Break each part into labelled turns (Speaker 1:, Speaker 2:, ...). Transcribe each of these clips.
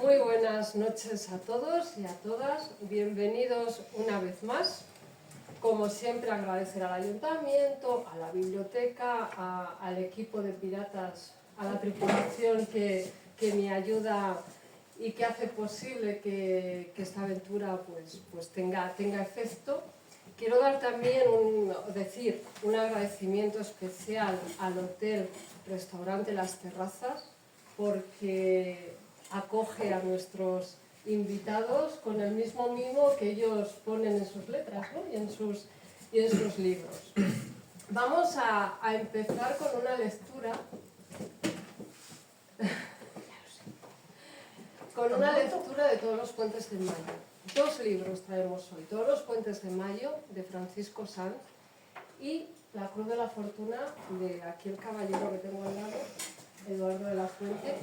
Speaker 1: Muy buenas noches a todos y a todas. Bienvenidos una vez más. Como siempre, agradecer al Ayuntamiento, a la biblioteca, al equipo de piratas, a la tripulación que me ayuda y que hace posible que esta aventura pues tenga efecto. Quiero dar también decir un agradecimiento especial al Hotel Restaurante Las Terrazas, porque acoge a nuestros invitados con el mismo mimo que ellos ponen en sus letras, ¿no? y en sus libros. Vamos a empezar con una lectura. Con una lectura de Todos los puentes de mayo. 2 libros traemos hoy: Todos los puentes de mayo, de Francisco Sanz, y La cruz de la fortuna, de aquí el caballero que tengo al lado, Eduardo de la Fuente.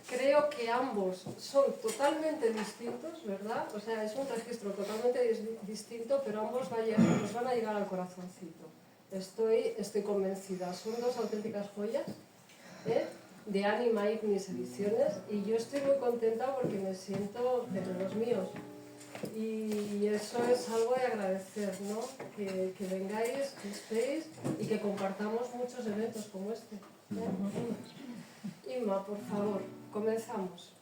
Speaker 1: Creo que ambos son totalmente distintos, ¿verdad? O sea, es un registro totalmente distinto, pero ambos nos van a llegar al corazoncito. Estoy convencida. Son 2 auténticas joyas, de Anima Ignis Ediciones, y yo estoy muy contenta porque me siento entre los míos. Y eso es algo de agradecer, ¿no? Que vengáis, que estéis y que compartamos muchos eventos como este. Inma, por favor, comenzamos.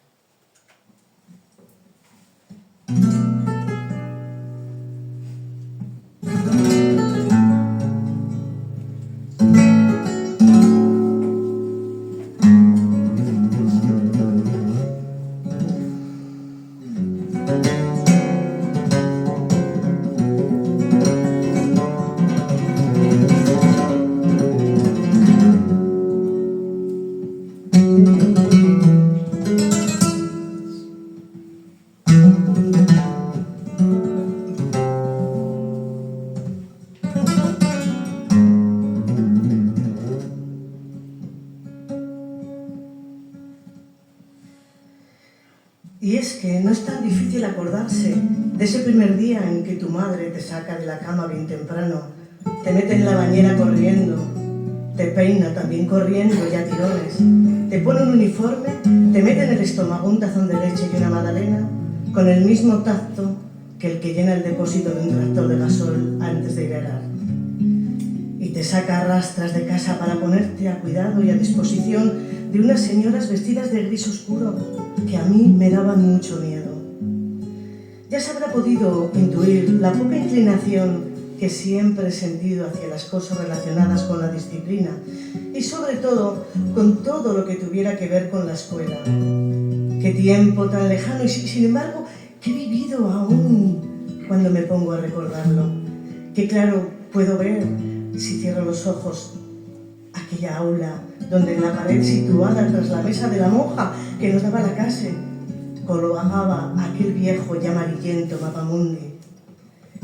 Speaker 2: Y es que no es tan difícil acordarse de ese primer día en que tu madre te saca de la cama bien temprano, te mete en la bañera corriendo, te peina también corriendo y a tirones, te pone un uniforme, te mete en el estómago un tazón de leche y una magdalena con el mismo tacto que el que llena el depósito de un tractor de gasol antes de ir a arar. Y te saca a rastras de casa para ponerte a cuidado y a disposición de unas señoras vestidas de gris oscuro que a mí me daban mucho miedo. Ya se habrá podido intuir la poca inclinación que siempre he sentido hacia las cosas relacionadas con la disciplina y sobre todo con todo lo que tuviera que ver con la escuela. Qué tiempo tan lejano y sin embargo que he vivido aún cuando me pongo a recordarlo. Que claro, puedo ver, si cierro los ojos, aquella aula donde en la pared situada tras la mesa de la monja que nos daba la clase colgaba aquel viejo y amarillento mapamundi,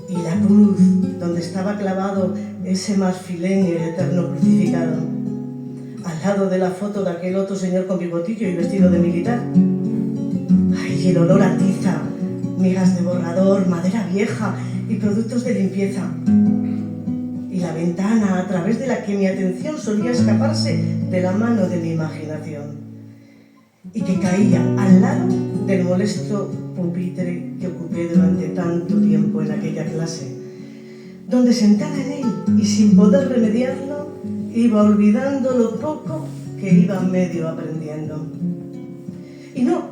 Speaker 2: y la cruz donde estaba clavado ese marfileño y eterno crucificado, al lado de la foto de aquel otro señor con bigotillo y vestido de militar. Ay, el olor a tiza, migas de borrador, madera vieja y productos de limpieza. Y la ventana a través de la que mi atención solía escaparse de la mano de mi imaginación y que caía al lado del molesto pupitre que ocupé durante tanto tiempo en aquella clase, donde sentada en él y sin poder remediarlo iba olvidando lo poco que iba medio aprendiendo. Y no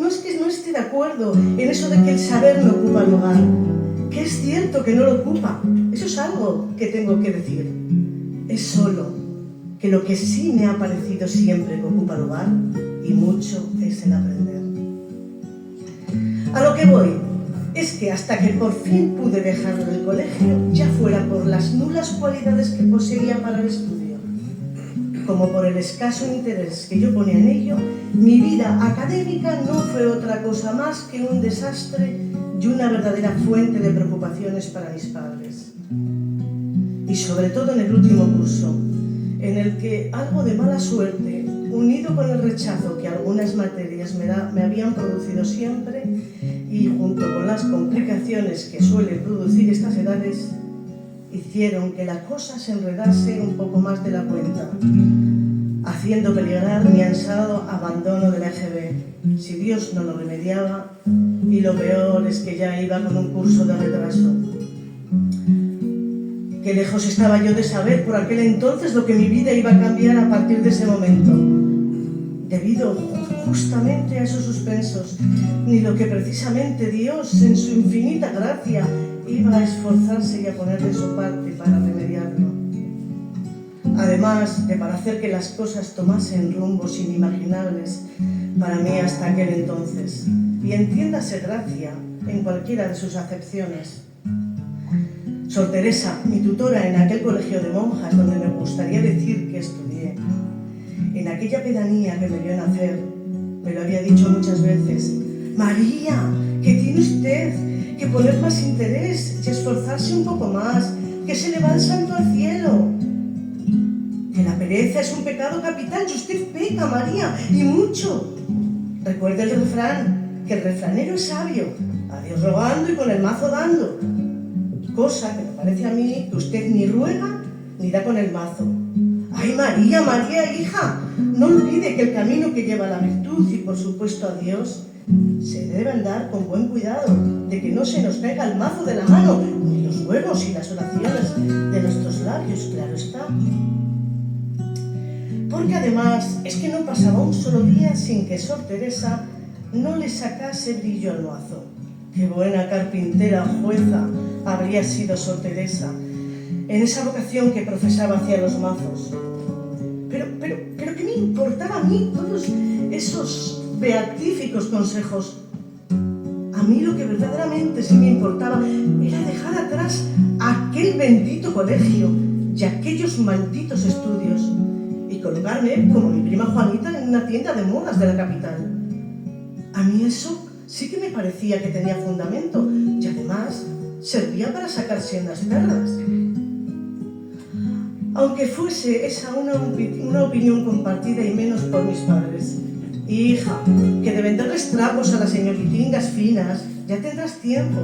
Speaker 2: es que no esté de acuerdo en eso de que el saber no ocupa lugar, que es cierto que no lo ocupa. Eso es algo que tengo que decir. Es solo que lo que sí me ha parecido siempre que ocupa lugar, y mucho, es el aprender. A lo que voy es que hasta que por fin pude dejarlo del colegio, ya fuera por las nulas cualidades que poseía para el estudio, como por el escaso interés que yo ponía en ello, mi vida académica no fue otra cosa más que un desastre y una verdadera fuente de preocupaciones para mis padres. Y sobre todo en el último curso, en el que algo de mala suerte, unido con el rechazo que algunas materias me habían producido siempre, y junto con las complicaciones que suelen producir estas edades, hicieron que la cosa se enredase un poco más de la cuenta, haciendo peligrar mi ansado abandono del EGB, si Dios no lo remediaba, y lo peor es que ya iba con un curso de retraso. Qué lejos estaba yo de saber por aquel entonces lo que mi vida iba a cambiar a partir de ese momento, debido justamente a esos suspensos, ni lo que precisamente Dios, en su infinita gracia, iba a esforzarse y a poner de su parte para remediarlo. Además de para hacer que las cosas tomasen rumbos inimaginables para mí hasta aquel entonces, y entiéndase gracia en cualquiera de sus acepciones. Sor Teresa, mi tutora en aquel colegio de monjas donde me gustaría decir que estudié, en aquella pedanía que me vio nacer, me lo había dicho muchas veces: María, que tiene usted que poner más interés y esforzarse un poco más, que se le va el santo al cielo. Que la pereza es un pecado capital y usted peca, María, y mucho. Recuerde el refrán, que el refranero es sabio, a Dios rogando y con el mazo dando. Cosa que me parece a mí que usted ni ruega ni da con el mazo. ¡Ay, María, María, hija! No olvide que el camino que lleva a la virtud y, por supuesto, a Dios, se debe andar con buen cuidado de que no se nos caiga el mazo de la mano, ni los ruegos y las oraciones de nuestros labios, claro está. Porque además es que no pasaba un solo día sin que Sor Teresa no le sacase brillo al mazo. ¡Qué buena carpintera jueza habría sido Sor Teresa en esa vocación que profesaba hacia los mazos! Pero ¿qué me importaba a mí todos esos beatíficos consejos? A mí lo que verdaderamente sí me importaba era dejar atrás aquel bendito colegio y aquellos malditos estudios y colocarme, como mi prima Juanita, en una tienda de modas de la capital. A mí eso sí que me parecía que tenía fundamento y además servía para sacar sendas perras. Aunque fuese esa una opinión compartida y menos por mis padres. Hija, que de venderles trapos a las señoritingas finas ya tendrás tiempo.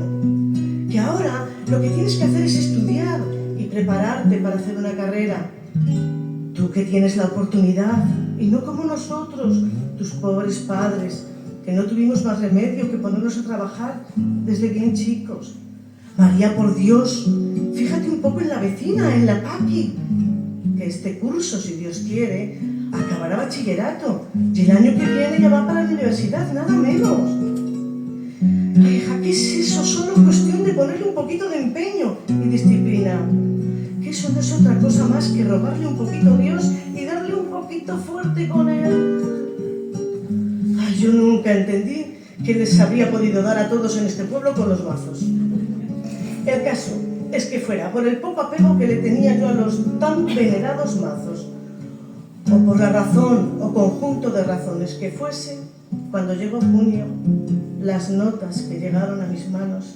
Speaker 2: Que ahora lo que tienes que hacer es estudiar y prepararte para hacer una carrera. Tú que tienes la oportunidad, y no como nosotros, tus pobres padres, que no tuvimos más remedio que ponernos a trabajar desde bien chicos. María, por Dios, fíjate un poco en la vecina, en la Paqui, que este curso, si Dios quiere, acabará bachillerato y el año que viene ya va para la universidad, nada menos. Hija, ¿qué es eso? Solo cuestión de ponerle un poquito de empeño y disciplina. Que eso no es otra cosa más que rogarle un poquito a Dios y darle un poquito fuerte con él. Ay, yo nunca entendí que les habría podido dar a todos en este pueblo con los mazos. El caso es que fuera por el poco apego que le tenía yo a los tan venerados mazos, o por la razón o conjunto de razones que fuese, cuando llegó junio, las notas que llegaron a mis manos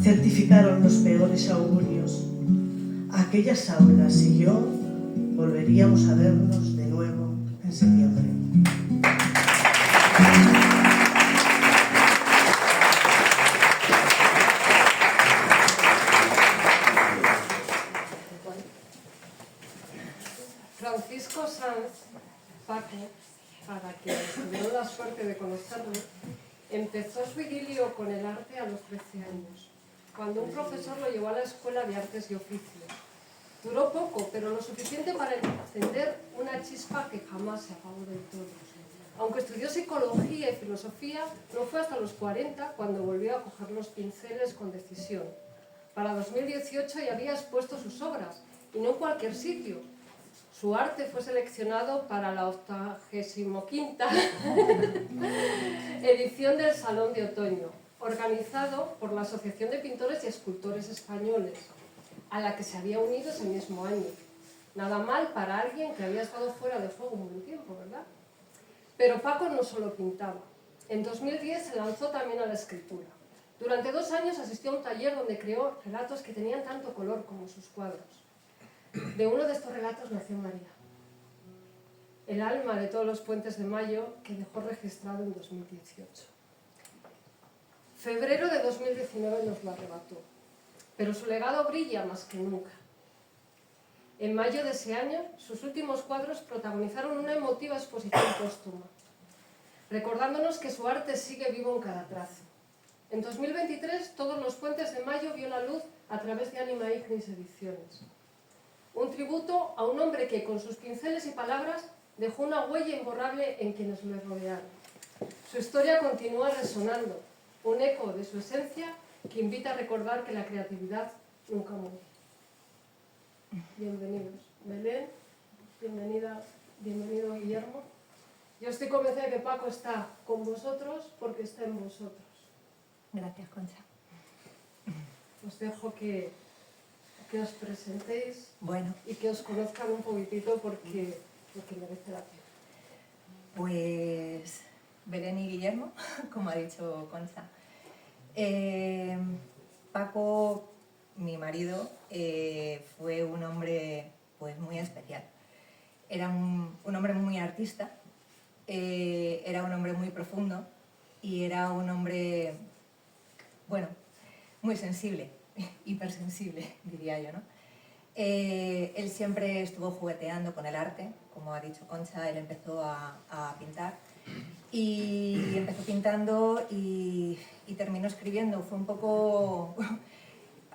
Speaker 2: certificaron los peores augurios. Aquellas aulas y yo volveríamos a vernos de nuevo en septiembre.
Speaker 1: Francisco Sanz, Paco, para quienes tuvieron la suerte de conocerlo, empezó su idilio con el arte a los 13 años, cuando un profesor lo llevó a la Escuela de Artes y Oficios. Duró poco, pero lo suficiente para encender una chispa que jamás se apagó del todo. Aunque estudió psicología y filosofía, no fue hasta los 40 cuando volvió a coger los pinceles con decisión. Para 2018 ya había expuesto sus obras, y no en cualquier sitio. Su arte fue seleccionado para la 85ª edición del Salón de Otoño, organizado por la Asociación de Pintores y Escultores Españoles, a la que se había unido ese mismo año. Nada mal para alguien que había estado fuera de juego un buen tiempo, ¿verdad? Pero Paco no solo pintaba. En 2010 se lanzó también a la escritura. Durante 2 años asistió a un taller donde creó relatos que tenían tanto color como sus cuadros. De uno de estos relatos nació María, el alma de todos los puentes de mayo que dejó registrado en 2018. Febrero de 2019 nos lo arrebató, pero su legado brilla más que nunca. En mayo de ese año, sus últimos cuadros protagonizaron una emotiva exposición póstuma, recordándonos que su arte sigue vivo en cada trazo. En 2023, Todos los puentes de mayo vio la luz a través de Anima Ignis Ediciones. Un tributo a un hombre que, con sus pinceles y palabras, dejó una huella imborrable en quienes le rodearon. Su historia continúa resonando, un eco de su esencia que invita a recordar que la creatividad nunca muere. Bienvenidos. Belén, bienvenido Guillermo. Yo estoy convencida de que Paco está con vosotros porque está en vosotros.
Speaker 3: Gracias, Concha.
Speaker 1: Os dejo que os presentéis y que os conozcan un poquitito porque merece la pena.
Speaker 3: Pues Belén y Guillermo, como ha dicho Concha. Paco, mi marido, fue un hombre pues muy especial. Era un hombre muy artista, era un hombre muy profundo y era un hombre, bueno, muy sensible, hipersensible, diría yo, ¿no? Él siempre estuvo jugueteando con el arte, como ha dicho Concha. Él empezó a pintar y empezó pintando y terminó escribiendo. Fue un poco,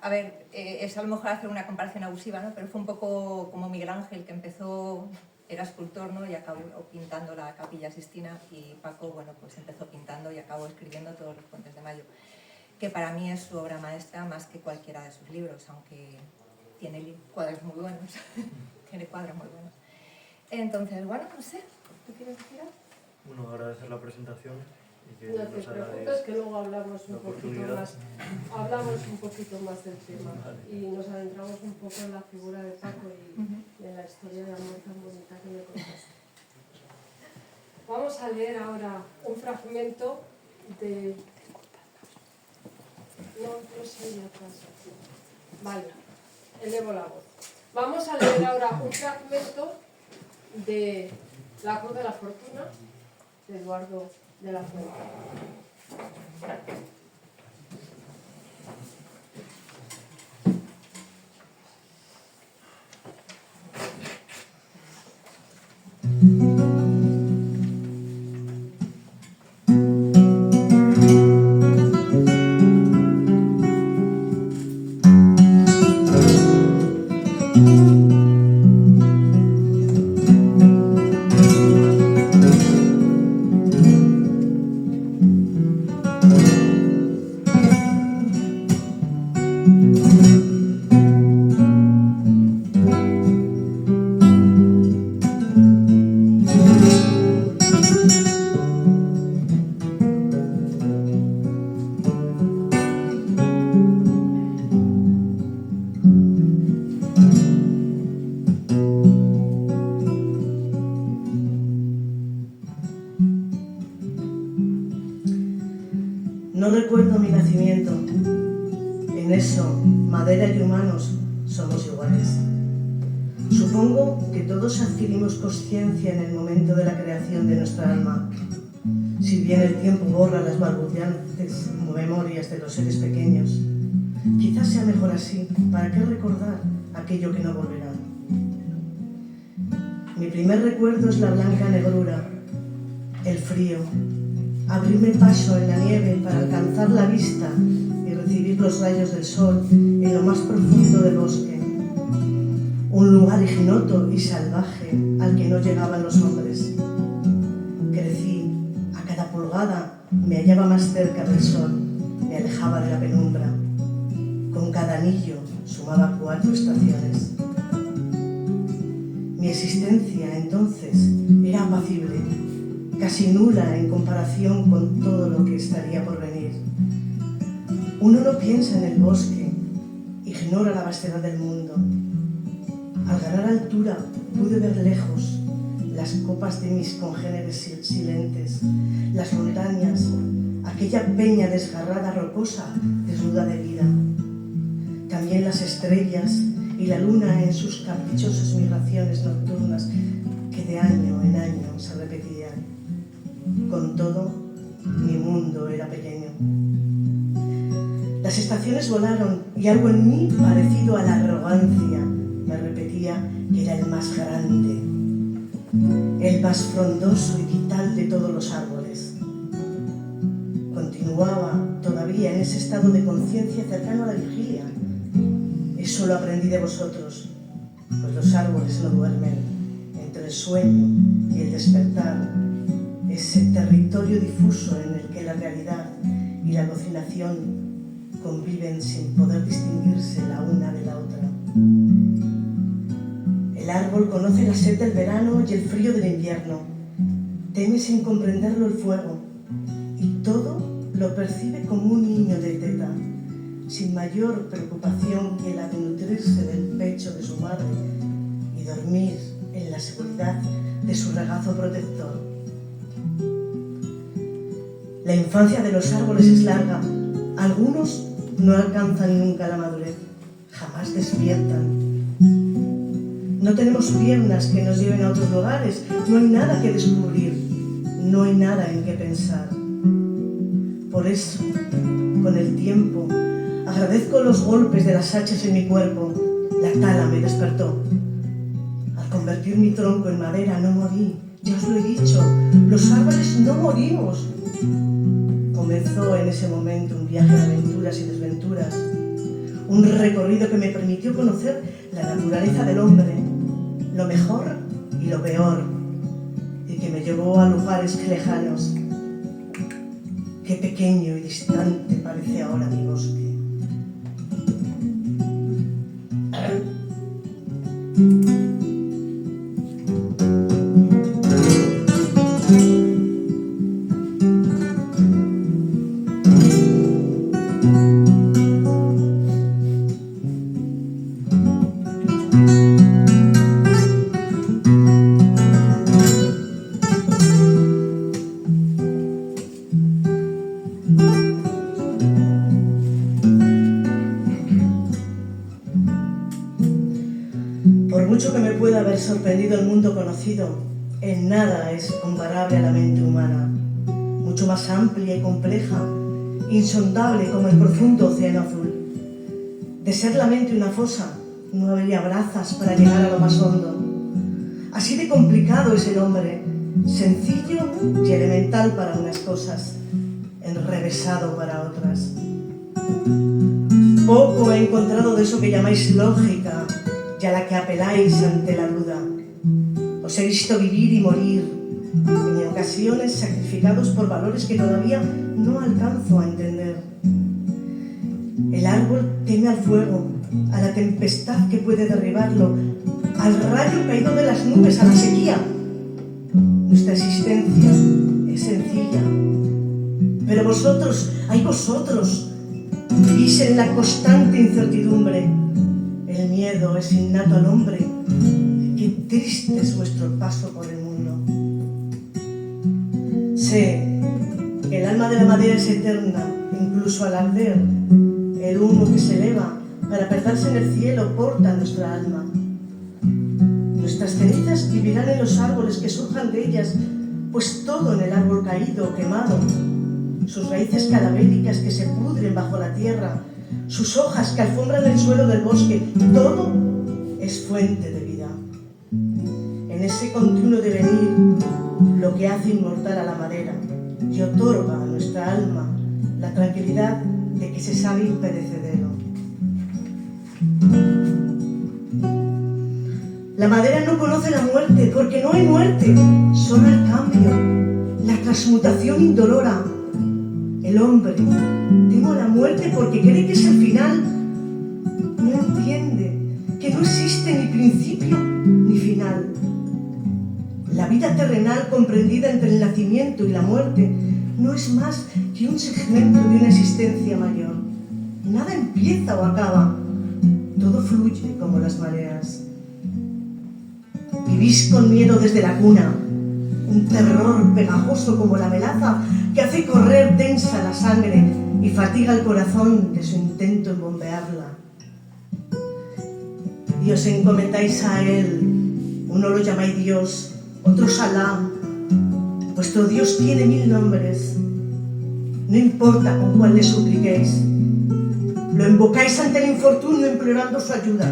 Speaker 3: a ver, es a lo mejor hacer una comparación abusiva, ¿no? Pero fue un poco como Miguel Ángel, que empezó, era escultor, ¿no? Y acabó pintando la Capilla Sixtina, y Paco, bueno, pues empezó pintando y acabó escribiendo Todos los puentes de mayo, que para mí es su obra maestra más que cualquiera de sus libros, aunque tiene cuadros muy buenos. Tiene cuadros muy buenos. Entonces, bueno, no sé, ¿tú quieres decir algo?
Speaker 4: Bueno, agradecer la presentación y que
Speaker 1: No te preocupes, que luego hablamos un poquito más del tema.
Speaker 4: Vale.
Speaker 1: Y nos adentramos un poco en la figura de Paco y en la historia de amor tan bonita que me contaste. Vamos a leer ahora un fragmento de... No sé, ya atrás. Vale, elevo la voz. Vamos a leer ahora un fragmento de La Cruz de la Fortuna, de Eduardo de la Fuente.
Speaker 2: No recuerdo mi nacimiento. En eso, madera y humanos somos iguales. Supongo que todos adquirimos conciencia en el momento de la creación de nuestra alma. Si bien el tiempo borra las balbuceantes memorias de los seres pequeños, quizás sea mejor así. ¿Para qué recordar aquello que no volverá? Mi primer recuerdo es la blanca negrura, el frío, abrirme paso en la nieve para alcanzar la vista y recibir los rayos del sol en lo más profundo del bosque. Un lugar ignoto y salvaje al que no llegaban los hombres. Crecí, a cada pulgada me hallaba más cerca del sol, me alejaba de la penumbra. Con cada anillo sumaba 4 estaciones. Mi existencia entonces era apacible, casi nula en comparación con todo lo que estaría por venir. Uno no piensa en el bosque, ignora la vastedad del mundo. Al ganar altura pude ver lejos las copas de mis congéneres silentes, las montañas, aquella peña desgarrada, rocosa, desnuda de vida. También las estrellas y la luna en sus caprichosas migraciones nocturnas que de año en año se repetían. Con todo, mi mundo era pequeño. Las estaciones volaron y algo en mí, parecido a la arrogancia, me repetía que era el más grande, el más frondoso y vital de todos los árboles. Continuaba todavía en ese estado de conciencia cercano a la vigilia. Eso lo aprendí de vosotros, pues los árboles no duermen. Entre el sueño y el despertar, ese territorio difuso en el que la realidad y la alucinación conviven sin poder distinguirse la una de la otra. El árbol conoce la sed del verano y el frío del invierno. Teme sin comprenderlo el fuego y todo lo percibe como un niño de teta, sin mayor preocupación que la de nutrirse del pecho de su madre y dormir en la seguridad de su regazo protector. La infancia de los árboles es larga. Algunos no alcanzan nunca la madurez, jamás despiertan. No tenemos piernas que nos lleven a otros lugares, no hay nada que descubrir, no hay nada en qué pensar. Por eso, con el tiempo, agradezco los golpes de las hachas en mi cuerpo. La tala me despertó. Al convertir mi tronco en madera no morí, ya os lo he dicho, los árboles no morimos. Comenzó en ese momento un viaje de aventuras y desventuras, un recorrido que me permitió conocer la naturaleza del hombre, lo mejor y lo peor, y que me llevó a lugares lejanos. Qué pequeño y distante parece ahora mi bosque. Por mucho que me pueda haber sorprendido el mundo conocido, en nada es comparable a la mente humana, mucho más amplia y compleja, insondable como el profundo océano azul. De ser la mente una fosa, no habría brazas para llegar a lo más hondo. Así de complicado es el hombre, sencillo y elemental para unas cosas, enrevesado para otras. Poco he encontrado de eso que llamáis lógica y a la que apeláis ante la duda. Os he visto vivir y morir, en ocasiones sacrificados por valores que todavía no alcanzo a entender. El árbol teme al fuego, a la tempestad que puede derribarlo, al rayo caído de las nubes, a la sequía. Nuestra existencia es sencilla, pero vosotros, ay vosotros, vivís en la constante incertidumbre. El miedo es innato al hombre. Qué triste es vuestro paso por el mundo. Sé que el alma de la madera es eterna, incluso al arder. El humo que se eleva para perderse en el cielo porta nuestra alma. Nuestras cenizas vivirán en los árboles que surjan de ellas, pues todo en el árbol caído o quemado, sus raíces cadavéricas que se pudren bajo la tierra, sus hojas que alfombran el suelo del bosque, todo es fuente de vida. En ese continuo devenir, lo que hace inmortal a la madera y otorga a nuestra alma la tranquilidad de que se sabe imperecedero. La madera no conoce la muerte porque no hay muerte, solo el cambio, la transmutación indolora. El hombre teme a la muerte porque cree que es el final. No entiende que no existe ni principio ni final. La vida terrenal comprendida entre el nacimiento y la muerte no es más que un segmento de una existencia mayor. Nada empieza o acaba, todo fluye como las mareas. Vivís con miedo desde la cuna, un terror pegajoso como la melaza que hace correr tensa la sangre y fatiga el corazón de su intento en bombearla. Y os encomendáis a él, uno lo llamáis Dios, otros Alá. Vuestro Dios tiene 1000 nombres, no importa con cuál le supliquéis, lo invocáis ante el infortunio implorando su ayuda.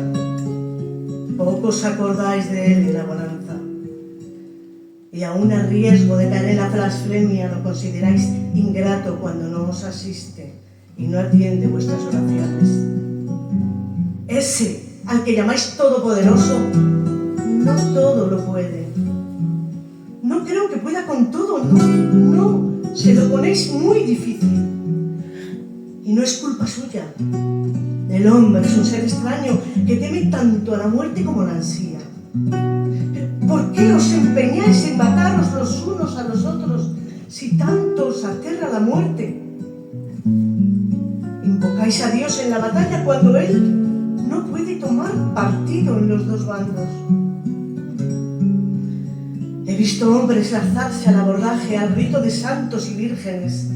Speaker 2: Poco os acordáis de él en la bonanza. Y aún a riesgo de caer en la blasfemia lo consideráis ingrato cuando no os asiste y no atiende vuestras oraciones. Ese al que llamáis todopoderoso, no todo lo puede. No creo que pueda con todo, no, se lo ponéis muy difícil. Y no es culpa suya. El hombre es un ser extraño que teme tanto a la muerte como la ansía. ¿Por qué os empeñáis en mataros los unos a los otros si tanto os aterra la muerte? Invocáis a Dios en la batalla cuando Él no puede tomar partido en los dos bandos. He visto hombres lanzarse al abordaje al rito de santos y vírgenes.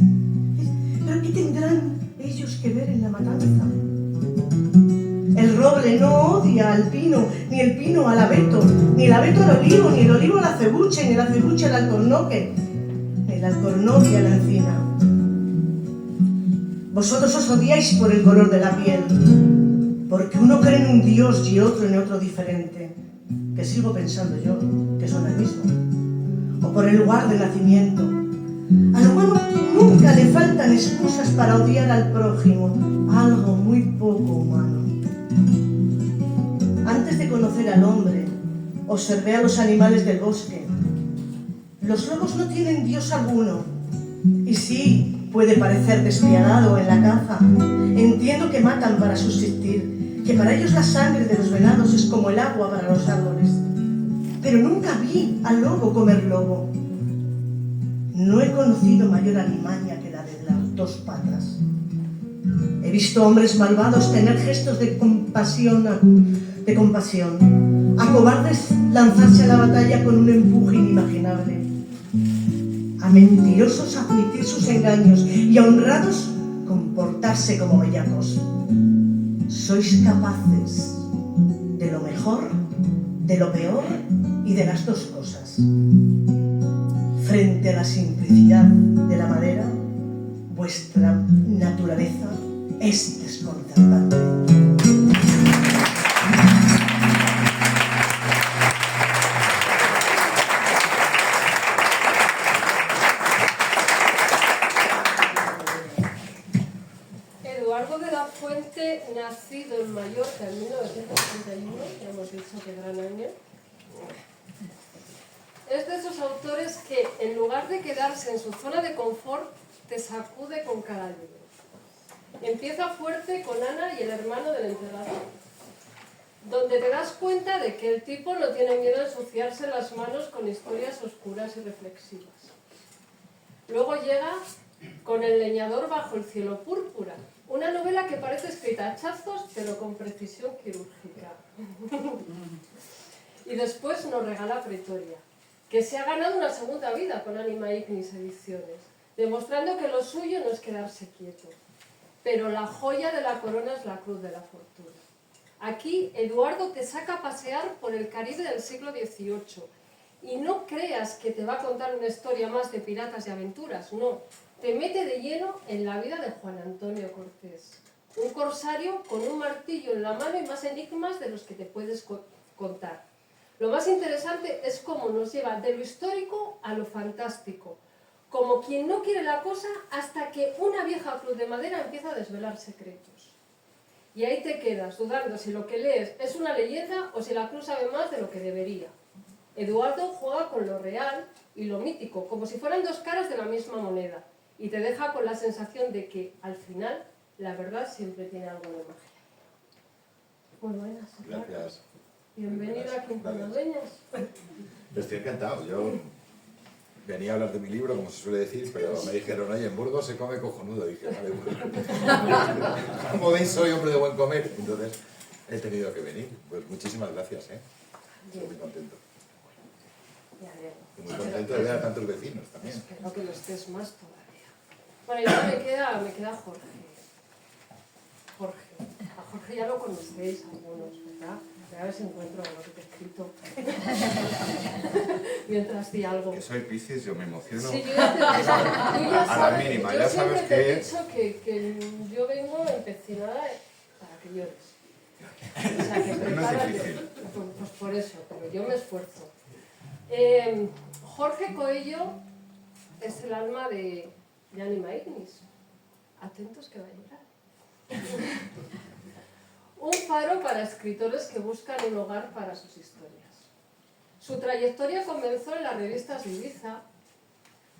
Speaker 2: ¿Pero qué tendrán ellos que ver en la matanza? El roble no odia al pino, ni el pino al abeto, ni el abeto al olivo, ni el olivo al acebuche, ni el acebuche al alcornoque, ni el alcornoque a la encina. Vosotros os odiáis por el color de la piel, porque uno cree en un Dios y otro en otro diferente, que sigo pensando yo que son el mismo, o por el lugar de nacimiento. Al humano nunca le faltan excusas para odiar al prójimo, algo muy poco humano. Antes de conocer al hombre, observé a los animales del bosque. Los lobos no tienen Dios alguno, y sí, puede parecer despiadado en la caza. Entiendo que matan para subsistir, que para ellos la sangre de los venados es como el agua para los árboles. Pero nunca vi al lobo comer lobo. No he conocido mayor alimaña que la de las dos patas. He visto hombres malvados tener gestos de compasión, a cobardes lanzarse a la batalla con un empuje inimaginable, a mentirosos admitir sus engaños y a honrados comportarse como bellacos. Sois capaces de lo mejor, de lo peor y de las dos cosas. Frente a la simplicidad de la madera, vuestra naturaleza es desconcertante.
Speaker 1: Eduardo de la Fuente, nacido en Mallorca en 1931, ya hemos dicho que gran año, es de esos autores que, en lugar de quedarse en su zona de confort, te sacude con cada libro. Empieza fuerte con Ana y el hermano del enterrador, donde te das cuenta de que el tipo no tiene miedo a ensuciarse las manos con historias oscuras y reflexivas. Luego llega con El leñador bajo el cielo púrpura, una novela que parece escrita a hachazos, pero con precisión quirúrgica. Y después nos regala Pretoria, que se ha ganado una segunda vida con Anima Ignis Ediciones, demostrando que lo suyo no es quedarse quieto. Pero la joya de la corona es la Cruz de la Fortuna. Aquí Eduardo te saca a pasear por el Caribe del siglo XVIII. Y no creas que te va a contar una historia más de piratas y aventuras, no. Te mete de lleno en la vida de Juan Antonio Cortés. Un corsario con un martillo en la mano y más enigmas de los que te puedes contar. Lo más interesante es cómo nos lleva de lo histórico a lo fantástico, como quien no quiere la cosa hasta que una vieja cruz de madera empieza a desvelar secretos. Y ahí te quedas dudando si lo que lees es una leyenda o si la cruz sabe más de lo que debería. Eduardo juega con lo real y lo mítico, como si fueran dos caras de la misma moneda, y te deja con la sensación de que, al final, la verdad siempre tiene algo de magia. Muy buenas.
Speaker 5: Gracias.
Speaker 1: Bienvenido a Quintana Dueñas.
Speaker 5: Estoy encantado. Yo venía a hablar de mi libro, como se suele decir, pero me dijeron, oye, en Burgos se come cojonudo. Dije, vale, bueno. Como veis, soy hombre de buen comer, entonces he tenido que venir. Pues muchísimas gracias, Estoy muy contento. Y muy contento de ver a tantos vecinos también.
Speaker 1: Espero que lo estés más todavía. Bueno, y ahora me queda Jorge. A Jorge ya lo conocéis algunos, ¿verdad? A ver si encuentro algo que te he escrito. Mientras di algo.
Speaker 5: Que soy Piscis, yo me emociono.
Speaker 1: Sí, yo ya
Speaker 5: a la mínima, ya sabes
Speaker 1: que he dicho que yo vengo empecinada para que llores. O sea, que
Speaker 5: No es
Speaker 1: prepárate.
Speaker 5: difícil.
Speaker 1: Pues por eso, pero yo me esfuerzo. Jorge Coello es el alma de Anima Ignis. Atentos que va a llorar. Un faro para escritores que buscan un hogar para sus historias. Su trayectoria comenzó en las revistas de Ibiza,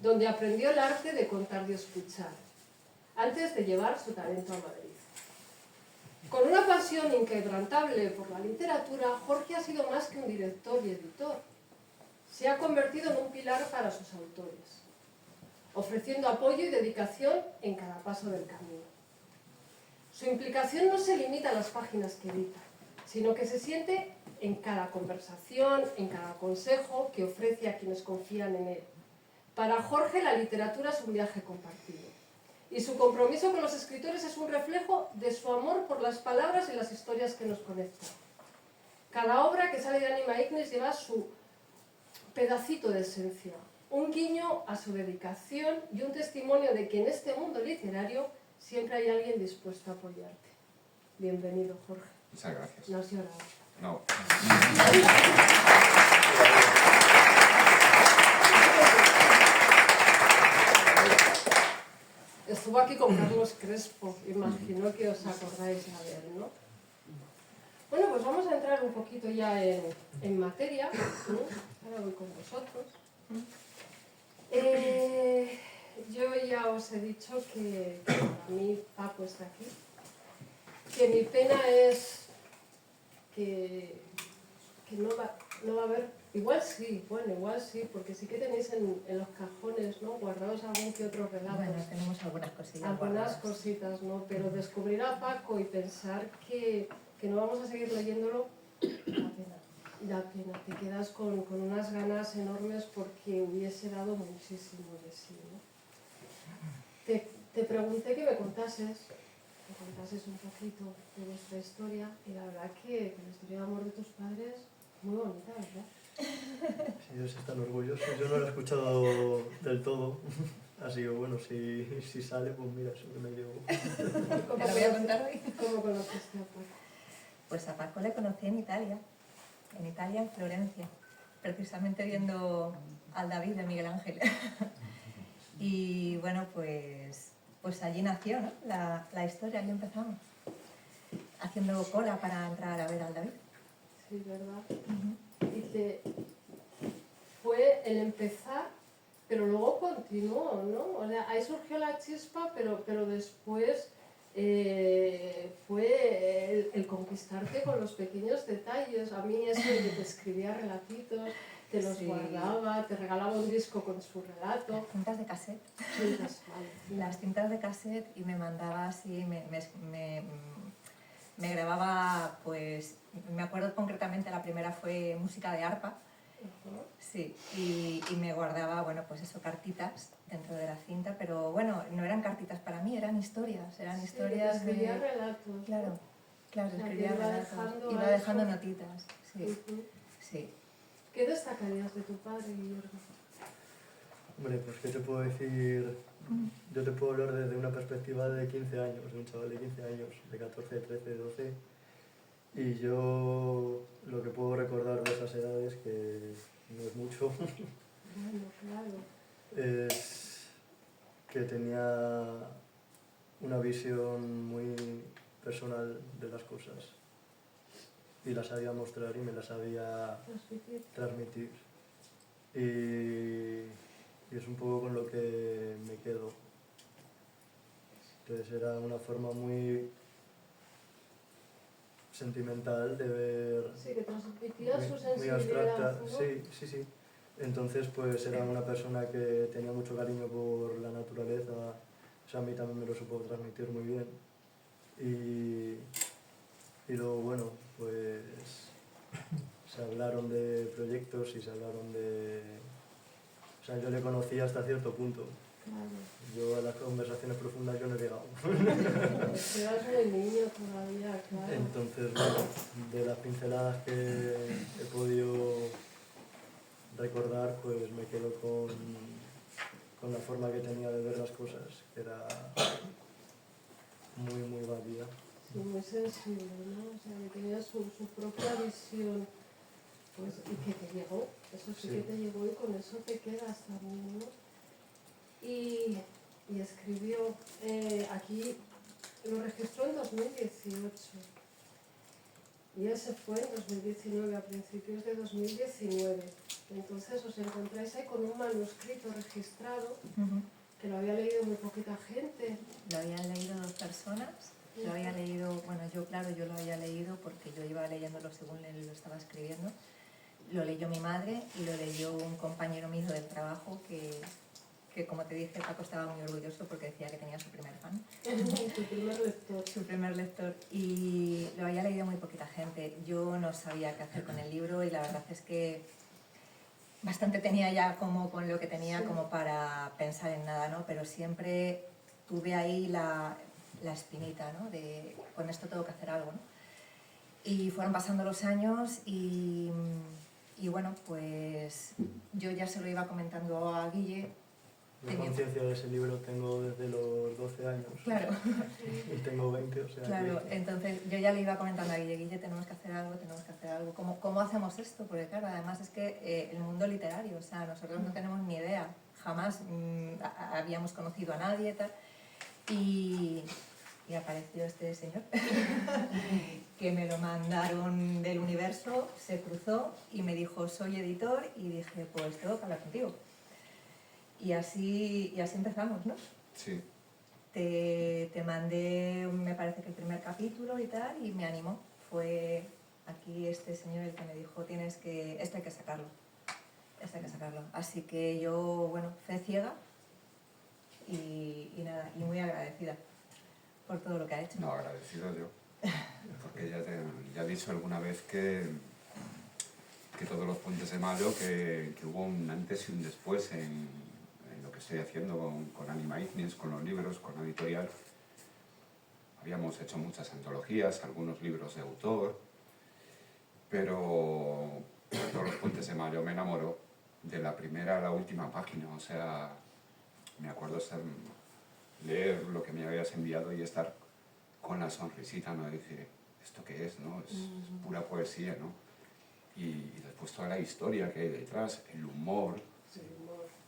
Speaker 1: donde aprendió el arte de contar y escuchar, antes de llevar su talento a Madrid. Con una pasión inquebrantable por la literatura, Jorge ha sido más que un director y editor. Se ha convertido en un pilar para sus autores, ofreciendo apoyo y dedicación en cada paso del camino. Su implicación no se limita a las páginas que edita, sino que se siente en cada conversación, en cada consejo que ofrece a quienes confían en él. Para Jorge, la literatura es un viaje compartido, y su compromiso con los escritores es un reflejo de su amor por las palabras y las historias que nos conectan. Cada obra que sale de Anima Ignis lleva su pedacito de esencia, un guiño a su dedicación y un testimonio de que en este mundo literario siempre hay alguien dispuesto a apoyarte. Bienvenido, Jorge.
Speaker 5: Muchas gracias.
Speaker 1: No has llorado.
Speaker 5: No.
Speaker 1: Estuvo aquí con Carlos Crespo, imagino que os acordáis de él, ¿no? Bueno, pues vamos a entrar un poquito ya en materia, ¿no? Ahora voy con vosotros. Yo ya os he dicho que para mí Paco está aquí, que mi pena es que no va a haber, igual sí, porque sí que tenéis en los cajones, ¿no? Guardados algún que otro relato.
Speaker 3: Bueno, tenemos algunas cosillas
Speaker 1: Algunas
Speaker 3: guardadas.
Speaker 1: cositas, ¿no? Pero descubrir a Paco y pensar que no vamos a seguir leyéndolo, da pena. Te quedas con unas ganas enormes porque hubiese dado muchísimo de sí, ¿no? Te pregunté que me contases un poquito de vuestra historia y la verdad que la historia de amor de tus padres, muy bonita, ¿verdad?
Speaker 4: Si ellos están orgullosos, yo no lo he escuchado del todo. Así que bueno, si sale, pues mira, eso que me llevo.
Speaker 1: ¿Cómo
Speaker 3: Te lo voy a contar hoy.
Speaker 1: ¿Cómo conociste a Paco?
Speaker 3: Pues a Paco le conocí en Italia, en Florencia, precisamente viendo al David de Miguel Ángel. Y bueno, pues allí nació, ¿no? la historia, allí empezamos, haciendo cola para entrar a ver al David.
Speaker 1: Sí, ¿verdad? Y que fue el empezar, pero luego continuó, ¿no? O sea, ahí surgió la chispa, pero después fue el conquistarte con los pequeños detalles. A mí eso de que te escribía relatitos, te los
Speaker 3: Sí.
Speaker 1: guardaba, te regalaba un disco con su relato.
Speaker 3: Las cintas de cassette.
Speaker 1: Cintas, vale, sí.
Speaker 3: Las cintas de cassette y me mandaba así, me grababa, pues, me acuerdo concretamente la primera fue música de arpa,
Speaker 1: Ajá.
Speaker 3: sí, y me guardaba, bueno, pues eso, cartitas dentro de la cinta, pero bueno, no eran cartitas para mí, eran historias
Speaker 1: Sí,
Speaker 3: historias
Speaker 1: te escribía
Speaker 3: de...
Speaker 1: relatos.
Speaker 3: Claro, claro,
Speaker 1: O sea, que
Speaker 3: escribía
Speaker 1: iba
Speaker 3: relatos,
Speaker 1: dejando
Speaker 3: iba
Speaker 1: algo.
Speaker 3: dejando notitas,
Speaker 1: ¿No?
Speaker 3: sí,
Speaker 1: Ujú.
Speaker 3: sí.
Speaker 1: ¿Qué destacarías de tu padre, Guillermo?
Speaker 4: Hombre, pues ¿qué te puedo decir? Yo te puedo hablar desde una perspectiva de 15 años, de un chaval de 15 años, de 14, 13, 12. Y yo lo que puedo recordar de esas edades, que no es mucho,
Speaker 1: Bueno, claro.
Speaker 4: es que tenía una visión muy personal de las cosas y la sabía mostrar y me la sabía transmitir. Y es un poco con lo que me quedo. Entonces era una forma muy sentimental de ver,
Speaker 1: Sí, que transmitía su
Speaker 4: muy
Speaker 1: sensibilidad,
Speaker 4: abstracta.
Speaker 1: ¿no?
Speaker 4: Sí. Entonces pues era una persona que tenía mucho cariño por la naturaleza, o sea, a mí también me lo supo transmitir muy bien. Y luego, bueno, pues se hablaron de proyectos y se hablaron de... O sea, yo le conocí hasta cierto punto.
Speaker 1: Claro.
Speaker 4: Yo a las conversaciones profundas yo no he llegado.
Speaker 1: Eras muy niño todavía, claro.
Speaker 4: Entonces, bueno, de las pinceladas que he podido recordar, pues me quedo con la forma que tenía de ver las cosas, que era muy, muy válida.
Speaker 1: Sí, muy sensible, ¿no? O sea, que tenía su propia visión, pues, y que te llegó, eso sí,
Speaker 4: Sí.
Speaker 1: que te llegó y con eso te quedas también, ¿no? Y escribió, aquí lo registró en 2018 y él se fue en 2019, a principios de 2019. Entonces os encontráis ahí con un manuscrito registrado que lo había leído muy poquita gente.
Speaker 3: Lo habían leído 2 personas. Lo había leído, bueno, yo claro, yo lo había leído porque yo iba leyéndolo según él lo estaba escribiendo. Lo leyó mi madre y lo leyó un compañero mío del trabajo que como te dije, Paco estaba muy orgulloso porque decía que tenía su primer fan.
Speaker 1: Tu primer lector.
Speaker 3: Su primer lector. Y lo había leído muy poquita gente. Yo no sabía qué hacer con el libro y la verdad es que bastante tenía ya como con lo que tenía
Speaker 1: Sí.
Speaker 3: como para pensar en nada, ¿no? Pero siempre tuve ahí la espinita, ¿no? De con esto tengo que hacer algo, ¿no? Y fueron pasando los años y bueno, pues yo ya se lo iba comentando a Guille.
Speaker 4: La conciencia de ese libro tengo desde los 12 años.
Speaker 3: Claro.
Speaker 4: Y tengo 20, o sea.
Speaker 3: Claro,
Speaker 4: que...
Speaker 3: entonces yo ya le iba comentando a Guille, tenemos que hacer algo, ¿Cómo hacemos esto? Porque claro, además es que el mundo literario, o sea, nosotros no tenemos ni idea, jamás habíamos conocido a nadie, tal, y apareció este señor, que me lo mandaron del universo, se cruzó y me dijo, soy editor, y dije, pues tengo que hablar contigo. Y así empezamos, ¿no?
Speaker 5: Sí.
Speaker 3: Te mandé, me parece que el primer capítulo y tal, y me animó. Fue aquí este señor el que me dijo, esto hay que sacarlo. Así que yo, bueno, fe ciega y nada, y muy agradecida por todo lo que ha hecho.
Speaker 6: No, agradecido yo. Porque ya he dicho alguna vez que todos los puentes de Mayo, que hubo un antes y un después en lo que estoy haciendo con Anima Ignis, con los libros, con la editorial. Habíamos hecho muchas antologías, algunos libros de autor, pero todos los puentes de Mayo me enamoró de la primera a la última página. O sea, me acuerdo leer lo que me habías enviado y estar con la sonrisita, ¿no? De decir, ¿esto qué es, no? Es pura poesía, ¿no? Y después toda la historia que hay detrás, el humor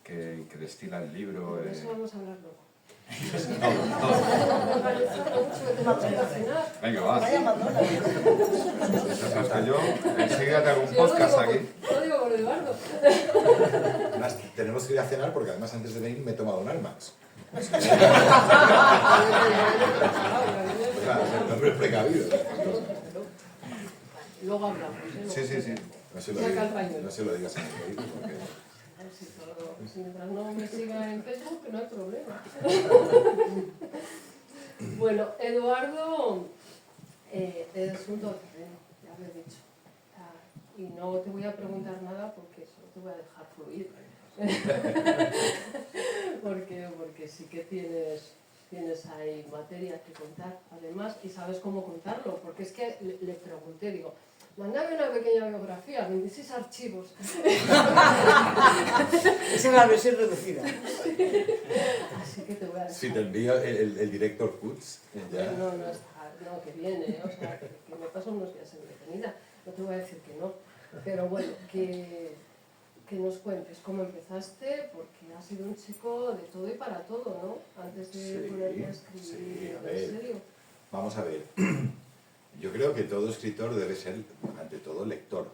Speaker 6: que destila el libro.
Speaker 1: De eso vamos a hablar luego.
Speaker 6: No.
Speaker 1: Me parece mucho que tenemos que ir a cenar.
Speaker 6: Venga, va.
Speaker 2: Vaya Madonna.
Speaker 6: Mientras que yo enseguida te hago un
Speaker 1: Sí, yo
Speaker 6: podcast aquí.
Speaker 1: lo digo por Eduardo.
Speaker 5: Además, tenemos que ir a cenar porque además antes de venir me he tomado un Almax. Claro, el nombre es precavido.
Speaker 1: Luego hablamos.
Speaker 6: Sí.
Speaker 5: No se lo
Speaker 1: Saca
Speaker 5: digas,
Speaker 1: el pañuelo.
Speaker 5: no se lo digas a mi oído porque...
Speaker 1: Si mientras no me siga en Facebook, no hay problema. Bueno, Eduardo es un todoterreno, ya lo he dicho. Y no te voy a preguntar nada porque solo te voy a dejar fluir. porque sí que tienes ahí materia que contar, además, y sabes cómo contarlo, porque es que le pregunté, digo, mándame una pequeña biografía, 26 archivos.
Speaker 2: Esa es la versión reducida.
Speaker 1: Así que te voy a dejar.
Speaker 5: Si te envío el director Cuts, ya...
Speaker 1: No está, no, que viene, o sea, que me paso unos días en detenida, no te voy a decir que no, pero bueno, que nos cuentes cómo empezaste, porque has sido un chico de todo y para todo, ¿no? Antes de ponerte a escribir
Speaker 5: a ver.
Speaker 1: en serio.
Speaker 5: Vamos a ver. Yo creo que todo escritor debe ser, ante todo, lector,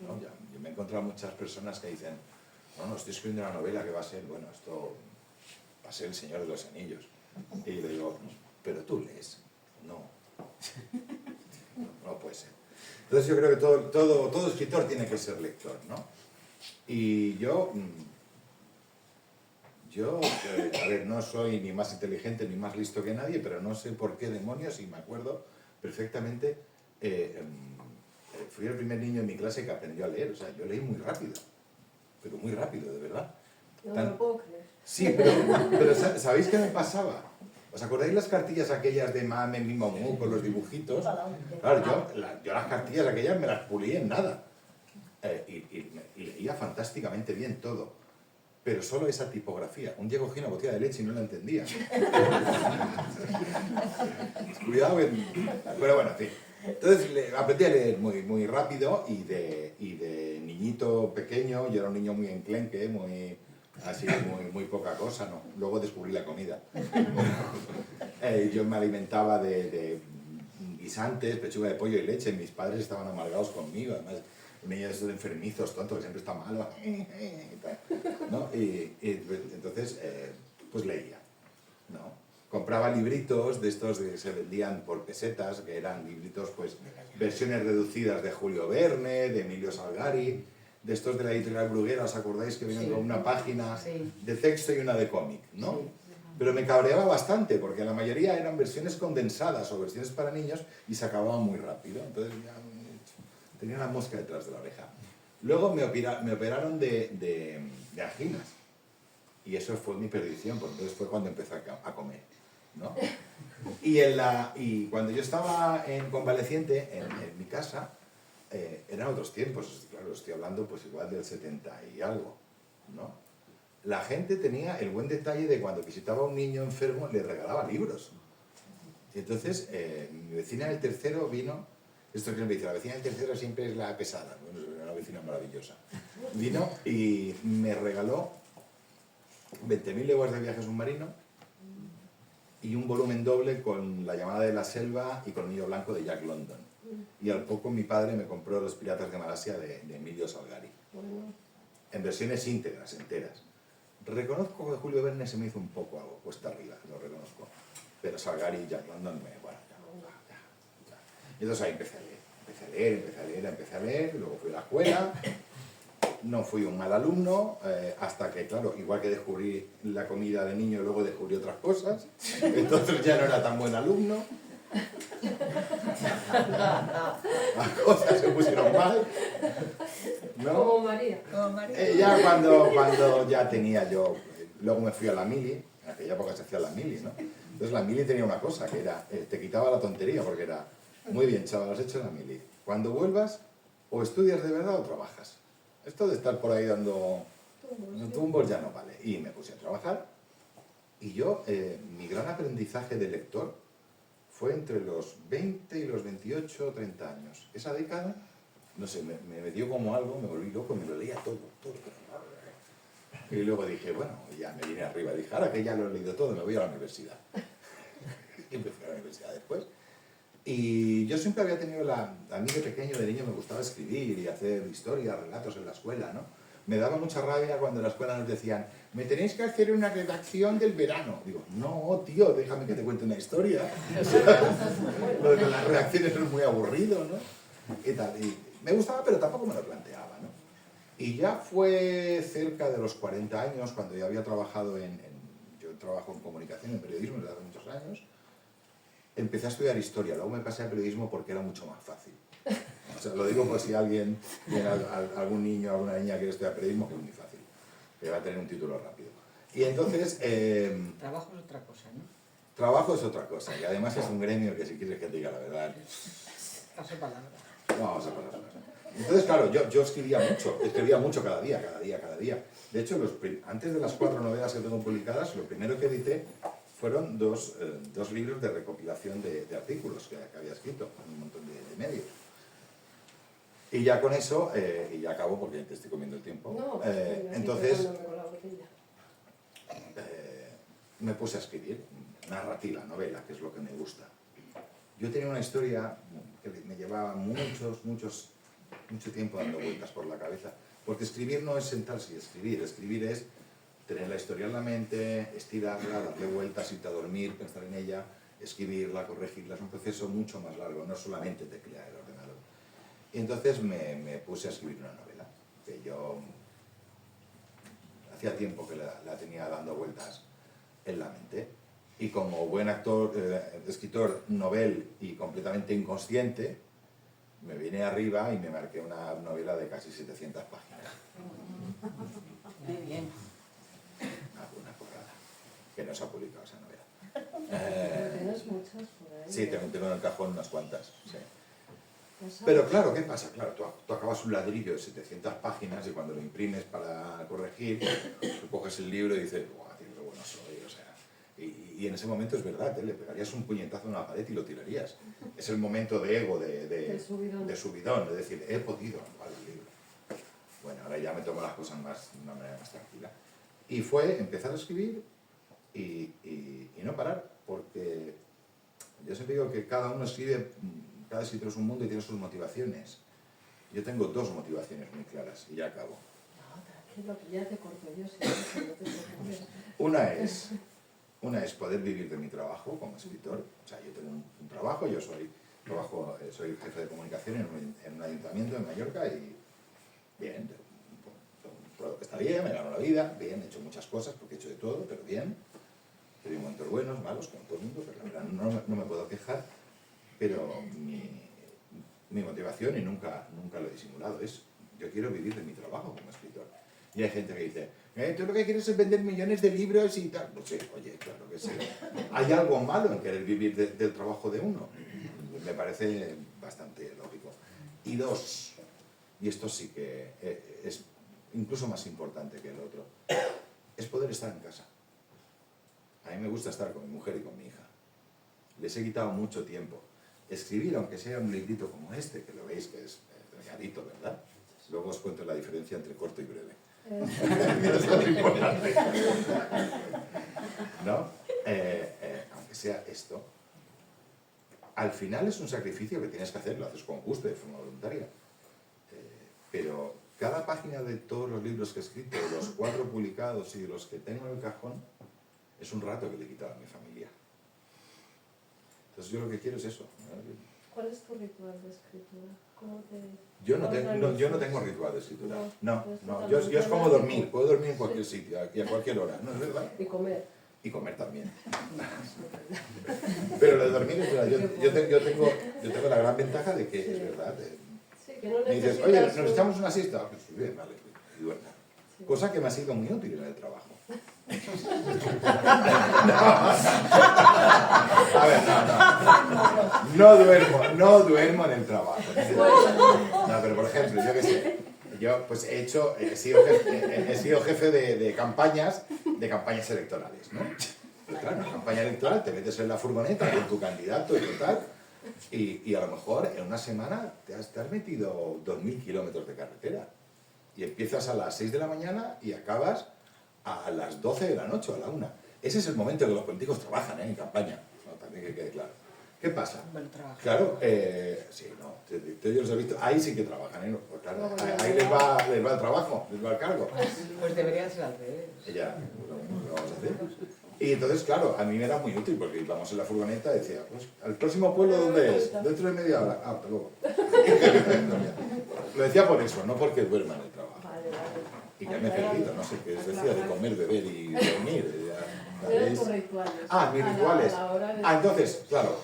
Speaker 5: ¿no? Yo me he encontrado muchas personas que dicen, bueno, estoy escribiendo una novela que va a ser, bueno, esto va a ser El Señor de los Anillos. Y le digo, pero tú lees. No. No puede ser. Entonces yo creo que todo escritor tiene que ser lector, ¿no? Y yo, a ver, no soy ni más inteligente ni más listo que nadie, pero no sé por qué demonios, y me acuerdo perfectamente, fui el primer niño en mi clase que aprendió a leer. O sea, yo leí muy rápido, pero muy rápido, de verdad.
Speaker 1: No me lo puedo creer.
Speaker 5: Sí, pero ¿sabéis qué me pasaba? ¿Os acordáis las cartillas aquellas de Mame, Mi Mamú, con los dibujitos? Claro, yo las cartillas aquellas me las pulí en nada. Y leía fantásticamente bien todo. Pero solo esa tipografía. Un día cogí una botella de leche y no la entendía. Cuidado, pero bueno, en fin. Entonces aprendí a leer muy, muy rápido y de niñito pequeño, yo era un niño muy enclenque, así, muy poca cosa, ¿no? Luego descubrí la comida. Yo me alimentaba de guisantes, pechuga de pollo y leche, mis padres estaban amargados conmigo, además niños enfermizos, tontos, que siempre está malo, ¿no? Y entonces, pues leía, ¿no? Compraba libritos de estos que se vendían por pesetas, que eran libritos, pues, versiones reducidas de Julio Verne, de Emilio Salgari, de estos de la editorial Bruguera, ¿os acordáis que venían con una página de texto y una de cómic, ¿no? Sí. Pero me cabreaba bastante, porque la mayoría eran versiones condensadas o versiones para niños y se acababan muy rápido, entonces ya tenía una mosca detrás de la oreja. Luego me operaron de anginas, y eso fue mi perdición, porque entonces fue cuando empecé a comer, ¿no? Y cuando yo estaba convaleciente en mi casa, eran otros tiempos, claro, estoy hablando pues igual del 70 y algo, ¿no? La gente tenía el buen detalle de cuando visitaba a un niño enfermo le regalaba libros. Y entonces mi vecina del tercero vino, esto que me dice, la vecina del tercero siempre es la pesada, bueno, es una vecina maravillosa. Vino y me regaló 20.000 leguas de viaje submarino y un volumen doble con La llamada de la selva y Colmillo blanco de Jack London. Y al poco mi padre me compró Los piratas de Malasia de Emilio Salgari. En versiones íntegras, enteras. Reconozco que Julio Verne se me hizo un poco algo cuesta arriba, lo reconozco. Pero Salgari y Jack London, bueno, ya. Y entonces ahí empecé a leer, luego fui a la escuela. No fui un mal alumno, hasta que, claro, igual que descubrí la comida de niño, luego descubrí otras cosas. Entonces ya no era tan buen alumno. Las cosas se pusieron mal, ¿no?
Speaker 1: Como María.
Speaker 5: Ya cuando ya tenía yo, luego me fui a la mili, en aquella época se hacía la mili, ¿no? Entonces la mili tenía una cosa, que era, te quitaba la tontería, porque era, muy bien, chaval, has hecho la mili. Cuando vuelvas, o estudias de verdad o trabajas. Esto de estar por ahí dando tumbos ya no vale. Y me puse a trabajar, y yo, mi gran aprendizaje de lector fue entre los 20 y los 28 o 30 años. Esa década, no sé, me dio como algo, me volví loco, me lo leía todo. Y luego dije, bueno, ya me vine arriba. Dije, ahora que ya lo he leído todo, me voy a la universidad. Y empecé a la universidad después. Y yo siempre había tenido a mí de pequeño, de niño, me gustaba escribir y hacer historias, relatos en la escuela, ¿no? Me daba mucha rabia cuando en la escuela nos decían, me tenéis que hacer una redacción del verano. Digo, no, tío, déjame que te cuente una historia. Lo de las redacciones es muy aburrido, ¿no? Y tal. Y me gustaba, pero tampoco me lo planteaba, ¿no? Y ya fue cerca de los 40 años, cuando ya había trabajado yo trabajo en comunicación, en periodismo, desde hace muchos años, empecé a estudiar historia, luego me pasé al periodismo porque era mucho más fácil. O sea, lo digo por si alguien, algún niño o alguna niña quiere estudiar periodismo, que es muy fácil, que va a tener un título rápido. Y entonces...
Speaker 7: Trabajo es otra cosa, ¿no?
Speaker 5: Trabajo es otra cosa, y además es un gremio que si quieres que te diga la verdad...
Speaker 7: Paso palabra.
Speaker 5: Vamos a pasar. Entonces, claro, yo escribía mucho cada día. De hecho, antes de las 4 novelas que tengo publicadas, lo primero que edité fueron dos libros de recopilación de artículos que había escrito en un montón de medios. Y ya con eso, y ya acabo porque te estoy comiendo el tiempo,
Speaker 1: No,
Speaker 5: entonces me puse a escribir narrativa, novela, que es lo que me gusta. Yo tenía una historia que me llevaba mucho tiempo dando vueltas por la cabeza, porque escribir no es sentarse y escribir es tener la historia en la mente, estirarla, darle vueltas, irte a dormir, pensar en ella, escribirla, corregirla, es un proceso mucho más largo, no solamente teclear el ordenador. Y entonces me puse a escribir una novela, que yo hacía tiempo que la tenía dando vueltas en la mente, y como buen escritor novel y completamente inconsciente, me vine arriba y me marqué una novela de casi 700 páginas.
Speaker 7: Muy bien.
Speaker 5: Una porrada, que no se ha publicado esa novela.
Speaker 1: Pero tienes muchas por ahí.
Speaker 5: Sí, tengo en el cajón unas cuantas, sí. Pero claro, ¿qué pasa? Claro, tú acabas un ladrillo de 700 páginas y cuando lo imprimes para corregir, tú coges el libro y dices, ¡guau, tío, qué bueno soy! O sea, y Y en ese momento es verdad, le pegarías un puñetazo en una pared y lo tirarías. Es el momento de ego, de subidón, de decir, he podido acabar el libro. Bueno, ahora ya me tomo las cosas de una manera más tranquila. Y fue empezar a escribir y no parar, porque yo siempre digo que cada uno escribe, cada escritor es un mundo y tiene sus motivaciones. Yo tengo dos motivaciones muy claras y ya acabo.
Speaker 1: No, tranquilo, que ya te corto yo, si no te preocupes.
Speaker 5: Una es poder vivir de mi trabajo como escritor. O sea, yo tengo un trabajo, yo soy jefe de comunicación en un ayuntamiento en Mallorca y bien, está bien, me gano la vida, bien, he hecho muchas cosas porque he hecho de todo, pero bien. He tenido momentos buenos, malos, como todo el mundo, pero la verdad no me puedo quejar. Pero mi motivación, y nunca lo he disimulado, es yo quiero vivir de mi trabajo como escritor. Y hay gente que dice, tú lo que quieres es vender millones de libros y tal. No sé, oye, claro que sí. ¿Hay algo malo en querer vivir del trabajo de uno? Me parece bastante lógico. Y dos, y esto sí que es incluso más importante que el otro, es poder estar en casa. A mí me gusta estar con mi mujer y con mi hija. Les he quitado mucho tiempo. Escribir, aunque sea un librito como este, que lo veis que es delgadito, ¿verdad? Luego os cuento la diferencia entre corto y breve. Eso es importante. ¿No? Aunque sea esto, al final es un sacrificio que tienes que hacer, lo haces con gusto, de forma voluntaria. Pero cada página de todos los libros que he escrito, de los 4 publicados y de los que tengo en el cajón, es un rato que le he quitado a mi familia. Entonces yo lo que quiero es eso.
Speaker 1: ¿Cuál es tu ritual de escritura? ¿Cómo te...
Speaker 5: Yo no tengo ritual de escritura. No.
Speaker 1: Pues
Speaker 5: Yo es como dormir. Puedo dormir en cualquier sitio y a cualquier hora. ¿No es verdad?
Speaker 1: Y comer.
Speaker 5: Y comer también. Pero lo de dormir es verdad. Yo tengo la gran ventaja de que es verdad.
Speaker 1: Sí, que no
Speaker 5: Me dices, oye, ¿nos echamos una siesta? Pues bien, vale, y duermo.
Speaker 1: Sí.
Speaker 5: Cosa que me ha sido muy útil en el trabajo. A ver, no duermo en el trabajo. No, pero por ejemplo, yo qué sé, yo pues he sido jefe de campañas electorales, ¿no? Pues claro, en una campaña electoral te metes en la furgoneta con tu candidato y tal, y a lo mejor en una semana te has metido 2.000 kilómetros de carretera. Y empiezas a las 6 de la mañana y acabas a las 12 de la noche o a la 1. Ese es el momento que los políticos trabajan, en campaña. No, también que quede claro. ¿Qué pasa?
Speaker 7: Buen trabajo.
Speaker 5: Claro, sí, no, yo los he visto, ahí sí que trabajan, ¿eh? Pues claro, ahí les va el trabajo, les va el cargo.
Speaker 7: Pues debería ser al revés.
Speaker 5: Ya, lo vamos a hacer. Y entonces, claro, a mí me era muy útil porque íbamos en la furgoneta y decía, pues, ¿al próximo pueblo dónde es? Dentro de media hora. Ah, hasta luego. Lo decía por eso, no porque duerma en el trabajo.
Speaker 1: Vale.
Speaker 5: Y ya me he perdido, no sé qué os decía, de comer, beber y dormir.
Speaker 1: Pero tus rituales.
Speaker 5: Ah, mis rituales.
Speaker 1: A la hora de...
Speaker 5: Entonces, claro,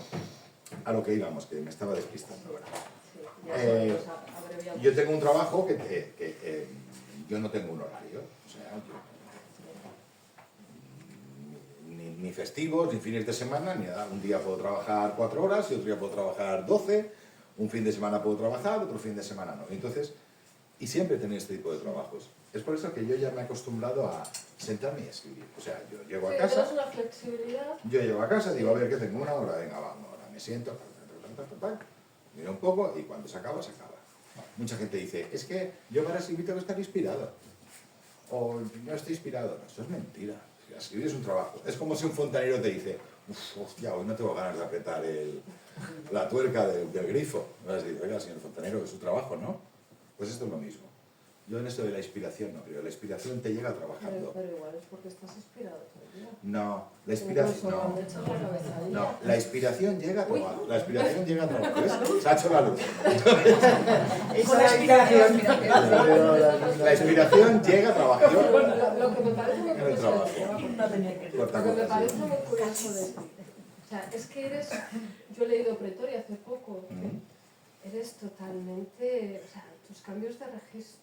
Speaker 5: a lo que íbamos, que me estaba despistando ahora.
Speaker 1: Sí, ya sabemos, abreviamos.
Speaker 5: Yo tengo un trabajo que yo no tengo un horario, o sea, ni festivos, ni fines de semana, ni nada. Un día puedo trabajar 4 horas y otro día puedo trabajar 12, un fin de semana puedo trabajar, otro fin de semana no. Entonces, y siempre he tenido este tipo de trabajos. Es por eso que yo ya me he acostumbrado a sentarme y escribir. O sea, yo llego a casa...
Speaker 1: Sí, una flexibilidad.
Speaker 5: Yo llego a casa, digo, a ver, ¿qué tengo? Una hora, venga, va, una hora. Me siento, miro un poco y cuando se acaba, se acaba. Mucha gente dice, es que yo para escribir tengo que estar inspirado. O no estoy inspirado. No, eso es mentira. Escribir es un trabajo. Es como si un fontanero te dice, hostia, hoy no tengo ganas de apretar la tuerca del grifo. Vas a decir, oiga, señor fontanero, es su trabajo, ¿no? Pues esto es lo mismo. Yo en esto de la inspiración no creo. La inspiración te llega trabajando.
Speaker 1: Pero igual es porque estás inspirado todo el día.
Speaker 5: No, la inspiración
Speaker 1: Incluso cuando echas la cabeza ahí.
Speaker 5: no, la inspiración llega a trabajo. La inspiración llega a trabajo. ¿Ves? Se ha hecho la luz.
Speaker 7: Esa es la inspiración.
Speaker 5: La inspiración llega a trabajo.
Speaker 1: Lo que me parece muy
Speaker 5: En el
Speaker 1: curioso
Speaker 5: trabajo.
Speaker 1: lo que me parece muy curioso de ti. O sea, es que eres... Yo he leído Pretoria hace poco. Eres totalmente... O sea, tus cambios de registro.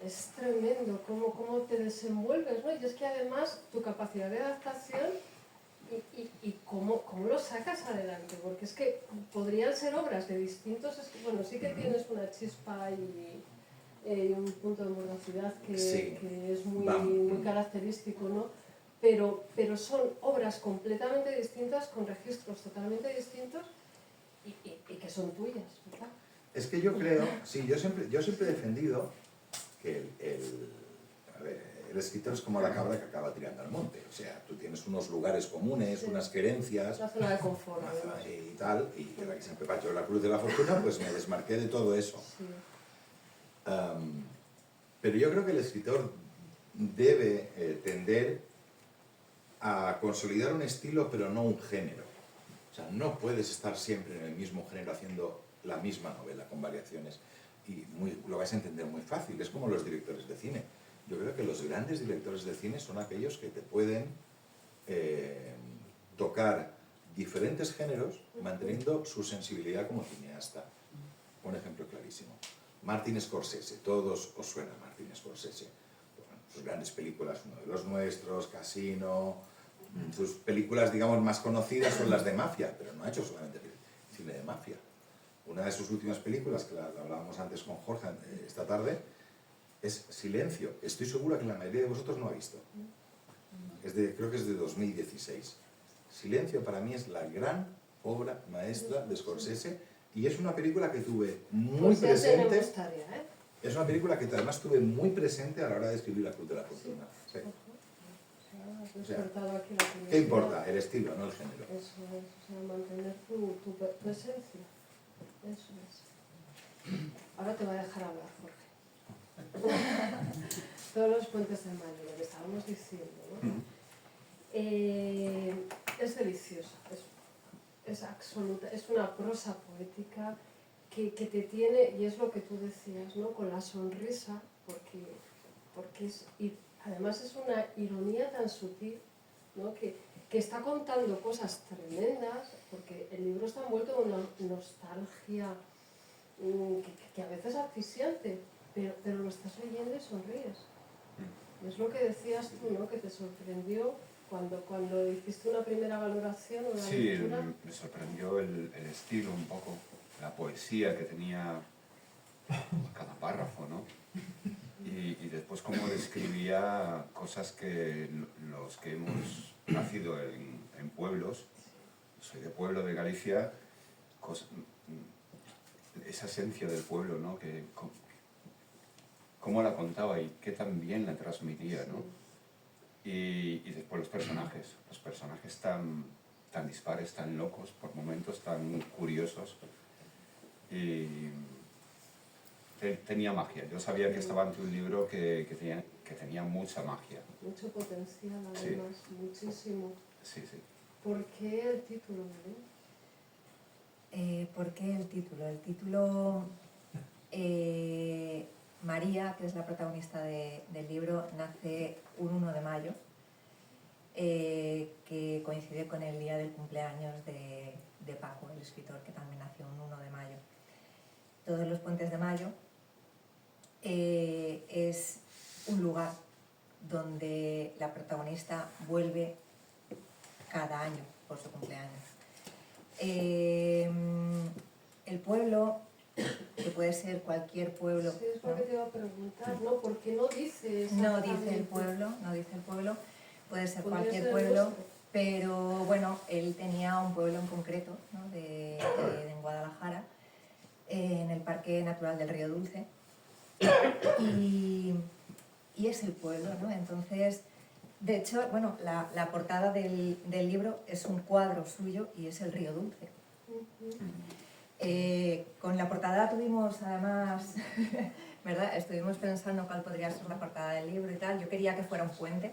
Speaker 1: Es tremendo cómo te desenvuelves, ¿no? Y es que además tu capacidad de adaptación y cómo lo sacas adelante, porque es que podrían ser obras de distintos... Bueno, sí que tienes una chispa y un punto de mordacidad que es muy característico, ¿no? pero son obras completamente distintas, con registros totalmente distintos y que son tuyas, ¿verdad?
Speaker 5: Es que yo creo, sí, yo siempre he defendido que a ver, el escritor es como la cabra que acaba tirando al monte. O sea, tú tienes unos lugares comunes,
Speaker 1: Sí.
Speaker 5: unas querencias,
Speaker 1: La zona de confort,
Speaker 5: una
Speaker 1: además.
Speaker 5: zona y tal, y la que siempre pacho la cruz de la fortuna, pues me desmarqué de todo eso.
Speaker 1: Sí.
Speaker 5: Pero yo creo que el escritor debe tender a consolidar un estilo, pero no un género. O sea, no puedes estar siempre en el mismo género haciendo la misma novela con variaciones. Y lo vais a entender muy fácil, es como los directores de cine. Yo creo que los grandes directores de cine son aquellos que te pueden tocar diferentes géneros manteniendo su sensibilidad como cineasta. Un ejemplo clarísimo. Martin Scorsese, todos os suena Martin Scorsese. Bueno, sus grandes películas, Uno de los nuestros, Casino, sus películas, digamos, más conocidas son las de mafia, pero no ha hecho solamente cine de mafia. Una de sus últimas películas, que la hablábamos antes con Jorge esta tarde, es Silencio. Estoy segura que la mayoría de vosotros no ha visto. Creo que es de 2016. Silencio para mí es la gran obra maestra de Scorsese y es una película que tuve muy
Speaker 1: Pues ya
Speaker 5: presente.
Speaker 1: tenemos tarea, ¿eh?
Speaker 5: Es una película que además tuve muy presente a la hora de escribir La Cruz de la Fortuna. Sí.
Speaker 1: Has despertado aquí la curiosidad.
Speaker 5: ¿Qué importa? El estilo, no el género.
Speaker 1: Eso es, o sea, mantener tu esencia. Eso es. Ahora te voy a dejar hablar, Jorge. Todos los puentes de mayo, lo que estábamos diciendo, ¿no? Es deliciosa, es absoluta, es una prosa poética que te tiene, y es lo que tú decías, ¿no? Con la sonrisa, porque y además es una ironía tan sutil, ¿no? que está contando cosas tremendas, porque el libro está envuelto en una nostalgia que a veces es asfixiante, pero lo estás leyendo y sonríes. Es lo que decías tú, ¿no? Que te sorprendió cuando hiciste una primera valoración o una
Speaker 6: Sí,
Speaker 1: lectura.
Speaker 6: me sorprendió el estilo un poco, la poesía que tenía cada párrafo, ¿no? Y después cómo describía cosas que los que hemos nacido en pueblos, soy de pueblo de Galicia, esa esencia del pueblo, ¿no? Cómo la contaba y qué tan bien la transmitía, ¿no? Y después los personajes tan dispares, tan locos, por momentos tan curiosos. Y tenía magia. Yo sabía que estaba ante un libro que tenía mucha magia.
Speaker 1: Mucho potencial,
Speaker 6: Sí.
Speaker 1: además, muchísimo.
Speaker 6: Sí, sí.
Speaker 1: ¿Por qué el título, Belén?
Speaker 3: ¿Por qué el título? El título, María, que es la protagonista del libro, nace un 1 de mayo, que coincide con el día del cumpleaños de Paco, el escritor, que también nació un 1 de mayo. Todos los puentes de mayo es un lugar donde la protagonista vuelve cada año por su cumpleaños. El pueblo, que puede ser cualquier pueblo,
Speaker 1: Sí, es lo que te iba a preguntar, ¿no? ¿Por qué no dice
Speaker 3: no dice el
Speaker 1: exactamente?
Speaker 3: pueblo, puede ser
Speaker 1: Podría
Speaker 3: cualquier
Speaker 1: ser
Speaker 3: pueblo,
Speaker 1: vuestro.
Speaker 3: pero bueno, él tenía un pueblo en concreto, ¿no? en Guadalajara, en el Parque Natural del Río Dulce, y es el pueblo, ¿no? Entonces, de hecho, bueno, la portada del libro es un cuadro suyo y es el Río Dulce. Con la portada tuvimos, además, ¿verdad? Estuvimos pensando cuál podría ser la portada del libro y tal. Yo quería que fuera un puente,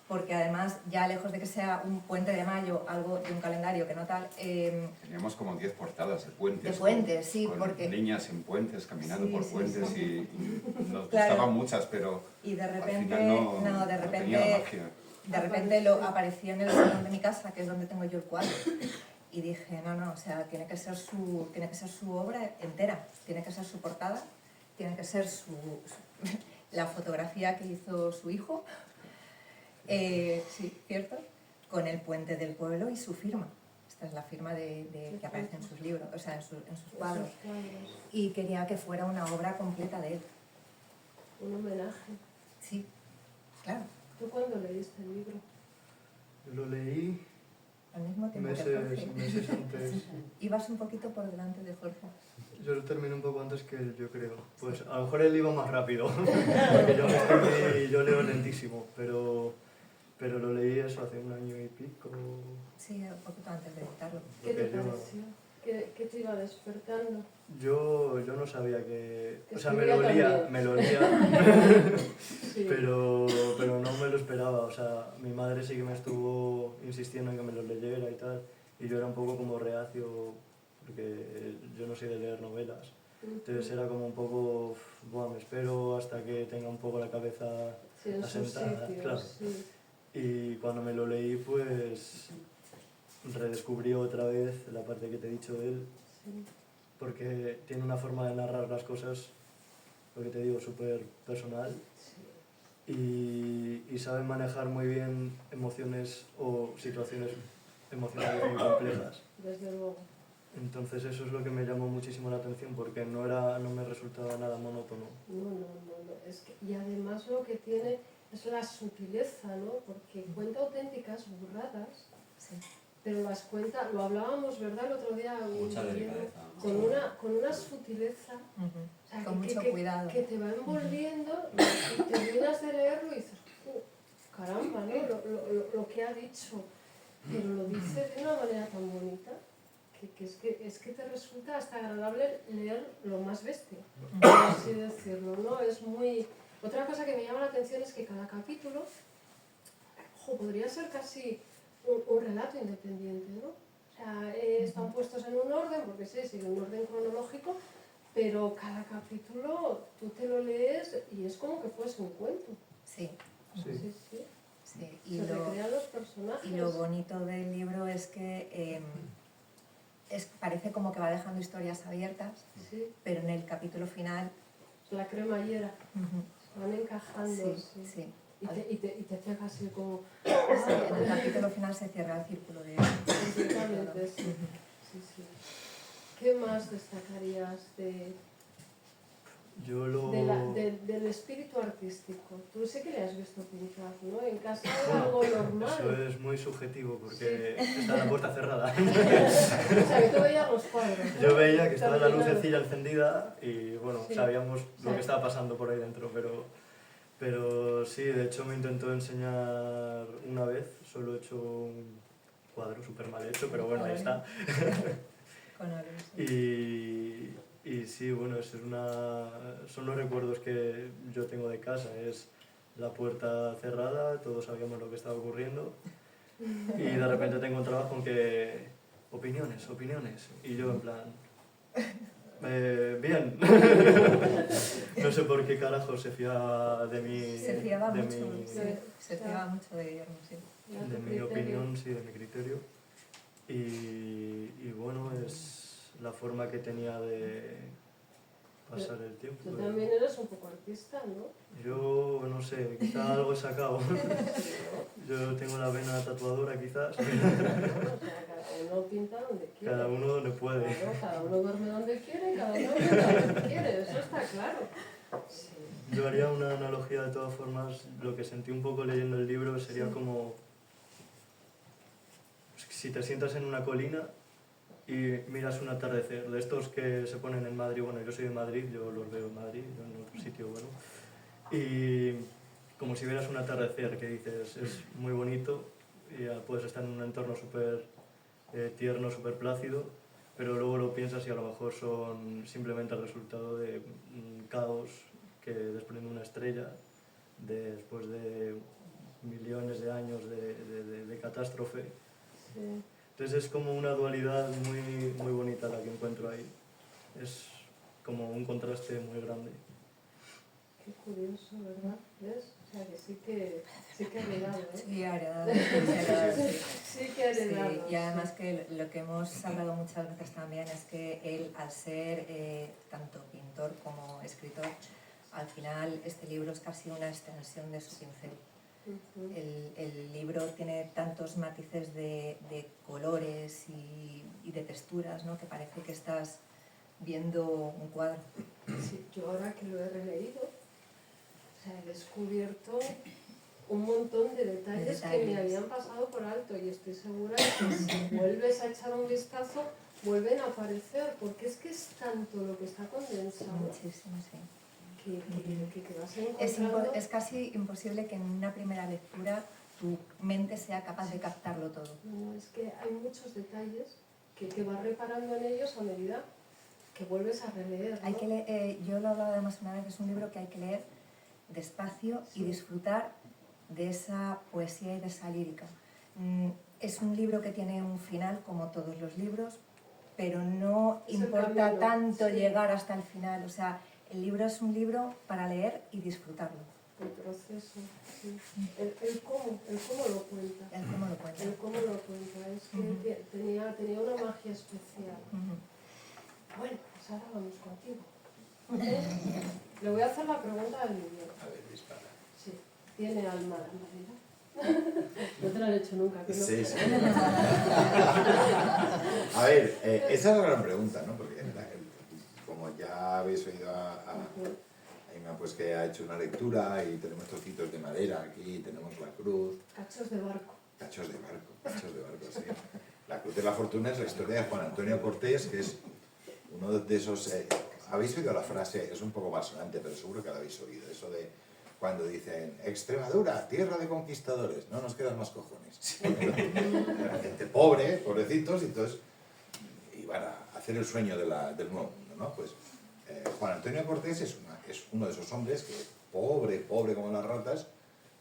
Speaker 3: porque además, ya lejos de que sea un puente de mayo, algo de un calendario que no tal...
Speaker 6: Teníamos como 10 portadas de puentes.
Speaker 3: De puentes, sí,
Speaker 6: con
Speaker 3: porque...
Speaker 6: niñas en puentes, caminando
Speaker 3: Sí,
Speaker 6: por
Speaker 3: sí,
Speaker 6: puentes
Speaker 3: sí.
Speaker 6: y nos
Speaker 3: Claro.
Speaker 6: gustaban muchas, pero
Speaker 3: Y de
Speaker 6: al
Speaker 3: repente,
Speaker 6: final no
Speaker 3: de repente,
Speaker 6: tenía la magia.
Speaker 3: de repente lo apareció en el salón de mi casa, que es donde tengo yo el cuadro. Y dije, no, o sea, tiene que ser su obra entera, tiene que ser su portada, tiene que ser la fotografía que hizo su hijo, sí, ¿cierto? Con el puente del pueblo y su firma. Esta es la firma que aparece en sus libros, o sea, en sus cuadros.
Speaker 1: Esos cuadros.
Speaker 3: Y quería que fuera una obra completa de él.
Speaker 1: Un homenaje.
Speaker 3: Sí, claro.
Speaker 1: ¿Tú cuándo leíste el libro?
Speaker 4: Lo leí
Speaker 3: al mismo tiempo que Jorge.
Speaker 4: meses antes.
Speaker 3: Ibas un poquito por delante de Jorge.
Speaker 4: Yo lo terminé un poco antes que él, yo creo. Pues a lo mejor él iba más rápido, porque yo leo lentísimo, pero lo leí eso hace un año y pico.
Speaker 3: Sí, un poquito antes de editarlo.
Speaker 1: ¿Qué te
Speaker 4: Porque yo-
Speaker 1: pareció? ¿Qué te iba despertando?
Speaker 4: Yo no sabía que...
Speaker 1: Que
Speaker 4: O sea,
Speaker 1: escribía
Speaker 4: me lo olía,
Speaker 1: Sí.
Speaker 4: pero no me lo esperaba. O sea, mi madre sí que me estuvo insistiendo en que me lo leyera y tal, y yo era un poco como reacio, porque yo no soy de leer novelas. Entonces era como un poco, buah, me espero hasta que tenga un poco la cabeza
Speaker 1: Sí, en su
Speaker 4: asentada,
Speaker 1: sitio,
Speaker 4: claro.
Speaker 1: sí.
Speaker 4: Y cuando me lo leí, pues redescubrí otra vez la parte que te he dicho de él,
Speaker 1: Sí.
Speaker 4: porque tiene una forma de narrar las cosas, lo que te digo, súper personal, y sabe manejar muy bien emociones o situaciones emocionales muy complejas.
Speaker 1: Desde luego.
Speaker 4: Entonces eso es lo que me llamó muchísimo la atención, porque no me resultaba nada monótono.
Speaker 1: No. Es que, y además lo que tiene es la sutileza, ¿no? Porque cuenta auténticas burradas,
Speaker 3: Sí.
Speaker 1: pero las cuenta, lo hablábamos, ¿verdad? El otro día,
Speaker 8: Mucha
Speaker 1: Guillermo,
Speaker 8: delicadeza.
Speaker 1: con una sutileza,
Speaker 3: Ujú.
Speaker 1: o sea,
Speaker 3: Con mucho cuidado.
Speaker 1: que te va envolviendo y terminas de leerlo y dices, caramba, ¿no? Lo que ha dicho, pero lo dice de una manera tan bonita que es que te resulta hasta agradable leer lo más bestia, por así decirlo, ¿no? Es muy... Otra cosa que me llama la atención es que cada capítulo podría ser casi un relato independiente, ¿no? O sea, están puestos en un orden, porque sí, siguen un orden cronológico, pero cada capítulo tú te lo lees y es como que fuese un cuento.
Speaker 3: Sí.
Speaker 4: Sí.
Speaker 3: Sí. Y
Speaker 1: Se recrean los personajes.
Speaker 3: lo bonito del libro es que parece como que va dejando historias abiertas,
Speaker 1: Sí,
Speaker 3: pero en el capítulo final...
Speaker 1: la cremallera,
Speaker 3: Ujú.
Speaker 1: van encajando.
Speaker 3: Sí,
Speaker 1: Sí.
Speaker 3: sí.
Speaker 1: Y te deja así como...
Speaker 3: Sí, en el capítulo final se cierra el círculo de...
Speaker 1: Completamente, sí. Sí. ¿Qué más destacarías
Speaker 4: Yo lo...
Speaker 1: del espíritu artístico? Tú sé que le has visto pintar, ¿no? En casa era algo normal.
Speaker 4: Eso es muy subjetivo, porque está la puerta cerrada.
Speaker 1: O sea, que tú veías los cuadros, ¿no?
Speaker 4: Yo veía que estaba la
Speaker 1: Terminado.
Speaker 4: lucecilla encendida y bueno,
Speaker 1: Sí.
Speaker 4: sabíamos lo
Speaker 1: Sí.
Speaker 4: que estaba pasando por ahí dentro, pero sí, de hecho me intentó enseñar una vez, solo he hecho un cuadro súper mal hecho, pero bueno, ahí está.
Speaker 3: Con óleo, sí.
Speaker 4: Y sí, bueno, son los recuerdos que yo tengo de casa, es la puerta cerrada, todos sabíamos lo que estaba ocurriendo y de repente te encontrabas con que opiniones, y yo en plan, bien. No sé por qué carajo se fiaba de mí,
Speaker 3: Se fiaba
Speaker 4: de
Speaker 3: mucho,
Speaker 4: mi,
Speaker 3: sí. Se fiaba mucho de Guillermo, sí.
Speaker 1: Ya,
Speaker 4: de
Speaker 1: tu
Speaker 4: mi
Speaker 1: criterio.
Speaker 4: opinión, sí, de mi criterio. Y bueno, es la forma que tenía de pasar el tiempo.
Speaker 1: Tú también eres un poco artista, ¿no?
Speaker 4: Yo no sé, quizá algo he sacado. Yo tengo la vena tatuadora quizás.
Speaker 1: O sea, cada uno pinta donde quiere.
Speaker 4: Cada uno donde puede.
Speaker 1: Claro, cada uno duerme donde quiere, cada uno pinta donde quiere, eso está claro. Sí.
Speaker 4: Yo haría una analogía de todas formas, lo que sentí un poco leyendo el libro sería como si te sientas en una colina y miras un atardecer, de estos que se ponen en Madrid, bueno, yo soy de Madrid, yo los veo en Madrid, yo en otro sitio, bueno, y como si vieras un atardecer que dices, es muy bonito, y puedes estar en un entorno súper tierno, súper plácido, pero luego lo piensas y a lo mejor son simplemente el resultado de un caos que desprende una estrella después de millones de años de catástrofe.
Speaker 1: Sí.
Speaker 4: Entonces es como una dualidad muy bonita la que encuentro ahí. Es como un contraste muy grande.
Speaker 1: Qué curioso, ¿verdad? ¿Ves? O sea, que sí que ha heredado, ¿eh?
Speaker 3: Sí, heredado, sí.
Speaker 1: Sí que ha heredado.
Speaker 3: Sí, y además que lo que hemos hablado muchas veces también es que él, al ser tanto pintor como escritor, al final este libro es casi una extensión de su pincel.
Speaker 1: Ujú.
Speaker 3: El libro tiene tantos matices de colores y de texturas, ¿no? Que parece que estás viendo un cuadro.
Speaker 1: Sí, yo ahora que lo he releído, o sea, he descubierto un montón de detalles que me habían pasado por alto y estoy segura de que si vuelves a echar un vistazo vuelven a aparecer, porque es que es tanto lo que está condensado
Speaker 3: Muchísimo, sí.
Speaker 1: que vas encontrando...
Speaker 3: Es casi imposible que en una primera lectura tu mente sea capaz de captarlo todo.
Speaker 1: No, es que hay muchos detalles que vas reparando en ellos a medida que vuelves a releer, ¿no?
Speaker 3: Hay que leer, yo lo he hablado además una vez, es un libro que hay que leer despacio y disfrutar de esa poesía y de esa lírica. Es un libro que tiene un final, como todos los libros, pero no
Speaker 1: Es el
Speaker 3: importa
Speaker 1: camino,
Speaker 3: tanto
Speaker 1: sí.
Speaker 3: llegar hasta el final. O sea, el libro es un libro para leer y disfrutarlo.
Speaker 1: El proceso, sí. El cómo lo cuenta.
Speaker 3: El cómo lo cuenta.
Speaker 1: El cómo lo cuenta. Es que tenía una magia especial. Bueno, pues ahora vamos contigo. Le voy a hacer la pregunta del libro.
Speaker 5: A ver, dispara.
Speaker 1: Sí. ¿Tiene alma la madera? No te lo han hecho nunca, que no.
Speaker 5: Sí, sí. A ver, esa es la gran pregunta, ¿no? Porque como ya habéis oído a Inma, pues que ha hecho una lectura y tenemos trocitos de madera aquí, tenemos la cruz.
Speaker 1: Cachos de barco.
Speaker 5: Cachos de barco, sí. La cruz de la fortuna es la historia de Juan Antonio Cortés, que es uno de esos... habéis oído la frase, es un poco malsonante, pero seguro que la habéis oído, eso de cuando dicen Extremadura, tierra de conquistadores, no nos quedan más cojones. Era gente pobre, pobrecitos, y entonces iban a hacer el sueño del nuevo mundo, ¿no? Pues Juan Antonio Cortés es uno de esos hombres que, pobre como las ratas,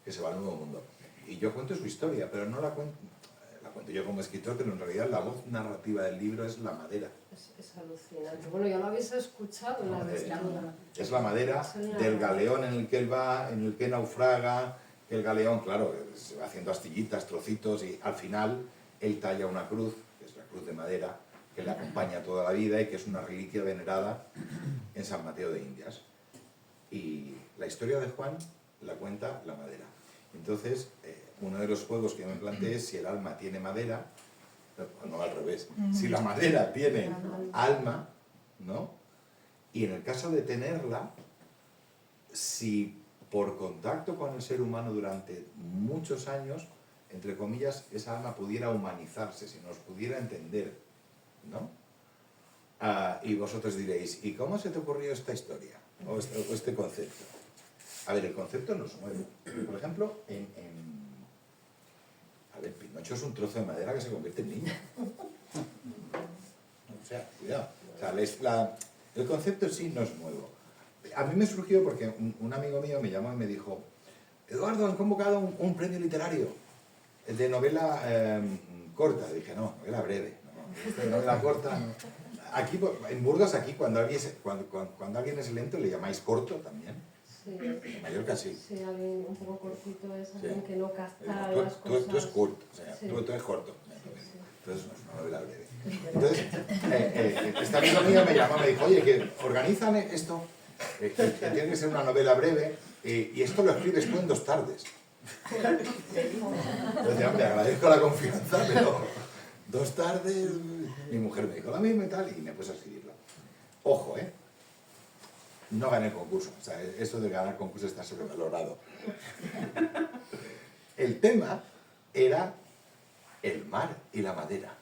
Speaker 5: que se va al nuevo mundo. Y yo cuento su historia, pero no la cuento yo como escritor, pero en realidad la voz narrativa del libro es la madera.
Speaker 1: Es alucinante. Bueno, ya lo habéis escuchado en la lectura.
Speaker 5: Es la madera del galeón en el que él va, en el que naufraga. El galeón, claro, se va haciendo astillitas, trocitos, y al final él talla una cruz, que es la cruz de madera, que le acompaña toda la vida y que es una reliquia venerada en San Mateo de Indias. Y la historia de Juan la cuenta la madera. Entonces, uno de los juegos que yo me planteé es si el alma tiene madera, no al revés, si la madera tiene alma, ¿no? Y en el caso de tenerla, si por contacto con el ser humano durante muchos años, entre comillas, esa alma pudiera humanizarse, si nos pudiera entender, ¿no? Y vosotros diréis, ¿y cómo se te ocurrió esta historia? O este concepto. A ver, el concepto nos mueve. Por ejemplo, a ver, Pinocho es un trozo de madera que se convierte en niño. O sea, cuidado. O sea, el concepto en sí no es nuevo. A mí me surgió porque un amigo mío me llamó y me dijo, Eduardo, han convocado un premio literario de novela corta. Dije, no, novela breve. No, novela corta. Aquí, en Burgos, aquí cuando alguien es lento le llamáis corto también.
Speaker 1: Sí.
Speaker 5: En Mallorca sí.
Speaker 1: Sí, alguien un poco cortito es alguien
Speaker 5: Sí.
Speaker 1: que no capta
Speaker 5: Tú,
Speaker 1: las
Speaker 5: tú
Speaker 1: cosas.
Speaker 5: es corto, o sea,
Speaker 1: Sí.
Speaker 5: tú eres corto.
Speaker 1: Sí.
Speaker 5: Entonces no es una novela breve. Entonces, este amigo mío me llamó y me dijo, oye, que organizan esto, que tiene que ser una novela breve, y esto lo escribes tú en 2 tardes. Entonces, ya, me agradezco la confianza, pero 2 tardes... Mi mujer me dijo, la misma y tal, y me puse a escribirlo. Ojo, no gané el concurso, o sea, eso de ganar concurso está sobrevalorado. El tema era el mar y la madera.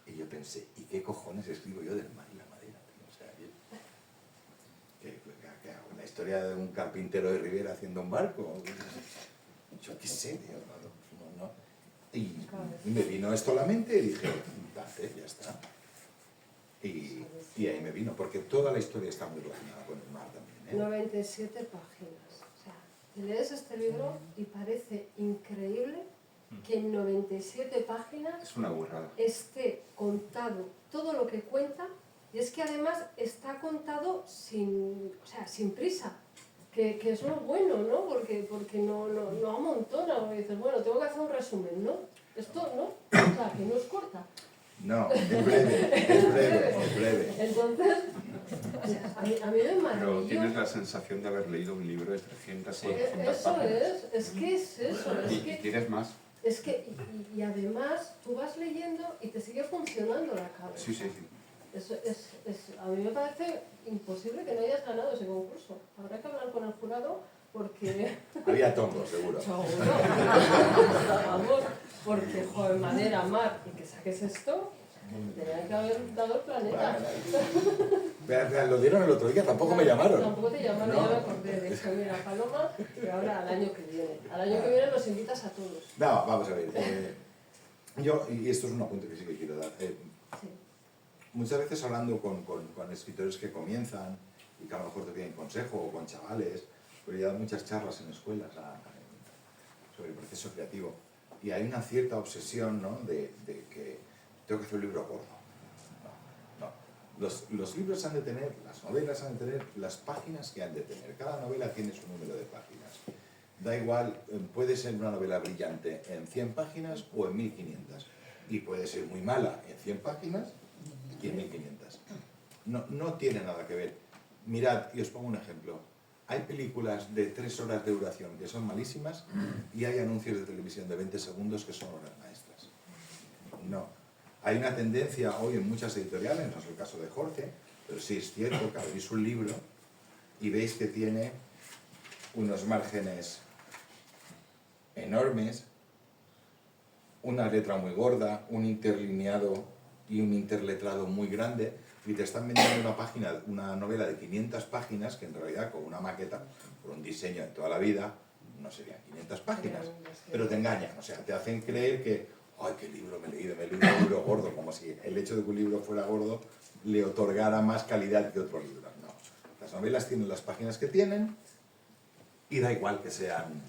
Speaker 5: Y yo pensé, ¿y qué cojones escribo yo del mar y la madera? O sea, ¿qué hago? ¿La historia de un carpintero de Rivera haciendo un barco? Yo qué sé, tío, no. Y me vino esto a la mente y dije, date, ya está. Y ahí me vino, porque toda la historia está muy relacionada con el mar también.
Speaker 1: 97 páginas. O sea, te lees este libro y parece increíble que en 97 páginas
Speaker 6: Es una burrada.
Speaker 1: esté contado todo lo que cuenta, y es que además está contado sin prisa, que es lo bueno, ¿no? Porque no amontona, porque dices, bueno, tengo que hacer un resumen, ¿no? Esto, ¿no? O sea, que no es corta.
Speaker 5: No, es breve.
Speaker 1: Entonces, o sea, a mí me
Speaker 6: Pero
Speaker 1: maravilló.
Speaker 6: tienes la sensación de haber leído un libro de 300, 400
Speaker 1: Eso
Speaker 6: páginas.
Speaker 1: es que es eso,
Speaker 6: Y quieres más.
Speaker 1: es que, y además tú vas leyendo y te sigue funcionando la cabeza.
Speaker 6: Sí.
Speaker 1: A mí me parece imposible que no hayas ganado ese concurso. Habrá que hablar con el jurado porque...
Speaker 5: Había tongo, seguro.
Speaker 1: Seguro. Vamos, porque, joder, madera, mar, y que saques esto, tenían que haber dado el planeta.
Speaker 5: Lo dieron el otro día, tampoco me llamaron.
Speaker 1: Tampoco te llamaron,
Speaker 5: No.
Speaker 1: ya me acordé de eso. Mira, Paloma, y ahora al año que viene. Al año que viene los invitas a todos.
Speaker 5: No, vamos a ver. Yo, y esto es un apunte que sí que quiero dar.
Speaker 1: Sí.
Speaker 5: Muchas veces hablando con escritores que comienzan y que a lo mejor te piden consejo o con chavales, pero he dado muchas charlas en escuelas sobre el proceso creativo. Y hay una cierta obsesión, ¿no?, de que tengo que hacer un libro gordo. No. Los libros han de tener, las novelas han de tener las páginas que han de tener. Cada novela tiene su número de páginas. Da igual, puede ser una novela brillante en 100 páginas o en 1500. Y puede ser muy mala en 100 páginas y en 1500. No tiene nada que ver. Mirad, y os pongo un ejemplo. Hay películas de 3 horas de duración que son malísimas y hay anuncios de televisión de 20 segundos que son obras maestras. No. Hay una tendencia hoy en muchas editoriales, no es el caso de Jorge, pero sí es cierto que abrís un libro y veis que tiene unos márgenes enormes, una letra muy gorda, un interlineado y un interletrado muy grande, y te están vendiendo una novela de 500 páginas que en realidad con una maqueta, por un diseño de toda la vida, no serían 500 páginas, pero te engañan, o sea, te hacen creer que, ¡ay, qué libro me he leído! Me he leído un libro gordo, como si el hecho de que un libro fuera gordo le otorgara más calidad que otro libro. No, las novelas tienen las páginas que tienen y da igual que sean...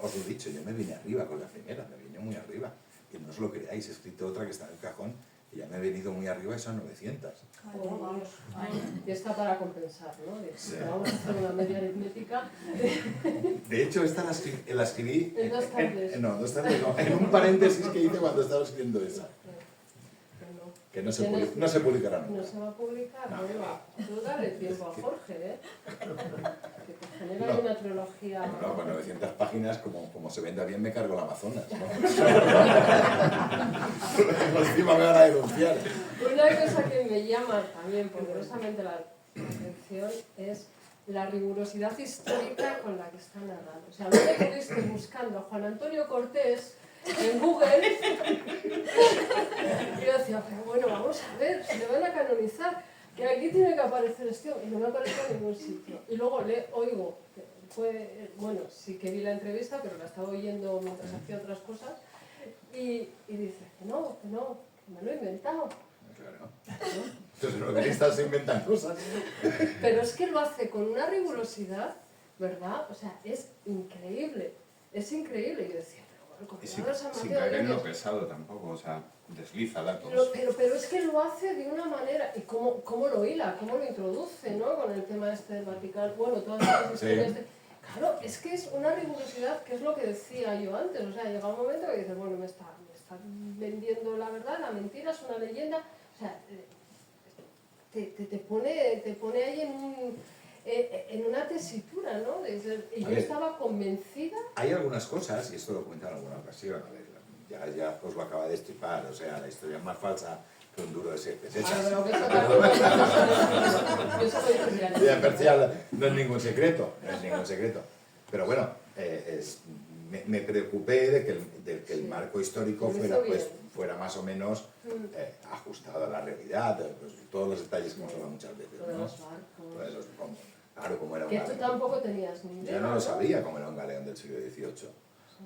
Speaker 5: Os lo he dicho, yo me vine arriba con la primera, me vine muy arriba. Y no os lo creáis, he escrito otra que está en el cajón y ya me he venido muy arriba y son 900.
Speaker 1: Y está para compensar, ¿no?
Speaker 5: Sí.
Speaker 1: Vamos a hacer una media aritmética.
Speaker 5: De hecho, esta la escribí...
Speaker 1: En 2 tardes.
Speaker 5: No, 2 tardes no, en un paréntesis que hice cuando estaba escribiendo esa. Que no se publicará nunca.
Speaker 1: No se va a publicar,
Speaker 5: No.
Speaker 1: bueno, tú dale tiempo a Jorge, ¿eh? Que te genera
Speaker 5: No.
Speaker 1: una trilogía.
Speaker 5: No, con 900 páginas, como se venda bien, me cargo el Amazonas, ¿no? Encima me van a denunciar.
Speaker 1: Una cosa que me llama también poderosamente la atención es la rigurosidad histórica con la que está narrando. O sea, no te pudiste buscando a Juan Antonio Cortés en Google y yo decía, pero bueno, vamos a ver, si le van a canonizar, que aquí tiene que aparecer este hombre, y no me aparece en ningún sitio. Y luego le oigo, bueno, sí que vi la entrevista, pero la estaba oyendo mientras hacía otras cosas, y dice, que no, que me lo he inventado.
Speaker 5: Claro. Entonces los guionistas se inventan cosas.
Speaker 1: Pero es que lo hace con una rigurosidad, ¿verdad? O sea, es increíble. Es increíble. Yo decía, pero bueno, como
Speaker 6: Sin caer en lo pesado tampoco, o sea, desliza datos.
Speaker 1: pero es que lo hace de una manera, y cómo lo hila, cómo lo introduce, ¿no? Con el tema este del Vaticano, bueno, todas las historias de... Claro, es que es una rigurosidad, que es lo que decía yo antes, o sea, llega un momento que dices, bueno, me está vendiendo la verdad, la mentira, es una leyenda, o sea, te pone ahí en una tesitura, ¿no? Y yo estaba convencida.
Speaker 5: Hay algunas cosas, y esto lo cuento en alguna ocasión, a ver, ya os lo acaba de destripar, o sea, la historia es más falsa que un duro de 7 pesetas.
Speaker 1: Pero que eso también yo soy
Speaker 5: Percial no es ningún secreto, Pero bueno, me preocupé de que el marco histórico fuera más o menos ajustado a la realidad, pues, todos los detalles que hemos hablado muchas veces,
Speaker 1: Lo de
Speaker 5: ¿no?
Speaker 1: los barcos.
Speaker 5: Lo de los- claro, como era un
Speaker 1: Que tú
Speaker 5: galeón.
Speaker 1: tampoco tenías ni idea.
Speaker 5: Yo no lo sabía cómo era un galeón del siglo XVIII.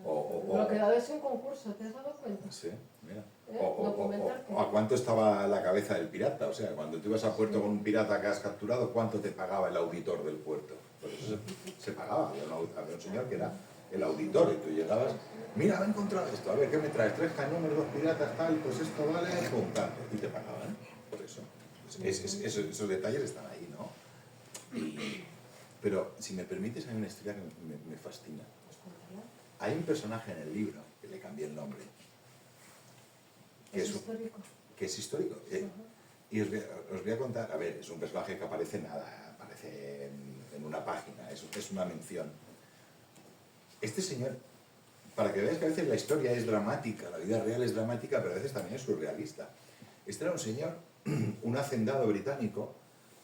Speaker 1: Lo que da es un concurso, ¿te has dado cuenta?
Speaker 5: Sí, mira.
Speaker 1: Documentarte.
Speaker 5: O a cuánto estaba la cabeza del pirata. O sea, cuando tú ibas a puerto con un pirata que has capturado, ¿cuánto te pagaba el auditor del puerto? Pues eso se pagaba. Había un señor que era el auditor y tú llegabas, mira, he encontrado esto, a ver, ¿qué me traes? 3 cañones, 2 piratas, tal, pues esto vale, pum, tanto. Y te pagaban por eso. Esos detalles están ahí, ¿no? Pero, si me permites, hay una historia que me fascina. Hay un personaje en el libro, que le cambié el nombre,
Speaker 1: Es histórico.
Speaker 5: que es histórico. Y os voy a contar, a ver, es un personaje que aparece aparece en una página, es una mención. Este señor, para que veáis que a veces la historia es dramática, la vida real es dramática, pero a veces también es surrealista. Este era un señor, un hacendado británico,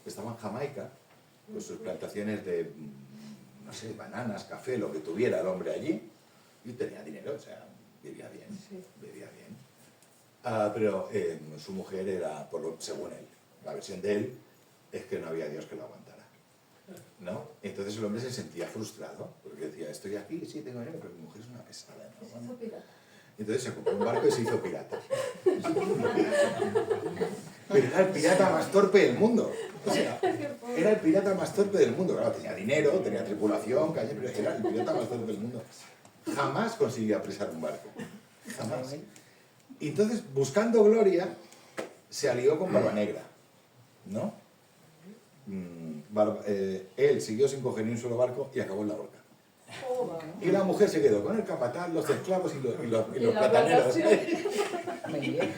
Speaker 5: que estaba en Jamaica, con sus plantaciones de no sé, bananas, café, lo que tuviera el hombre allí, y tenía dinero, o sea, vivía bien,
Speaker 1: Sí.
Speaker 5: vivía bien. Pero su mujer era, según él, la versión de él, es que no había Dios que lo aguantara, ¿no? Entonces el hombre se sentía frustrado, porque decía, estoy aquí, sí, tengo dinero, pero mi mujer es una pesada, ¿no?
Speaker 1: Se hizo pirata.
Speaker 5: Entonces se compró un barco y se hizo pirata. Pero era el pirata más torpe del mundo. O sea, era el pirata más torpe del mundo. Claro, tenía dinero, tenía tripulación, calle, pero era el pirata más torpe del mundo. Jamás conseguía apresar un barco. Jamás. Y entonces, buscando gloria, se alió con Barba Negra, ¿no? Él siguió sin coger ni un solo barco y acabó en la horca. Y la mujer se quedó con el capataz, los esclavos y los
Speaker 1: la
Speaker 5: plataneros.
Speaker 7: Muy bien.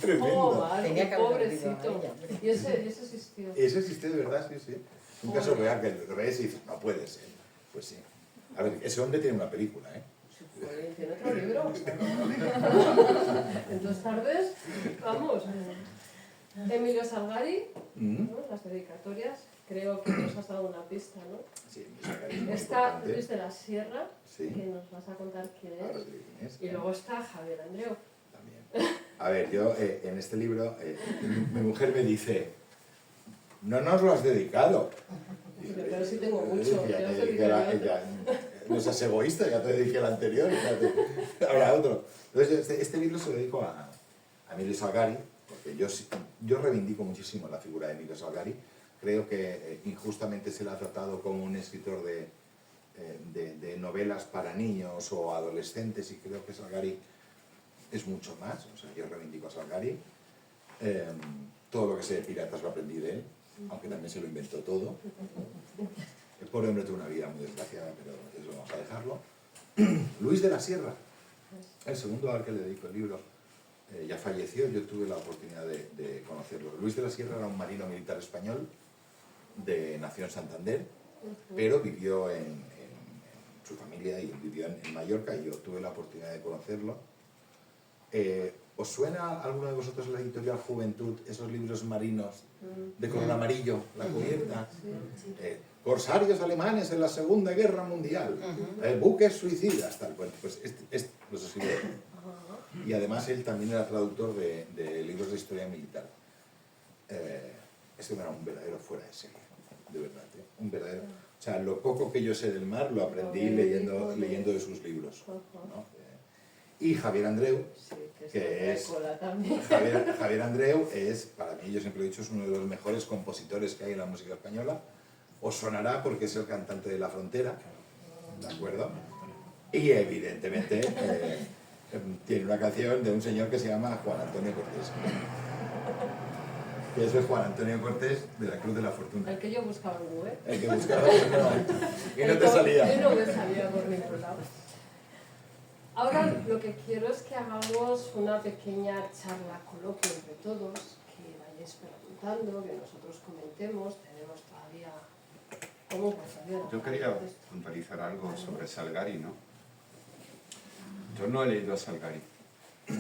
Speaker 5: Tremendo.
Speaker 7: Tenía que haber
Speaker 1: pobrecito.
Speaker 7: metido a ella, hombre.
Speaker 1: Y ese existió.
Speaker 5: Eso existe de verdad, sí, sí. Un caso real que lo ves y dices, no puede ser. Pues sí. A ver, ese hombre tiene una película, ¿eh?
Speaker 1: Pues, tiene otro libro. En 2 tardes, vamos. Emilio Salgari, ¿no? Las dedicatorias, creo que nos has dado una pista, ¿no?
Speaker 5: Sí, es muy
Speaker 1: Está
Speaker 5: importante.
Speaker 1: Luis de la Sierra,
Speaker 5: Sí.
Speaker 1: que nos vas a contar quién
Speaker 5: Ahora
Speaker 1: es.
Speaker 5: te digo quién es.
Speaker 1: Y luego está Javier Andreu.
Speaker 5: También. A ver, yo en este libro, mi mujer me dice, no nos lo has dedicado. Y yo,
Speaker 1: Pero sí tengo mucho,
Speaker 5: ya
Speaker 1: ya
Speaker 5: te
Speaker 1: os
Speaker 5: dediqué
Speaker 1: dedicaré otro.
Speaker 5: no seas egoísta, ya te dediqué el anterior, ahora otro. Entonces, este libro se lo dedico a Emilio Salgari, porque yo reivindico muchísimo la figura de Emilio Salgari. Creo que injustamente se le ha tratado como un escritor de novelas para niños o adolescentes, y creo que Salgari es mucho más. O sea, yo reivindico a Salgari. Todo lo que sé de piratas lo aprendí de él, aunque también se lo inventó todo. El pobre hombre tuvo una vida muy desgraciada, pero eso vamos a dejarlo. Luis de la Sierra, el segundo al que le dedico el libro, ya falleció. Yo tuve la oportunidad de conocerlo. Luis de la Sierra era un marino militar español, nació en Santander, pero vivió en su familia y vivió en Mallorca, y yo tuve la oportunidad de conocerlo. ¿Os suena a alguno de vosotros la editorial Juventud, esos libros marinos de color amarillo, la cubierta? Corsarios alemanes en la Segunda Guerra Mundial, buques suicidas, tal cual. Pues los escribió él. Y además él también era traductor de libros de historia militar. Este era un verdadero fuera de serie, de verdad, un verdadero. O sea, lo poco que yo sé del mar lo aprendí leyendo de sus libros, ¿no? Y Javier Andreu, que es Javier Andreu es, para mí, yo siempre he dicho, es uno de los mejores compositores que hay en la música española. Os sonará porque es el cantante de La Frontera, ¿de acuerdo? Y evidentemente tiene una canción de un señor que se llama Juan Antonio Cortés. Que es el Juan Antonio Cortés de la Cruz de la Fortuna.
Speaker 1: El que yo buscaba en Google.
Speaker 5: El que buscaba, y no te salía.
Speaker 1: Y no me salía por ningún lado. Ahora lo que quiero es que hagamos una pequeña charla coloquio entre todos, que vayáis preguntando, que nosotros comentemos. Tenemos todavía... ¿Cómo pasaría?
Speaker 6: Yo quería puntualizar algo sobre Salgari, ¿no? Yo no he leído a Salgari,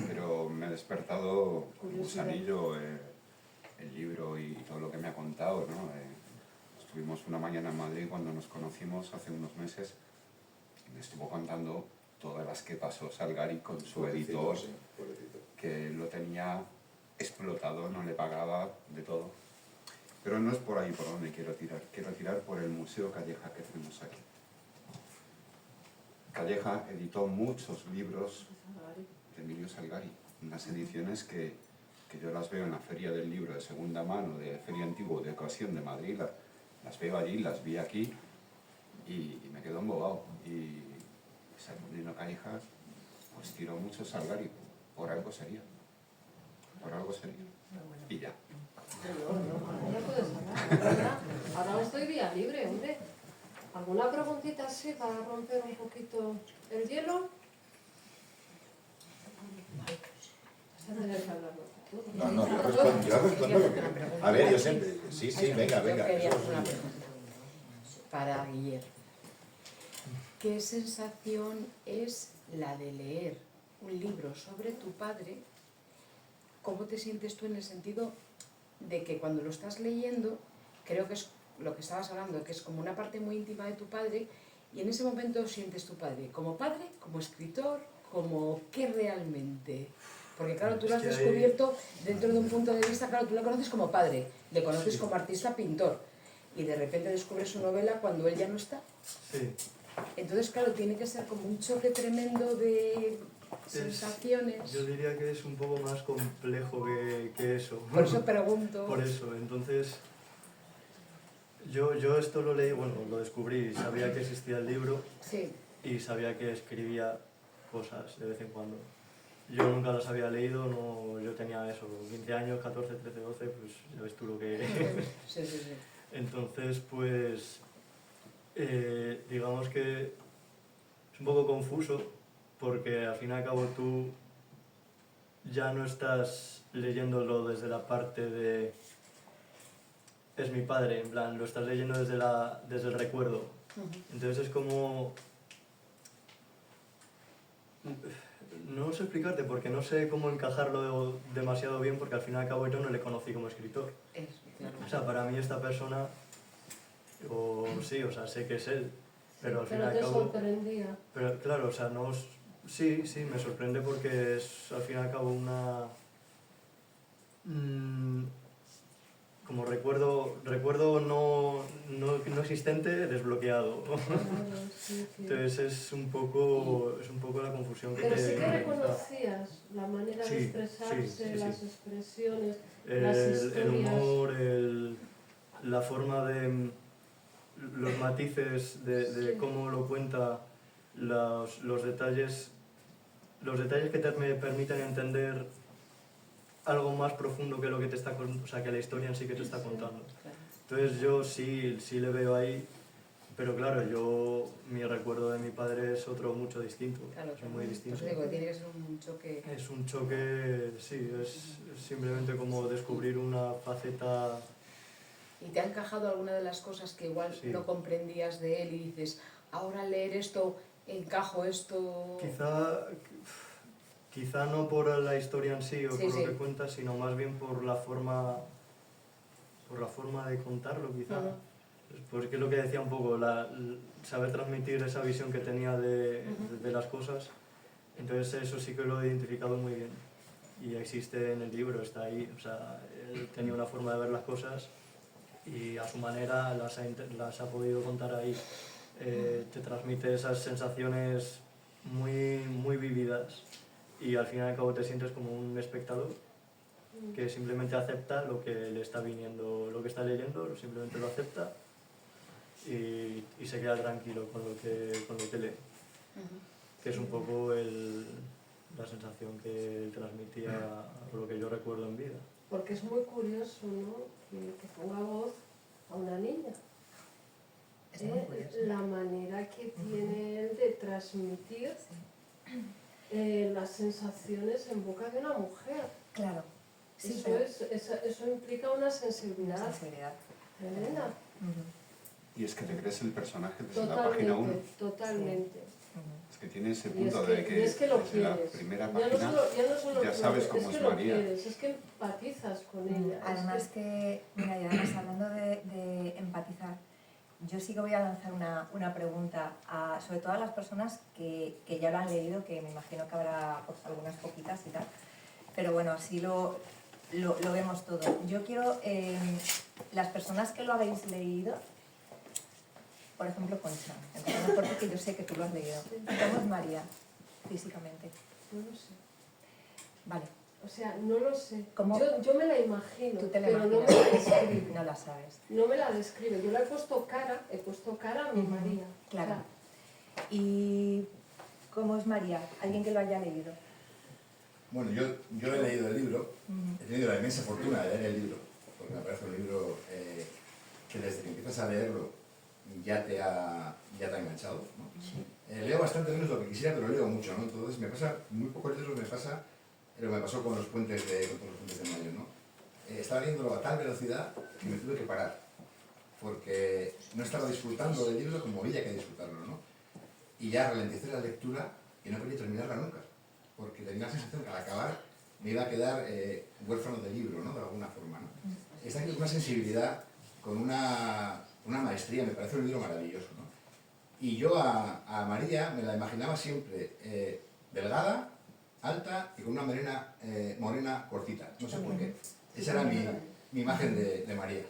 Speaker 6: pero me ha despertado un gusanillo el libro y todo lo que me ha contado, ¿no? Estuvimos una mañana en Madrid cuando nos conocimos hace unos meses y me estuvo contando todas las que pasó Salgari con su editor,
Speaker 5: Sí, pobrecito.
Speaker 6: que lo tenía explotado, no le pagaba de todo. Pero no es por ahí por donde quiero tirar por el Museo Calleja que tenemos aquí. Calleja editó muchos libros de Emilio Salgari, unas ediciones que yo las veo en la Feria del Libro de segunda mano, de Feria Antigua de Ocasión de Madrid, las veo allí, las vi aquí y me quedo embobado. Y Saturnino Calleja pues tiró mucho Salgari, por algo sería. Por algo sería. Y ya.
Speaker 1: No puedes hablar. Ahora os doy vía libre, hombre. ¿Alguna preguntita así para romper un poquito el hielo? Vas a tener que hablar tú.
Speaker 5: No, yo respondo lo que... A ver, yo siempre... Sí, venga.
Speaker 7: Yo quería
Speaker 5: Eso
Speaker 7: hacer una
Speaker 5: sí.
Speaker 7: pregunta para Guillermo. ¿Qué sensación es la de leer un libro sobre tu padre? ¿Cómo te sientes tú en el sentido de que cuando lo estás leyendo, creo que es lo que estabas hablando, que es como una parte muy íntima de tu padre, Y en ese momento sientes tu padre, como escritor, como qué realmente. Porque claro, tú lo has
Speaker 4: Es que
Speaker 7: descubierto dentro de un punto de vista, claro, tú lo conoces como padre, le conoces
Speaker 4: Sí.
Speaker 7: como artista pintor, y de repente descubres su novela cuando él ya no está.
Speaker 4: Sí.
Speaker 7: Entonces, claro, tiene que ser como un choque tremendo de sensaciones.
Speaker 4: Yo diría que es un poco más complejo que eso.
Speaker 7: Por eso pregunto.
Speaker 4: Por eso, entonces yo esto lo leí, bueno, lo descubrí, sabía que existía el libro
Speaker 7: Sí.
Speaker 4: y sabía que escribía cosas de vez en cuando. Yo nunca las había leído, no, yo tenía eso, 15 años, 14, 13, 12, pues ya ves tú lo que...
Speaker 7: Sí, sí, sí.
Speaker 4: Entonces, pues, digamos que es un poco confuso porque al fin y al cabo tú ya no estás leyéndolo desde la parte de es mi padre, en plan, lo estás leyendo desde el recuerdo. Entonces es como... No sé explicarte porque no sé cómo encajarlo demasiado bien porque al fin y al cabo yo no le conocí como escritor.
Speaker 7: Claro.
Speaker 4: O sea, para mí esta persona, sí, o sea, sé que es él, pero al fin y
Speaker 1: Pero
Speaker 4: al
Speaker 1: te
Speaker 4: cabo...
Speaker 1: sorprendía.
Speaker 4: Pero claro, o sea, no... Sí, me sorprende porque es al fin y al cabo una... como recuerdo no existente, desbloqueado.
Speaker 1: Claro, sí, sí.
Speaker 4: Entonces es un poco la confusión que
Speaker 1: Pero
Speaker 4: te...
Speaker 1: sí que reconocías la manera de
Speaker 4: Sí,
Speaker 1: expresarse,
Speaker 4: sí.
Speaker 1: las expresiones, las
Speaker 4: el
Speaker 1: historias.
Speaker 4: humor, la forma de... los matices de
Speaker 1: Sí.
Speaker 4: cómo lo cuenta, los detalles que te me permiten entender algo más profundo que lo que te está o sea, que la historia en sí que te está contando.
Speaker 7: Claro.
Speaker 4: Entonces yo sí le veo ahí, pero claro, mi recuerdo de mi padre es otro mucho distinto,
Speaker 7: Claro,
Speaker 4: es muy distinto.
Speaker 7: Pues digo, tiene que ser un choque.
Speaker 4: Es un choque, sí, es simplemente como descubrir una faceta.
Speaker 7: ¿Y te ha encajado alguna de las cosas que igual
Speaker 4: Sí.
Speaker 7: no comprendías de él y dices, ahora al leer esto, encajo esto?
Speaker 4: Quizá no por la historia en sí o
Speaker 7: Sí,
Speaker 4: por
Speaker 7: sí.
Speaker 4: lo que cuenta, sino más bien por la forma de contarlo, quizá.
Speaker 7: Ujú.
Speaker 4: Pues que es lo que decía un poco, saber transmitir esa visión que tenía de las cosas. Entonces eso sí que lo he identificado muy bien. Y existe en el libro, está ahí. O sea, él tenía una forma de ver las cosas y a su manera las ha podido contar ahí. Te transmite esas sensaciones muy vividas y al fin y al cabo te sientes como un espectador que simplemente acepta lo que le está viniendo, lo que está leyendo, simplemente lo acepta y se queda tranquilo con lo que lee. Que es un poco la sensación que transmitía, o lo que yo recuerdo en vida.
Speaker 1: Porque es muy curioso, ¿no? Que ponga voz a una niña.
Speaker 3: Es muy curioso.
Speaker 1: La manera que tiene él de transmitir las sensaciones en boca de una mujer.
Speaker 3: Claro. Sí,
Speaker 1: Eso,
Speaker 3: pero-
Speaker 1: eso implica una sensibilidad
Speaker 3: Una sensibilidad.
Speaker 1: tremenda.
Speaker 3: Ujú,
Speaker 6: Y es que te crees el personaje desde la página 1.
Speaker 1: Totalmente.
Speaker 3: ujú.
Speaker 6: Es que tiene ese
Speaker 1: Y
Speaker 6: punto
Speaker 1: es
Speaker 6: de
Speaker 1: que, y es que lo
Speaker 6: desde la
Speaker 1: quieres.
Speaker 6: primera
Speaker 1: Ya
Speaker 6: página
Speaker 1: no solo
Speaker 6: ya sabes cómo
Speaker 1: es que
Speaker 6: es
Speaker 1: lo
Speaker 6: María.
Speaker 1: quieres, es que empatizas con ella.
Speaker 3: Además
Speaker 1: es
Speaker 3: que, mira, y además hablando de empatizar, yo sí que voy a lanzar una pregunta sobre todo a las personas que ya lo han leído, que me imagino que habrá pues, algunas poquitas y tal, pero bueno, así lo vemos todo. Yo quiero, las personas que lo habéis leído, por ejemplo Concha, empezando por ti, que yo sé que tú lo has leído. ¿Cómo es María físicamente?
Speaker 1: No lo sé.
Speaker 3: Vale,
Speaker 1: O sea, no lo sé.
Speaker 3: ¿Cómo?
Speaker 1: Yo me la imagino,
Speaker 3: tú te la
Speaker 1: pero no me
Speaker 3: imaginas,
Speaker 1: la describe.
Speaker 3: no la sabes.
Speaker 1: No me la describe. Yo le he puesto cara a mi María.
Speaker 3: Claro.
Speaker 1: O sea,
Speaker 3: ¿Y cómo es María? ¿Alguien que lo haya leído?
Speaker 5: Bueno, yo he leído el libro, he tenido la inmensa fortuna de leer el libro, porque me parece un libro que desde que empiezas a leerlo ya te ha enganchado, ¿no? Leo bastante menos lo que quisiera, pero leo mucho, ¿no? Entonces me pasa, muy pocos libros me pasa lo que me pasó con los puentes de mayo, ¿no? Estaba leyéndolo a tal velocidad que me tuve que parar, porque no estaba disfrutando del libro como había que disfrutarlo, ¿no? Y ya ralenticé la lectura y no quería terminarla nunca, porque tenía la sensación que al acabar me iba a quedar huérfano del libro, ¿no? De alguna forma, ¿no? Está aquí con una sensibilidad, con una maestría, me parece un libro maravilloso, ¿no?
Speaker 8: Y yo a María me la imaginaba siempre delgada, alta y con una melena morena cortita. No sé por qué. Esa era mi imagen de María.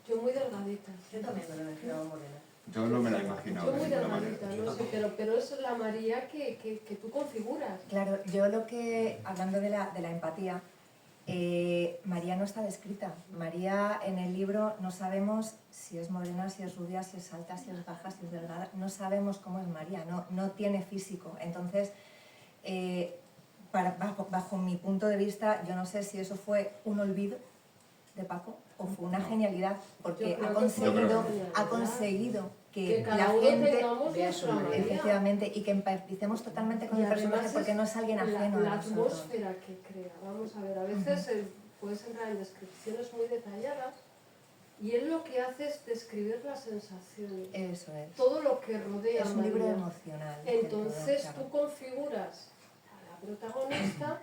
Speaker 1: Yo muy delgadita.
Speaker 2: Yo también me lo imaginaba morena.
Speaker 6: Yo no me la he imaginado
Speaker 1: Yo
Speaker 6: de
Speaker 1: muy
Speaker 6: ninguna manera.
Speaker 1: delgadita, no sé, pero es la María que tú configuras.
Speaker 3: Claro, yo lo que, hablando de la empatía, María no está descrita. María en el libro no sabemos si es morena, si es rubia, si es alta, si es baja, si es delgada. No sabemos cómo es María, no tiene físico. Entonces, bajo mi punto de vista, yo no sé si eso fue un olvido de Paco o fue una genialidad, porque
Speaker 1: Yo creo
Speaker 3: ha
Speaker 1: que fue
Speaker 3: conseguido,
Speaker 1: una genialidad.
Speaker 3: ha conseguido
Speaker 1: Que
Speaker 3: que
Speaker 1: cada
Speaker 3: la
Speaker 1: uno
Speaker 3: gente...
Speaker 1: tengamos
Speaker 7: vea
Speaker 1: nuestra
Speaker 7: su María.
Speaker 1: María.
Speaker 3: Efectivamente, y que empaticemos totalmente con
Speaker 1: Y
Speaker 3: el personaje
Speaker 1: además
Speaker 3: porque no es alguien ajeno
Speaker 1: la
Speaker 3: a nosotros.
Speaker 1: atmósfera que crea. Vamos a ver, a veces puedes entrar en descripciones muy detalladas y él lo que hace es describir las sensaciones,
Speaker 3: Eso es.
Speaker 1: todo lo que rodea
Speaker 3: Es
Speaker 1: a
Speaker 3: un libro
Speaker 1: María.
Speaker 3: emocional.
Speaker 1: Entonces
Speaker 3: claro.
Speaker 1: tú configuras a la protagonista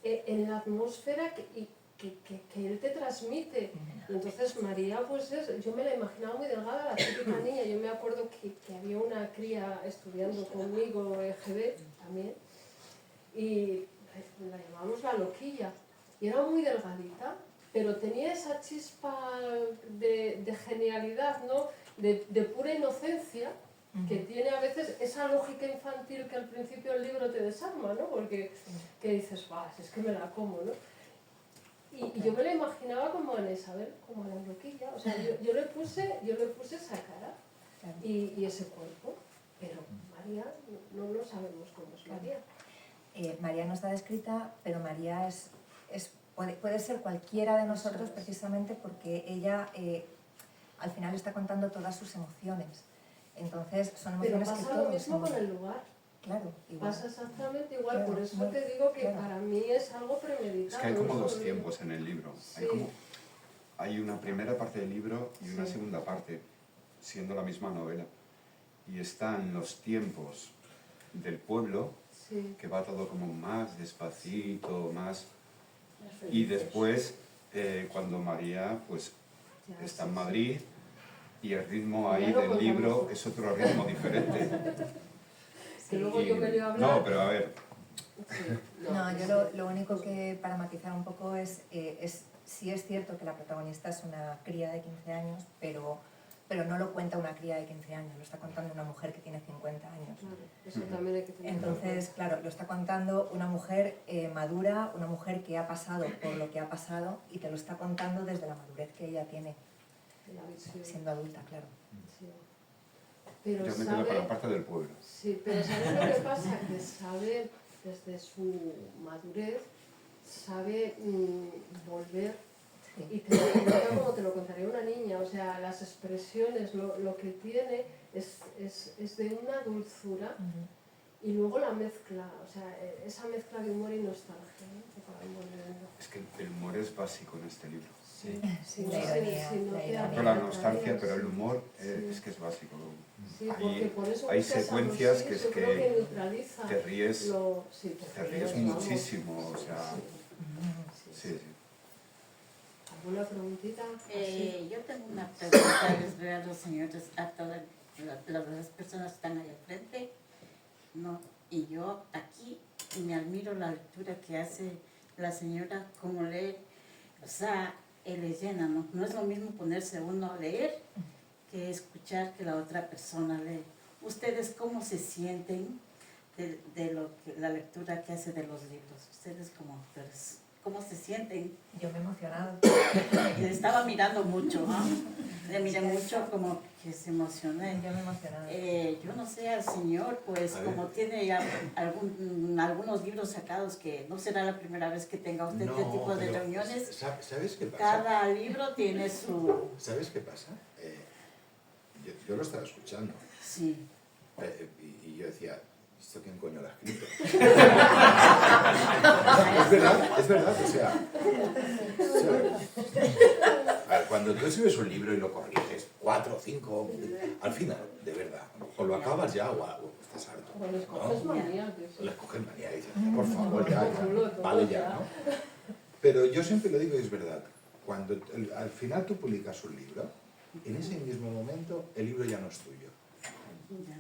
Speaker 1: en la atmósfera que él te transmite. Y entonces María, pues yo me la imaginaba muy delgada, la típica niña. Yo me acuerdo que había una cría estudiando conmigo EGB también y la llamábamos la loquilla. Y era muy delgadita, pero tenía esa chispa de genialidad, ¿no? De pura inocencia, que tiene a veces esa lógica infantil que al principio del libro te desarma, ¿no? Porque que dices, va, es que me la como, ¿no? Y yo me la imaginaba como Ana Isabel, como la loquilla. O sea, yo le puse esa cara
Speaker 3: Claro.
Speaker 1: y ese cuerpo, pero María no sabemos cómo es María.
Speaker 3: María no está descrita, pero María puede ser cualquiera de nosotros
Speaker 1: Eso es.
Speaker 3: precisamente porque ella al final está contando todas sus emociones. Entonces son
Speaker 1: Pero
Speaker 3: emociones que
Speaker 1: pasa lo
Speaker 3: todos
Speaker 1: mismo
Speaker 3: hemos-
Speaker 1: con el lugar.
Speaker 3: Claro, igual.
Speaker 1: Pasa exactamente igual,
Speaker 3: Claro,
Speaker 1: por eso
Speaker 3: muy-
Speaker 1: te digo que
Speaker 3: claro.
Speaker 1: para mí es algo
Speaker 6: Es
Speaker 1: premeditado.
Speaker 6: que hay como
Speaker 1: ¿no?
Speaker 6: dos tiempos en el libro.
Speaker 1: Sí.
Speaker 6: Hay una primera parte del libro y una
Speaker 1: Sí.
Speaker 6: segunda parte, siendo la misma novela. Y están los tiempos del pueblo,
Speaker 1: Sí,
Speaker 6: que va todo como más despacito, más... Y después, cuando María pues
Speaker 1: ya,
Speaker 6: está
Speaker 1: sí,
Speaker 6: en
Speaker 1: sí.
Speaker 6: Madrid y el ritmo
Speaker 1: Ya
Speaker 6: ahí
Speaker 1: lo
Speaker 6: del
Speaker 1: contamos.
Speaker 6: libro es otro ritmo diferente.
Speaker 1: Que luego yo me lío a hablar.
Speaker 6: No, pero a ver,
Speaker 1: Sí,
Speaker 3: No,
Speaker 1: pues
Speaker 3: yo
Speaker 1: sí.
Speaker 3: lo único que, para matizar un poco, sí es cierto que la protagonista es una cría de 15 años, pero no lo cuenta una cría de 15 años, lo está contando una mujer que tiene 50 años.
Speaker 1: Claro, eso también hay que tener en
Speaker 3: Entonces, claro, lo está contando una mujer madura, una mujer que ha pasado por lo que ha pasado y te lo está contando desde la madurez que ella tiene,
Speaker 1: cuenta la visión.
Speaker 3: siendo adulta, claro.
Speaker 1: Sí. Pero
Speaker 6: yo me quedo con
Speaker 1: sabe,
Speaker 6: la parte del pueblo.
Speaker 1: sí, pero ¿sabes lo que pasa? Que sabe, desde su madurez, sabe volver
Speaker 3: Sí.
Speaker 1: y te lo cuenta como te lo contaría una niña. O sea, las expresiones, lo que tiene es de una dulzura y luego la mezcla, o sea, esa mezcla de humor y nostalgia, ¿no? Que para mí es lindo.
Speaker 6: Es que el humor es básico en este libro.
Speaker 1: Sí, si
Speaker 3: La
Speaker 1: no
Speaker 3: ironía,
Speaker 1: si no
Speaker 3: la
Speaker 1: te
Speaker 3: ironía.
Speaker 6: No la
Speaker 1: atrae,
Speaker 6: nostalgia, pero el
Speaker 1: sí.
Speaker 6: humor
Speaker 1: Sí.
Speaker 6: es que es básico.
Speaker 1: Sí, porque por eso
Speaker 6: hay
Speaker 1: busca esa
Speaker 6: secuencias
Speaker 1: dosis,
Speaker 6: que es
Speaker 1: yo creo
Speaker 6: que
Speaker 1: neutraliza
Speaker 6: te ríes,
Speaker 1: sí,
Speaker 6: te ríes
Speaker 1: vamos.
Speaker 6: muchísimo, o sea,
Speaker 1: Sí.
Speaker 6: sí, sí.
Speaker 1: ¿Alguna preguntita?
Speaker 9: Yo tengo una pregunta, les veo a los señores, a todas las personas que están ahí al frente, ¿no? Y yo aquí me admiro la lectura que hace la señora, como lee, o sea, le llena, ¿no? No es lo mismo ponerse uno a leer que escuchar que la otra persona lee. ¿Ustedes cómo se sienten de lo que, la lectura que hace de los libros? Ustedes como autores, ¿cómo se sienten?
Speaker 3: Yo me he emocionado.
Speaker 9: Le estaba mirando mucho, ¿no? Le miré mucho como que se emocioné.
Speaker 3: Yo me he emocionado.
Speaker 9: Yo no sé, al señor, pues
Speaker 5: A ver.
Speaker 9: como tiene ya algunos libros sacados, que no será la primera vez que tenga usted este tipo de
Speaker 5: pero
Speaker 9: reuniones.
Speaker 5: ¿Sabes qué pasa?
Speaker 9: Cada libro tiene su...
Speaker 5: ¿Sabes qué pasa? Yo lo estaba escuchando
Speaker 9: Sí.
Speaker 5: y yo decía, ¿esto quién coño lo ha escrito? es verdad, o sea, a ver, cuando tú escribes un libro y lo corriges, 4 o 5, al final, de verdad, o lo acabas ya o estás harto.
Speaker 1: O les coges
Speaker 5: ¿no?
Speaker 1: manía. que eso.
Speaker 5: O les coges manía y dices, por favor, ya,
Speaker 1: Todo,
Speaker 5: vale
Speaker 1: ya.
Speaker 5: ya, ¿no? Pero yo siempre lo digo y es verdad, cuando al final tú publicas un libro, en ese mismo momento el libro ya no es tuyo.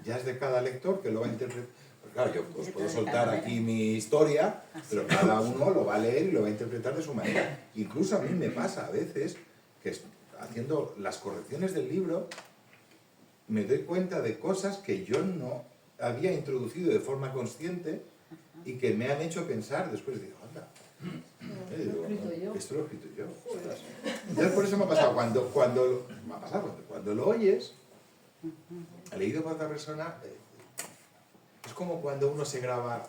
Speaker 5: Ya es de cada lector que lo va a interpretar. Pues claro, yo os puedo soltar aquí mi historia, pero cada uno lo va a leer y lo va a interpretar de su manera. Incluso a mí me pasa a veces que haciendo las correcciones del libro me doy cuenta de cosas que yo no había introducido de forma consciente y que me han hecho pensar, después digo, anda, esto lo he escrito yo. Entonces por eso me ha pasado, cuando lo oyes, leído por otra persona, es como cuando uno se graba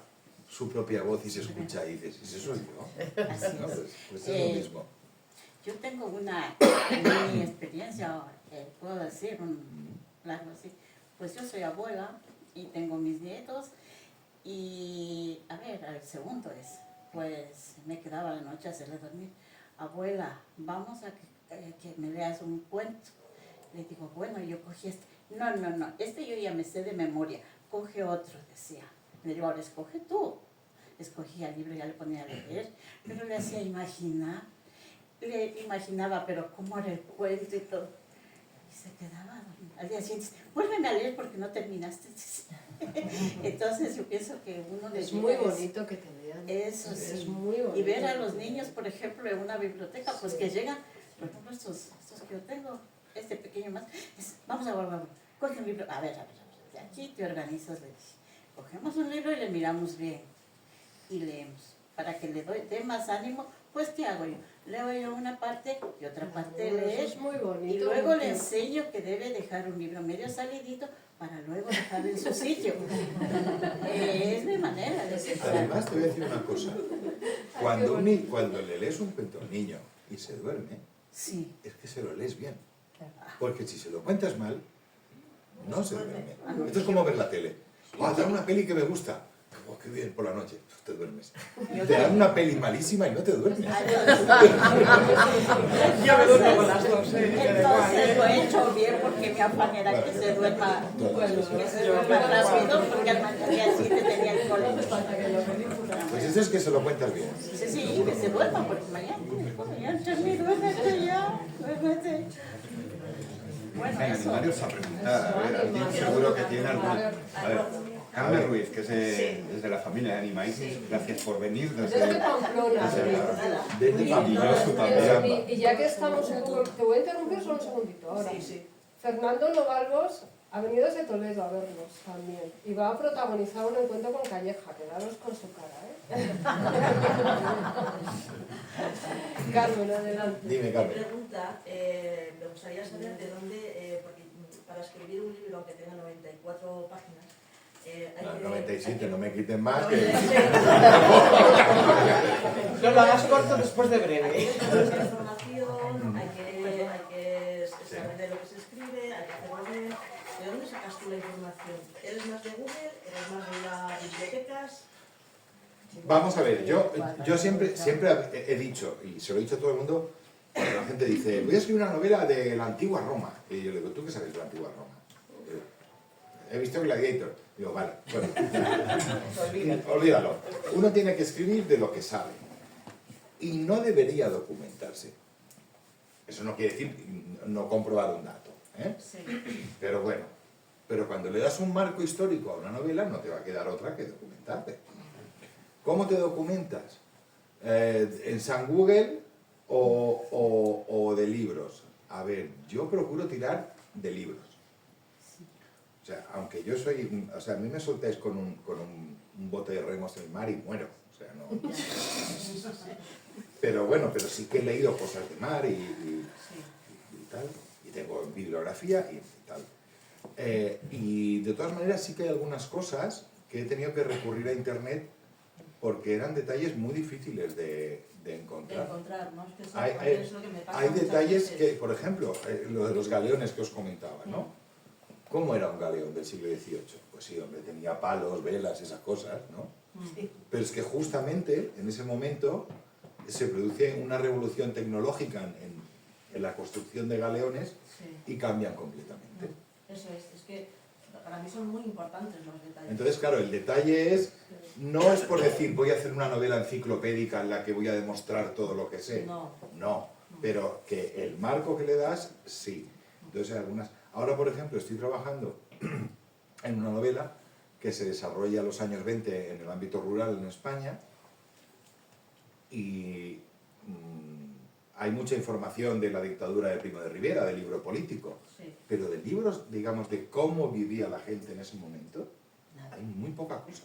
Speaker 5: su propia voz y se escucha y dices, ¿es eso yo?
Speaker 9: Así
Speaker 5: ¿No?
Speaker 9: es.
Speaker 5: Pues es lo mismo.
Speaker 9: Yo tengo una mini experiencia, puedo decir, algo así. Pues yo soy abuela y tengo mis nietos y, a ver, el segundo es, pues me quedaba la noche a hacerle dormir. Abuela, vamos a que me leas un cuento. Le digo, bueno, yo cogí este. No, este yo ya me sé de memoria. Coge otro, decía. Le digo, ahora escoge tú. Escogía el libro, ya le ponía a leer, pero le hacía imaginar. Le imaginaba, pero cómo era el cuento y todo. Y se quedaba dormido. Al día siguiente, vuélveme a leer porque no terminaste. Entonces yo pienso que uno de
Speaker 1: Es muy bonito que te lean.
Speaker 9: Eso sí.
Speaker 1: Es muy bonito.
Speaker 9: Y ver a los niños, por ejemplo, en una biblioteca, pues que llegan, por ejemplo, estos que yo tengo, este pequeño más, vamos a volver, coge un libro, a ver, de aquí te organizas, le dije. Cogemos un libro y le miramos bien y leemos. Para que le dé más ánimo, pues ¿qué hago yo? Leo yo una parte y otra parte leer.
Speaker 1: Es muy bonito.
Speaker 9: Y luego le enseño que debe dejar un libro medio salidito para luego dejarlo en su sitio. Es mi manera de ser.
Speaker 5: Además, te voy a decir una cosa. Cuando le lees un cuento al niño y se duerme,
Speaker 9: sí,
Speaker 5: es que se lo lees bien. Porque si se lo cuentas mal, no se duerme. Esto es como ver la tele. Te dan una peli que me gusta. Oh, qué bien, por la noche, te duermes. Te dan una peli malísima y no te duermes.
Speaker 2: Yo me duermo con las dos.
Speaker 9: Entonces lo he hecho bien porque mi afán era que se duerma rápido, porque al día siguiente tenía el colegio.
Speaker 5: Pues eso es que se lo cuentas bien.
Speaker 9: Sí, que se duerma, porque mañana termino, duérmete ya, duérmete. Bueno,
Speaker 6: Venga,
Speaker 9: eso.
Speaker 6: animarios a preguntar, a ver, alguien seguro que tiene alguna... A ver, Carmen Ruiz, que es de la familia de Animaitis, gracias por venir desde
Speaker 1: Pamplona.
Speaker 6: y yo su también.
Speaker 1: Y ya que estamos un poco... Te voy a interrumpir solo un segundito ahora. Fernando Novalvos ha venido desde Toledo a vernos también. Y va a protagonizar un encuentro con Calleja. Quedaros con su cara, Carmen, adelante.
Speaker 5: Dime, Carmen.
Speaker 10: Pregunta, me gustaría saber de dónde, porque para escribir un libro aunque tenga 94 páginas, hay
Speaker 5: 97, no me quiten más.
Speaker 2: No lo hagas corto después de breve.
Speaker 10: Hay que buscar información, hay que saber de lo que se escribe, hay que hacerlo bien. ¿De dónde sacas tú la información? ¿Eres más de Google? ¿Eres más de las bibliotecas?
Speaker 5: Vamos a ver, yo siempre he dicho, y se lo he dicho a todo el mundo, cuando la gente dice, voy a escribir una novela de la antigua Roma. Y yo le digo, ¿tú qué sabes de la antigua Roma? He visto Gladiator. Digo, vale, bueno, olvídalo. Uno tiene que escribir de lo que sabe. Y no debería documentarse. Eso no quiere decir no comprobar un dato.
Speaker 10: Sí.
Speaker 5: Pero bueno, pero cuando le das un marco histórico a una novela, no te va a quedar otra que documentarte. ¿Cómo te documentas? ¿En San Google o de libros? A ver, yo procuro tirar de libros. O sea, aunque yo soy... O sea, a mí me soltáis con un bote de remos en el mar y muero. O sea, no... Pero bueno, pero sí que he leído cosas de mar y tal. Y tengo bibliografía y tal. Y de todas maneras sí que hay algunas cosas que he tenido que recurrir a internet porque eran detalles muy difíciles de encontrar.
Speaker 10: ¿No? Es que es lo que me pasa
Speaker 5: Hay
Speaker 10: muchas
Speaker 5: detalles
Speaker 10: veces.
Speaker 5: que, por ejemplo, lo de los galeones que os comentaba, ¿no? ¿Cómo era un galeón del siglo XVIII? Pues sí, hombre, tenía palos, velas, esas cosas, ¿no?
Speaker 10: Sí.
Speaker 5: Pero es que justamente en ese momento se produce una revolución tecnológica en la construcción de galeones y cambian completamente.
Speaker 10: Eso es que para mí son muy importantes los detalles.
Speaker 5: Entonces, claro, el detalle no es por decir voy a hacer una novela enciclopédica en la que voy a demostrar todo lo que sé. No, pero que el marco que le das, sí. Entonces hay algunas... Ahora, por ejemplo, estoy trabajando en una novela que se desarrolla en los años 20 en el ámbito rural en España y hay mucha información de la dictadura de Primo de Rivera, del libro político,
Speaker 10: Sí.
Speaker 5: pero de libros, digamos, de cómo vivía la gente en ese momento, hay muy poca cosa.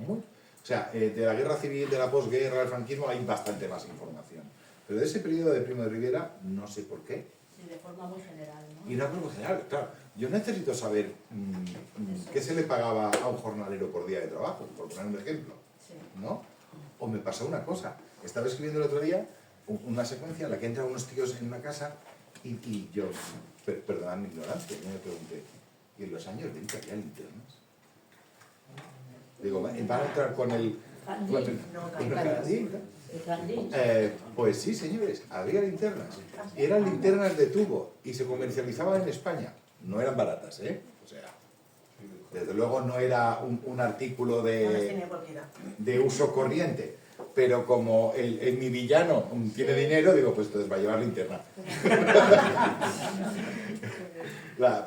Speaker 5: O sea, de la guerra civil, de la posguerra, del franquismo, hay bastante más información. Pero de ese periodo de Primo de Rivera, no sé por qué.
Speaker 10: Sí, de forma muy general, ¿no?
Speaker 5: Y una cosa general, claro, yo necesito saber qué se le pagaba a un jornalero por día de trabajo, por poner un ejemplo,
Speaker 10: Sí.
Speaker 5: ¿no? O me pasó una cosa, estaba escribiendo el otro día una secuencia en la que entran unos tíos en una casa y yo, perdonad mi ignorancia, yo me pregunté, ¿y en los años 20 había linternas? Digo, ¿van a entrar con el candil?
Speaker 10: El candil.
Speaker 5: Pues sí, señores, había linternas. Y eran linternas de tubo y se comercializaban en España. No eran baratas, ¿eh? O sea, desde luego no era un artículo de uso corriente. Pero como mi villano tiene dinero, digo, pues entonces va a llevar linterna.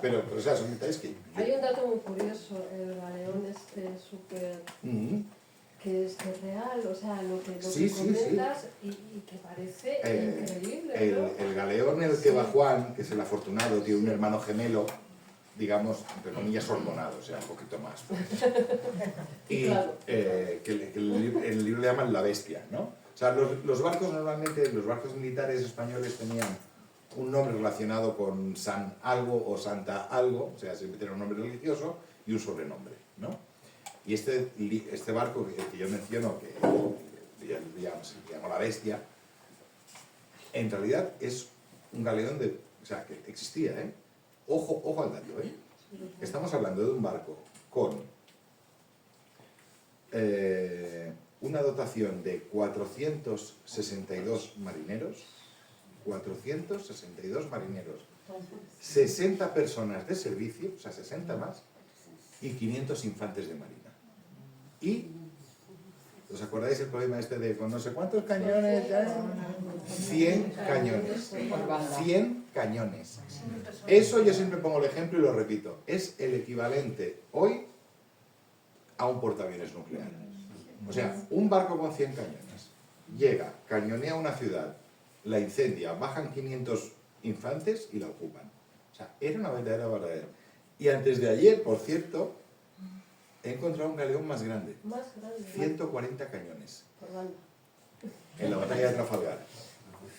Speaker 5: Pero, o sea, son detalles que...
Speaker 1: Hay un dato muy curioso, el galeón súper... que es real, o sea, lo que comentas y que parece increíble, ¿no?
Speaker 5: El galeón en el que va Juan, que es el afortunado, tiene un hermano gemelo, digamos, entre comillas, hormonado, o sea, un poquito más. Y
Speaker 1: claro.
Speaker 5: Que el libro le llaman La Bestia, ¿no? O sea, los barcos normalmente, los barcos militares españoles tenían un nombre relacionado con San algo o Santa algo, o sea, siempre tenía un nombre religioso y un sobrenombre, ¿no? Y este barco que yo menciono, que se llama La Bestia, en realidad es un galeón o sea, que existía, ¿eh? Ojo al dato, ¿eh? Estamos hablando de un barco con una dotación de 462 marineros, 60 personas de servicio, o sea, 60 más, y 500 infantes de marina. Y, ¿os acordáis el problema este de con no sé cuántos cañones? 100 cañones. 100 cañones. Eso yo siempre pongo el ejemplo y lo repito. Es el equivalente hoy a un portaaviones nuclear. O sea, un barco con 100 cañones llega, cañonea una ciudad, la incendia, bajan 500 infantes y la ocupan. O sea, era una verdadera barbaridad. Y antes de ayer, por cierto, he encontrado un galeón más grande. 140 cañones.
Speaker 1: Por banda.
Speaker 5: En la batalla de Trafalgar.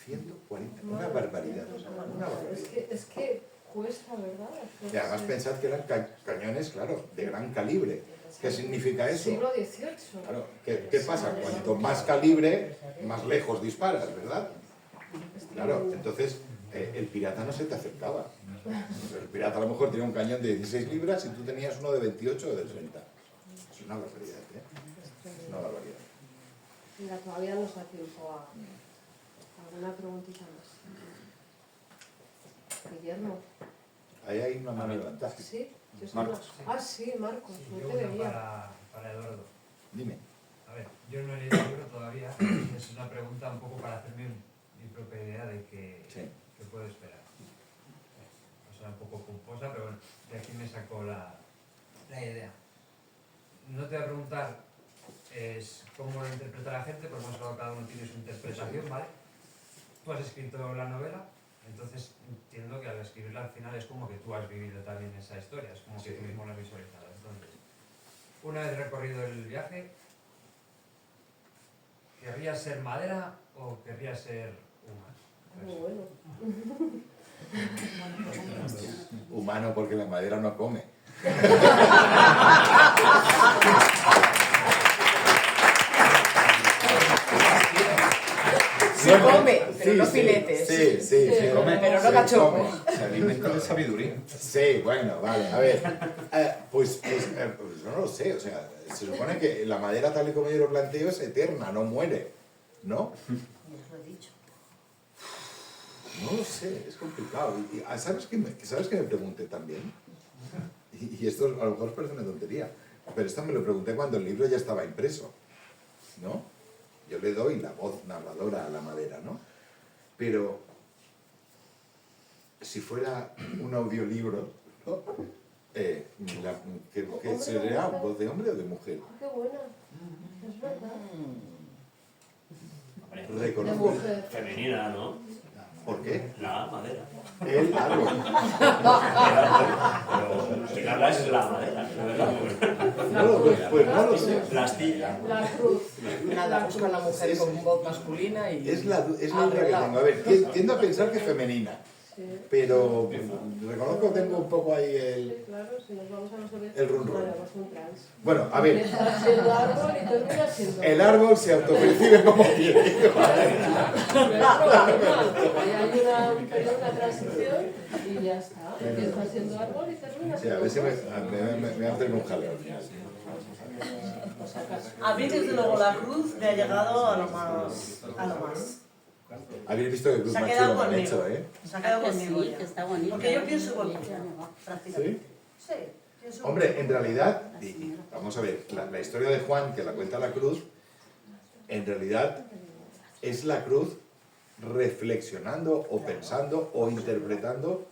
Speaker 5: 140. Una barbaridad. Una barbaridad.
Speaker 1: Es que cuesta, ¿verdad?
Speaker 5: Y además pensad que eran cañones, claro, de gran calibre. ¿Qué significa eso?
Speaker 1: Siglo XVIII.
Speaker 5: Claro, ¿qué pasa? Cuanto más calibre, más lejos disparas, ¿verdad? Claro, entonces el pirata no se te acercaba. El pirata a lo mejor tenía un cañón de 16 libras y tú tenías uno de 28 o de 30. Es una barbaridad, ¿eh? Es una barbaridad.
Speaker 1: Mira, todavía nos da tiempo a alguna preguntita más. Guillermo.
Speaker 5: Ahí hay una mano levantada.
Speaker 1: ¿Sí?
Speaker 6: Marcos.
Speaker 1: Sí, Marcos,
Speaker 11: Sí,
Speaker 1: no
Speaker 11: yo
Speaker 1: te
Speaker 11: una
Speaker 1: veía.
Speaker 11: para Eduardo.
Speaker 5: Dime.
Speaker 11: A ver, yo no he leído el libro todavía, es una pregunta un poco para hacerme mi propia idea de qué puedo esperar. O sea, un poco pomposa, pero bueno, de aquí me sacó la idea. No te voy a preguntar cómo lo interpreta la gente, porque más o menos cada uno tiene su interpretación, ¿vale? Tú has escrito la novela, entonces entiendo que al escribirla al final es como que tú has vivido también esa historia, es como que tú mismo la has visualizado. Entonces, una vez recorrido el viaje, ¿querrías ser madera o querrías ser humano?
Speaker 1: Muy bueno.
Speaker 5: Humano porque la madera no come.
Speaker 7: Se come, pero no filetes.
Speaker 5: Sí, se come.
Speaker 7: Pero no cachorro.
Speaker 6: Se alimenta de sabiduría.
Speaker 5: Sí, bueno, vale, a ver. Pues no lo sé, o sea, se supone que la madera tal y como yo lo planteo es eterna, no muere, ¿no?
Speaker 10: Ya os lo he dicho.
Speaker 5: No lo sé, es complicado. ¿Sabes qué me pregunté también? Y esto a lo mejor os parece una tontería, pero esto me lo pregunté cuando el libro ya estaba impreso, ¿no? Yo le doy la voz narradora a la madera, ¿no? Pero si fuera un audiolibro, ¿no? ¿Qué sería? ¿Voz de hombre o de mujer?
Speaker 1: Qué buena. Es verdad.
Speaker 5: Reconozco.
Speaker 1: De mujer.
Speaker 12: Femenina, ¿no?
Speaker 5: ¿Por qué?
Speaker 12: La madera.
Speaker 5: El árbol.
Speaker 12: Pero quien habla es la madera, ¿verdad?
Speaker 5: Pues no lo sé.
Speaker 12: La astilla.
Speaker 1: La cruz.
Speaker 7: Nada, busca una mujer con voz masculina y...
Speaker 5: Es la duda que tengo. A ver, tiendo a pensar que femenina. Pero reconozco que tengo un poco ahí
Speaker 1: Sí, claro, si nos vamos a los
Speaker 5: el run run.
Speaker 1: Bueno, pues un trans.
Speaker 5: Bueno, a ver.
Speaker 1: Empieza siendo árbol y termina siendo...
Speaker 5: El árbol se autopercibe como tiene.
Speaker 1: Ahí hay una transición y ya está. Empieza siendo árbol y termina
Speaker 5: Sí,
Speaker 1: siendo...
Speaker 5: a ver si me hacen un jaleo al final.
Speaker 10: A mí, desde luego, la cruz me ha llegado a lo más.
Speaker 5: Habéis visto que cruz
Speaker 10: Se ha
Speaker 5: más
Speaker 10: quedado
Speaker 5: chulo me han
Speaker 10: conmigo.
Speaker 5: hecho, ¿eh?
Speaker 10: Se ha quedado
Speaker 9: Que
Speaker 10: conmigo
Speaker 9: sí,
Speaker 10: ya.
Speaker 9: que está bonita.
Speaker 10: Porque yo pienso igual que tú, prácticamente.
Speaker 5: ¿Sí?
Speaker 10: Sí, pienso
Speaker 5: Hombre, en realidad, vamos a ver, la historia de Juan, que la cuenta la cruz, en realidad es la cruz reflexionando o pensando o interpretando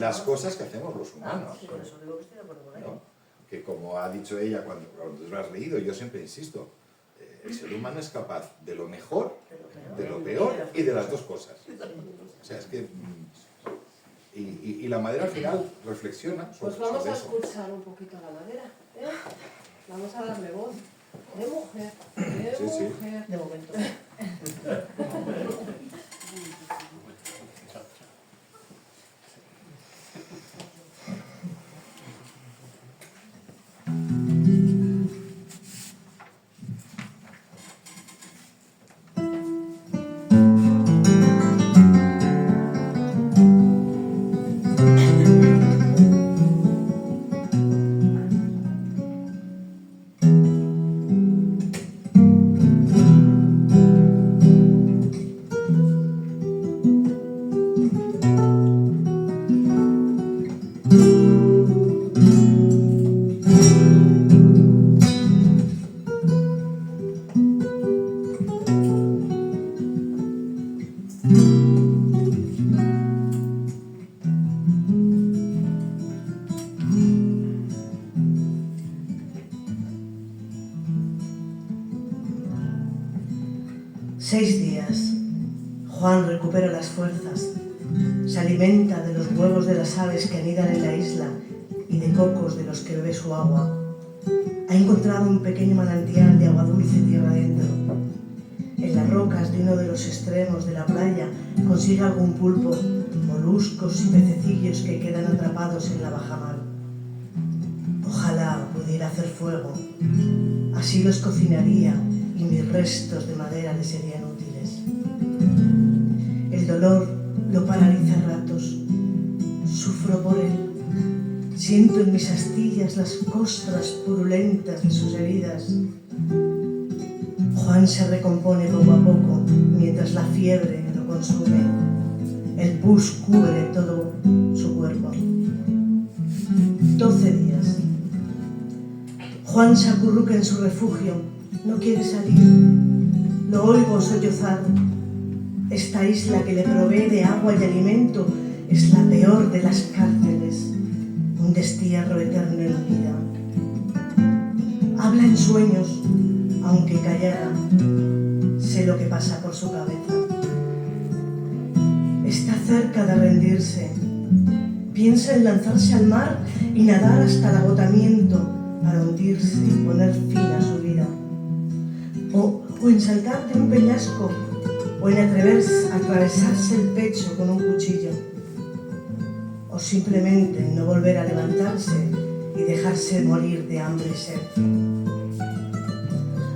Speaker 5: las cosas que hacemos los humanos.
Speaker 10: Por eso digo que estoy de acuerdo con ella.
Speaker 5: ¿No? Que como ha dicho ella cuando tú lo has leído, yo siempre insisto, el ser humano es capaz de lo mejor, de lo peor y de las dos cosas. O sea, es que... Y la madera al final reflexiona
Speaker 1: Pues
Speaker 5: sobre
Speaker 1: vamos a
Speaker 5: eso.
Speaker 1: escuchar un poquito a la madera. Vamos a darle voz. De mujer. De
Speaker 5: Sí, sí.
Speaker 1: mujer.
Speaker 10: De momento.
Speaker 2: Juan recupera las fuerzas, se alimenta de los huevos de las aves que anidan en la isla y de cocos de los que bebe su agua. Ha encontrado un pequeño manantial de agua dulce tierra adentro. En las rocas de uno de los extremos de la playa consigue algún pulpo, moluscos y pececillos que quedan atrapados en la bajamar. Ojalá pudiera hacer fuego, así los cocinaría y mis restos de madera le serían útiles. El dolor lo paraliza a ratos, sufro por él, siento en mis astillas las costras purulentas de sus heridas. Juan se recompone poco a poco mientras la fiebre lo consume. El pus cubre todo su cuerpo. 12 días. Juan se acurruca en su refugio, no quiere salir. Lo oigo sollozar. Esta isla que le provee de agua y alimento es la peor de las cárceles, un destierro eterno en vida. Habla en sueños, aunque callada, sé lo que pasa por su cabeza. Está cerca de rendirse, piensa en lanzarse al mar y nadar hasta el agotamiento para hundirse y poner fin a su vida. O en saltar de un peñasco, o en atravesarse el pecho con un cuchillo, o simplemente en no volver a levantarse y dejarse morir de hambre y sed.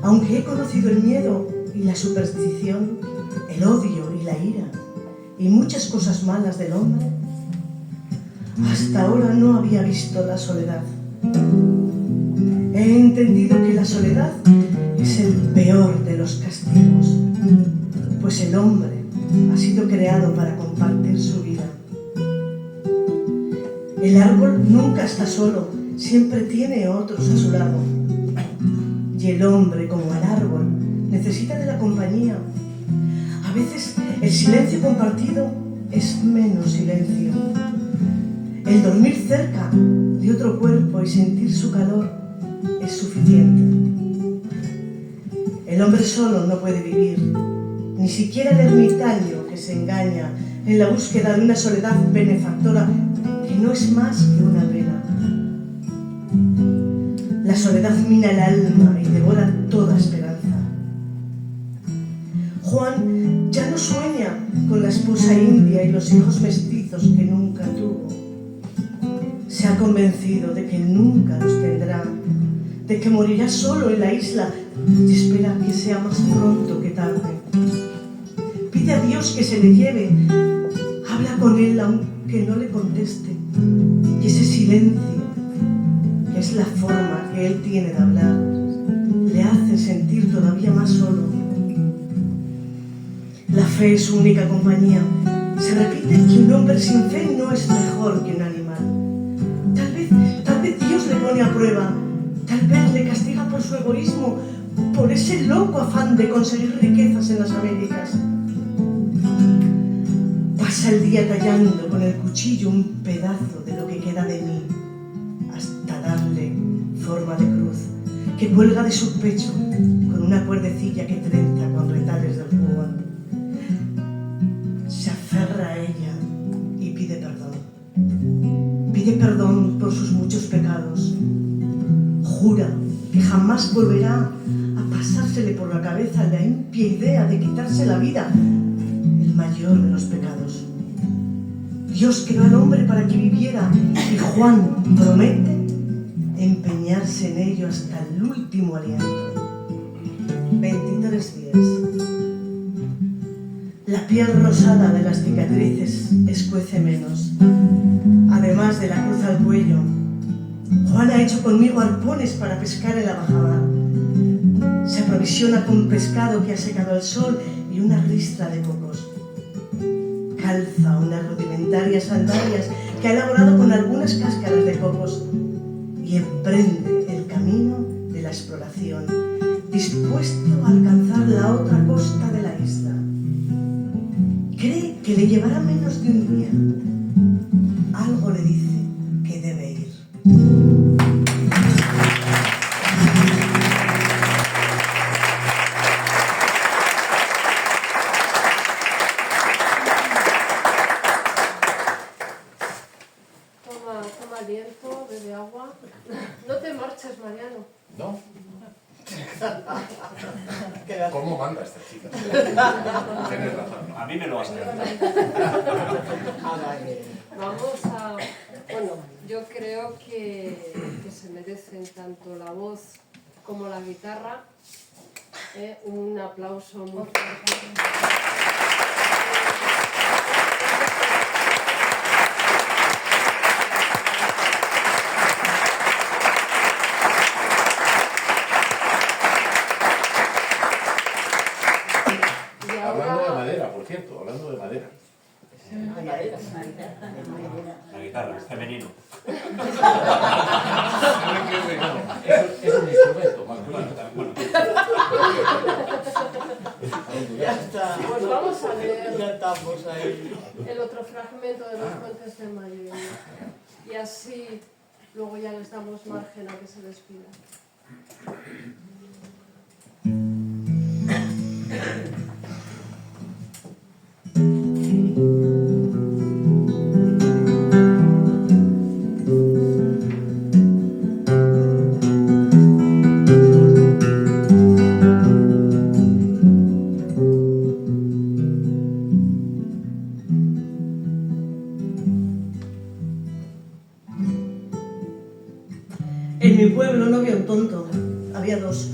Speaker 2: Aunque he conocido el miedo y la superstición, el odio y la ira, y muchas cosas malas del hombre, hasta ahora no había visto la soledad. He entendido que la soledad es el peor de los castigos, pues el hombre ha sido creado para compartir su vida. El árbol nunca está solo, siempre tiene otros a su lado. Y el hombre, como el árbol, necesita de la compañía. A veces el silencio compartido es menos silencio. El dormir cerca de otro cuerpo y sentir su calor es suficiente. El hombre solo no puede vivir, ni siquiera el ermitaño que se engaña en la búsqueda de una soledad benefactora que no es más que una pena. La soledad mina el alma y devora toda esperanza. Juan ya no sueña con la esposa india y los hijos mestizos que nunca tuvo. Se ha convencido de que nunca los tendrá, de que morirá solo en la isla y espera que sea más pronto que tarde. Pide a Dios que se le lleve, habla con él aunque no le conteste. Y ese silencio, que es la forma que él tiene de hablar, le hace sentir todavía más solo. La fe es su única compañía. Se repite que un hombre sin fe no es mejor que un animal. Tal vez Dios le pone a prueba, tal vez le castiga por su egoísmo, por ese loco afán de conseguir riquezas en las Américas. Pasa el día tallando con el cuchillo un pedazo de lo que queda de mí, hasta darle forma de cruz, que cuelga de su pecho con una cuerdecilla que trenza con retales del jugón. Se aferra a ella y pide perdón. Pide perdón por sus muchos pecados. Jura que jamás volverá a pasársele por la cabeza la impía idea de quitarse la vida, el mayor de los pecados. Dios creó al hombre para que viviera y Juan promete empeñarse en ello hasta el último aliento. 23 días. La piel rosada de las cicatrices escuece menos. Además de la cruz al cuello, Juan ha hecho conmigo arpones para pescar en la bajamar. Se aprovisiona con pescado que ha secado al sol y una ristra de cocos. Calza unas rudimentarias sandalias que ha elaborado con algunas cáscaras de cocos y emprende el camino de la exploración, dispuesto a alcanzar la otra costa de la isla. Cree que le llevará menos de un día. Algo le dice que debe ir.
Speaker 1: Toma aliento, bebe agua. No te marches, Mariano.
Speaker 5: ¿No? ¿Cómo manda esta chica? Tienes razón, ¿no?
Speaker 12: A mí me lo vas a decir.
Speaker 1: Vamos a... Bueno, yo creo que se merecen tanto la voz como la guitarra. Un aplauso muy fuerte.
Speaker 5: Hablando de madera, por cierto, hablando de madera.
Speaker 12: La guitarra, femenino.
Speaker 5: Es un instrumento masculino.
Speaker 12: Bueno.
Speaker 10: Ya está.
Speaker 1: Pues vamos a leer
Speaker 10: Ya estamos ahí.
Speaker 1: el otro fragmento de los Puentes de Mayo. Y así luego ya les damos margen a que se despidan.
Speaker 2: En mi pueblo no había un tonto, había dos.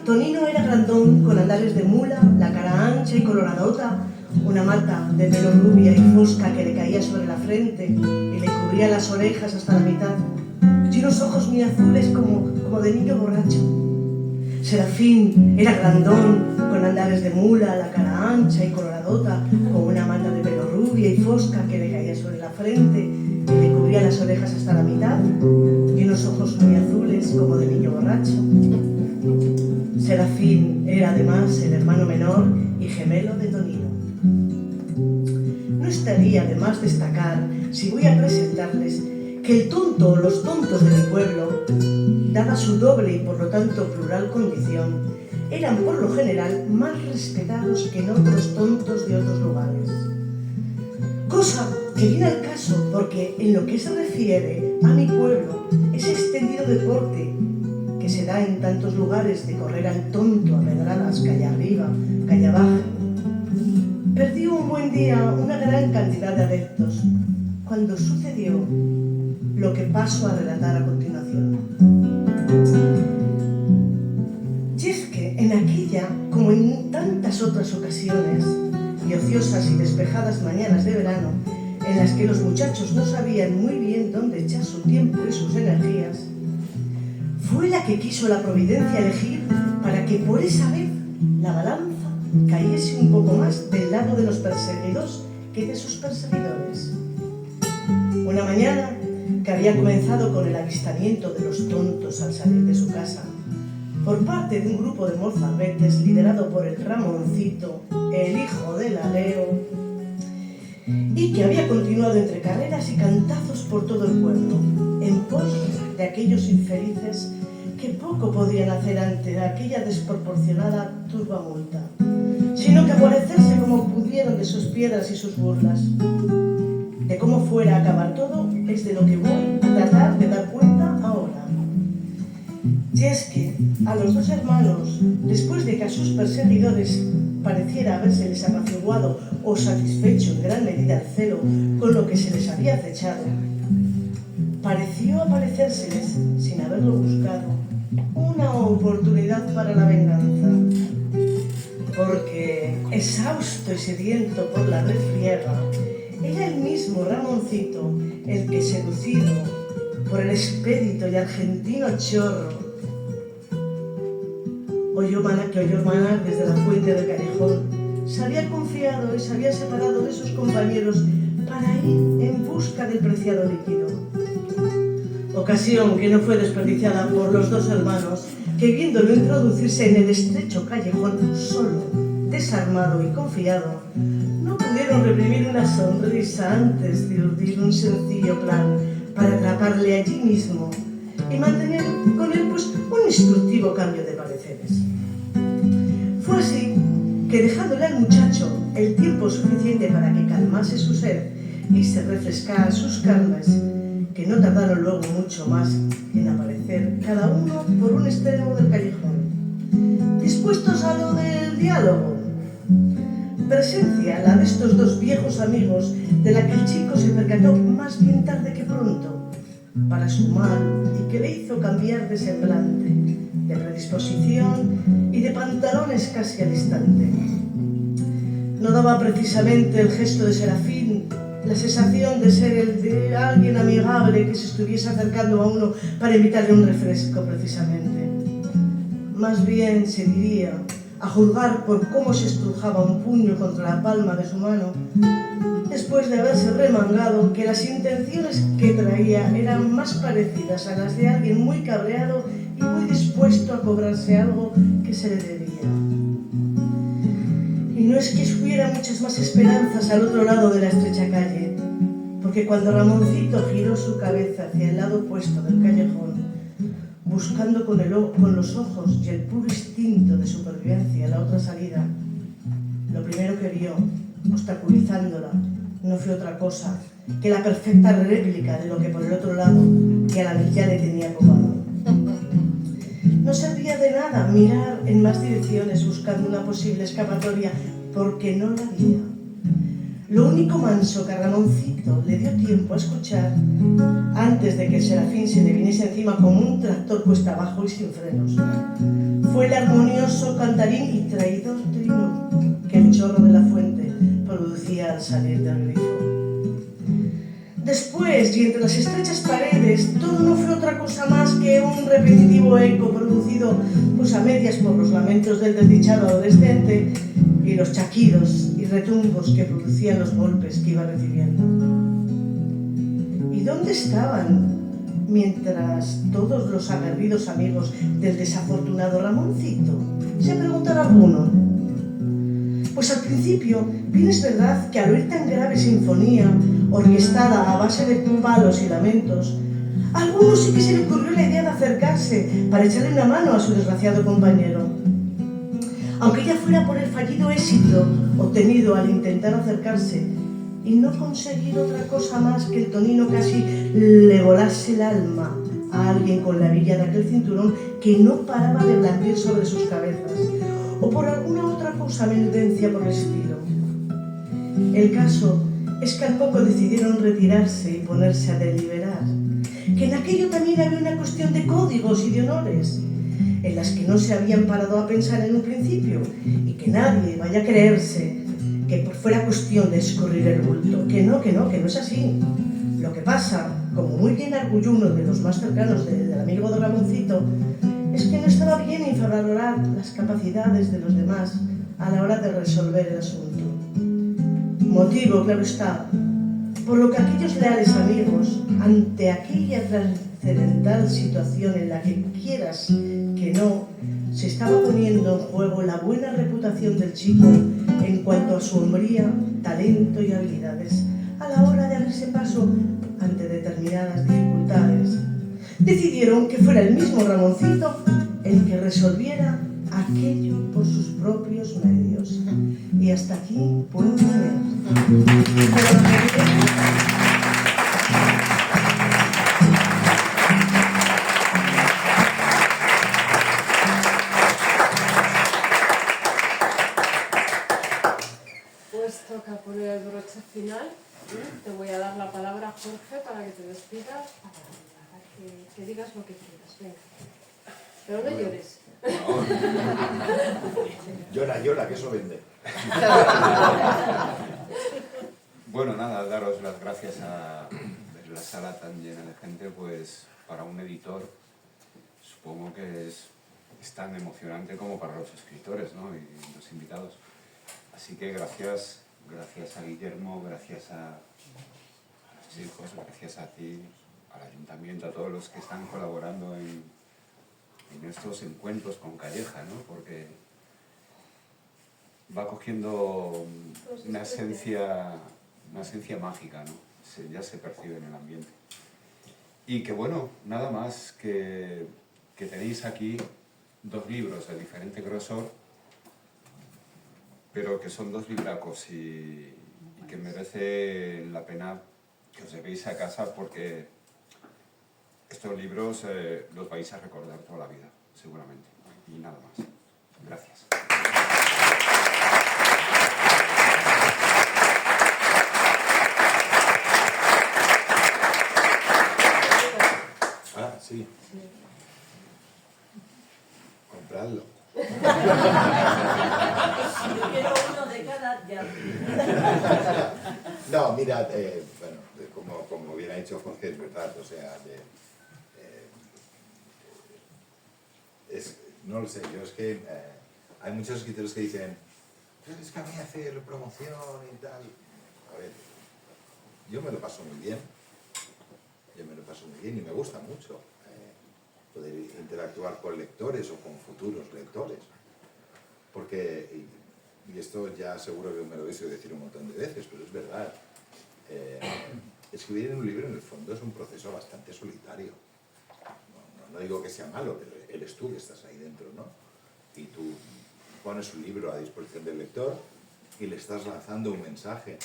Speaker 2: Tonino era grandón, con andares de mula, la cara ancha y coloradota, una mata de pelo rubia y fosca que le caía sobre la frente y le cubría las orejas hasta la mitad, y unos ojos muy azules como de niño borracho. Serafín era grandón, con andares de mula, la cara ancha y coloradota, con una mata de pelo rubia y fosca que le caía sobre la frente y le cubría las orejas hasta la mitad, y unos ojos muy azules como de niño borracho. Serafín era además el hermano menor y gemelo de Tonino. No bastaría además destacar, si voy a presentarles, que el tonto o los tontos de mi pueblo, dada su doble y por lo tanto plural condición, eran por lo general más respetados que en otros tontos de otros lugares. Cosa que viene al caso porque en lo que se refiere a mi pueblo, ese extendido deporte que se da en tantos lugares de correr al tonto a pedradas, calle arriba, calle abajo, perdió un buen día una gran cantidad de adeptos cuando sucedió lo que paso a relatar a continuación. Y es que en aquella, como en tantas otras ocasiones, y ociosas y despejadas mañanas de verano, en las que los muchachos no sabían muy bien dónde echar su tiempo y sus energías, fue la que quiso la providencia elegir para que por esa vez la balanza cayese un poco más del lado de los perseguidos que de sus perseguidores. Una mañana que había comenzado con el avistamiento de los tontos al salir de su casa, por parte de un grupo de mozalbetes liderado por el Ramoncito, el hijo del aleo, y que había continuado entre carreras y cantazos por todo el pueblo, en pos de aquellos infelices que poco podían hacer ante aquella desproporcionada turbamulta, sino que guarecerse como pudieron de sus piedras y sus burlas. De cómo fuera a acabar todo es de lo que voy a tratar de dar cuenta ahora. Y es que a los dos hermanos, después de que a sus perseguidores pareciera habérseles apaciguado o satisfecho en gran medida el celo con lo que se les había acechado, pareció aparecérseles, sin haberlo buscado, una oportunidad para la venganza. Porque, exhausto y sediento por la refriega, era el mismo Ramoncito el que, seducido por el expedito y argentino chorro, oyó manar desde la fuente del callejón, se había confiado y se había separado de sus compañeros para ir en busca del preciado líquido. Ocasión que no fue desperdiciada por los dos hermanos, que viéndolo introducirse en el estrecho callejón solo, desarmado y confiado, no pudieron reprimir una sonrisa antes de urdir un sencillo plan para atraparle allí mismo y mantener con él pues un instructivo cambio de pareceres. Fue así que, dejándole al muchacho el tiempo suficiente para que calmase su sed y se refrescara sus carnes, que no tardaron luego mucho más en aparecer cada uno por un extremo del callejón, dispuestos a lo del diálogo, presencia la de estos dos viejos amigos, de la que el chico se percató más bien tarde que pronto, para su mal, y que le hizo cambiar de semblante, de predisposición y de pantalones casi al instante. No daba precisamente el gesto de Serafín la sensación de ser el de alguien amigable que se estuviese acercando a uno para invitarle un refresco precisamente. Más bien se diría, a juzgar por cómo se estrujaba un puño contra la palma de su mano, después de haberse remangado, que las intenciones que traía eran más parecidas a las de alguien muy cabreado y muy dispuesto a cobrarse algo que se le debía. Y no es que hubiera muchas más esperanzas al otro lado de la estrecha calle, porque cuando Ramoncito giró su cabeza hacia el lado opuesto del callejón, buscando con los ojos y el puro instinto de supervivencia la otra salida, lo primero que vio, obstaculizándola, no fue otra cosa que la perfecta réplica de lo que por el otro lado ya le tenía copado. No servía de nada mirar en más direcciones buscando una posible escapatoria, porque no la había. Lo único manso que a Ramoncito le dio tiempo a escuchar, antes de que el Serafín se le viniese encima como un tractor cuesta abajo y sin frenos, fue el armonioso cantarín y traidor trino que el chorro de la fuente producía al salir del grifo. Después, y entre las estrechas paredes, todo no fue otra cosa más que un repetitivo eco producido pues a medias por los lamentos del desdichado adolescente y los chaquidos y retumbos que producían los golpes que iba recibiendo. ¿Y dónde estaban mientras todos los aguerridos amigos del desafortunado Ramoncito? Se preguntará alguno. Pues al principio, bien es verdad que al oír tan grave sinfonía, orquestada a base de palos y lamentos, a algunos sí que se le ocurrió la idea de acercarse para echarle una mano a su desgraciado compañero. Aunque ya fuera por el fallido éxito obtenido al intentar acercarse y no conseguir otra cosa más que el tonino casi le volase el alma a alguien con la villa de aquel cinturón que no paraba de blandir sobre sus cabezas, o por alguna otra cosa menudencia por el estilo. El caso es que al poco decidieron retirarse y ponerse a deliberar, que en aquello también había una cuestión de códigos y de honores, en las que no se habían parado a pensar en un principio, y que nadie vaya a creerse que por fuera cuestión de escurrir el bulto, que no es así. Lo que pasa, como muy bien arguyó uno de los más cercanos del amigo de Ramoncito, es que no estaba bien infravalorar las capacidades de los demás a la hora de resolver el asunto. Motivo, claro está, por lo que aquellos leales amigos, ante aquella trascendental situación en la que quieras que no, se estaba poniendo en juego la buena reputación del chico en cuanto a su hombría, talento y habilidades, a la hora de abrirse paso ante determinadas dificultades, decidieron que fuera el mismo Ramoncito el que resolviera aquello por sus propios medios. Y hasta aquí puedo leer.
Speaker 1: Pues toca poner el broche final. Te voy a dar la palabra, Jorge, para que te despidas, para que digas lo que quieras. Venga. Pero no llores.
Speaker 5: No. Llora, que eso vende.
Speaker 6: Bueno, nada, daros las gracias a ver la sala tan llena de gente, pues para un editor supongo que es tan emocionante como para los escritores, ¿no? Y los invitados. Así que gracias a Guillermo, gracias a los chicos, gracias a ti, al ayuntamiento, a todos los que están colaborando en estos encuentros con Calleja, ¿no? Porque va cogiendo una esencia mágica, ¿no? Ya se percibe en el ambiente. Y que bueno, nada más que tenéis aquí 2 libros de diferente grosor, pero que son 2 libracos y que merece la pena que os llevéis a casa, porque estos libros los vais a recordar toda la vida, seguramente. Y nada más. Gracias.
Speaker 5: Ah, sí. Compradlo.
Speaker 10: Yo quiero uno de cada ya.
Speaker 5: No, mira, bueno, como bien ha dicho Jorge, es verdad, o sea, no lo sé, yo es que hay muchos escritores que dicen, es que a mí hacer promoción y tal. A ver, yo me lo paso muy bien, y me gusta mucho poder interactuar con lectores o con futuros lectores, porque, y esto ya seguro que me lo habéis oído decir un montón de veces, pero es verdad, escribir en un libro en el fondo es un proceso bastante solitario. No digo que sea malo, pero eres tú que estás ahí dentro, ¿no? Y tú pones un libro a disposición del lector y le estás lanzando un mensaje,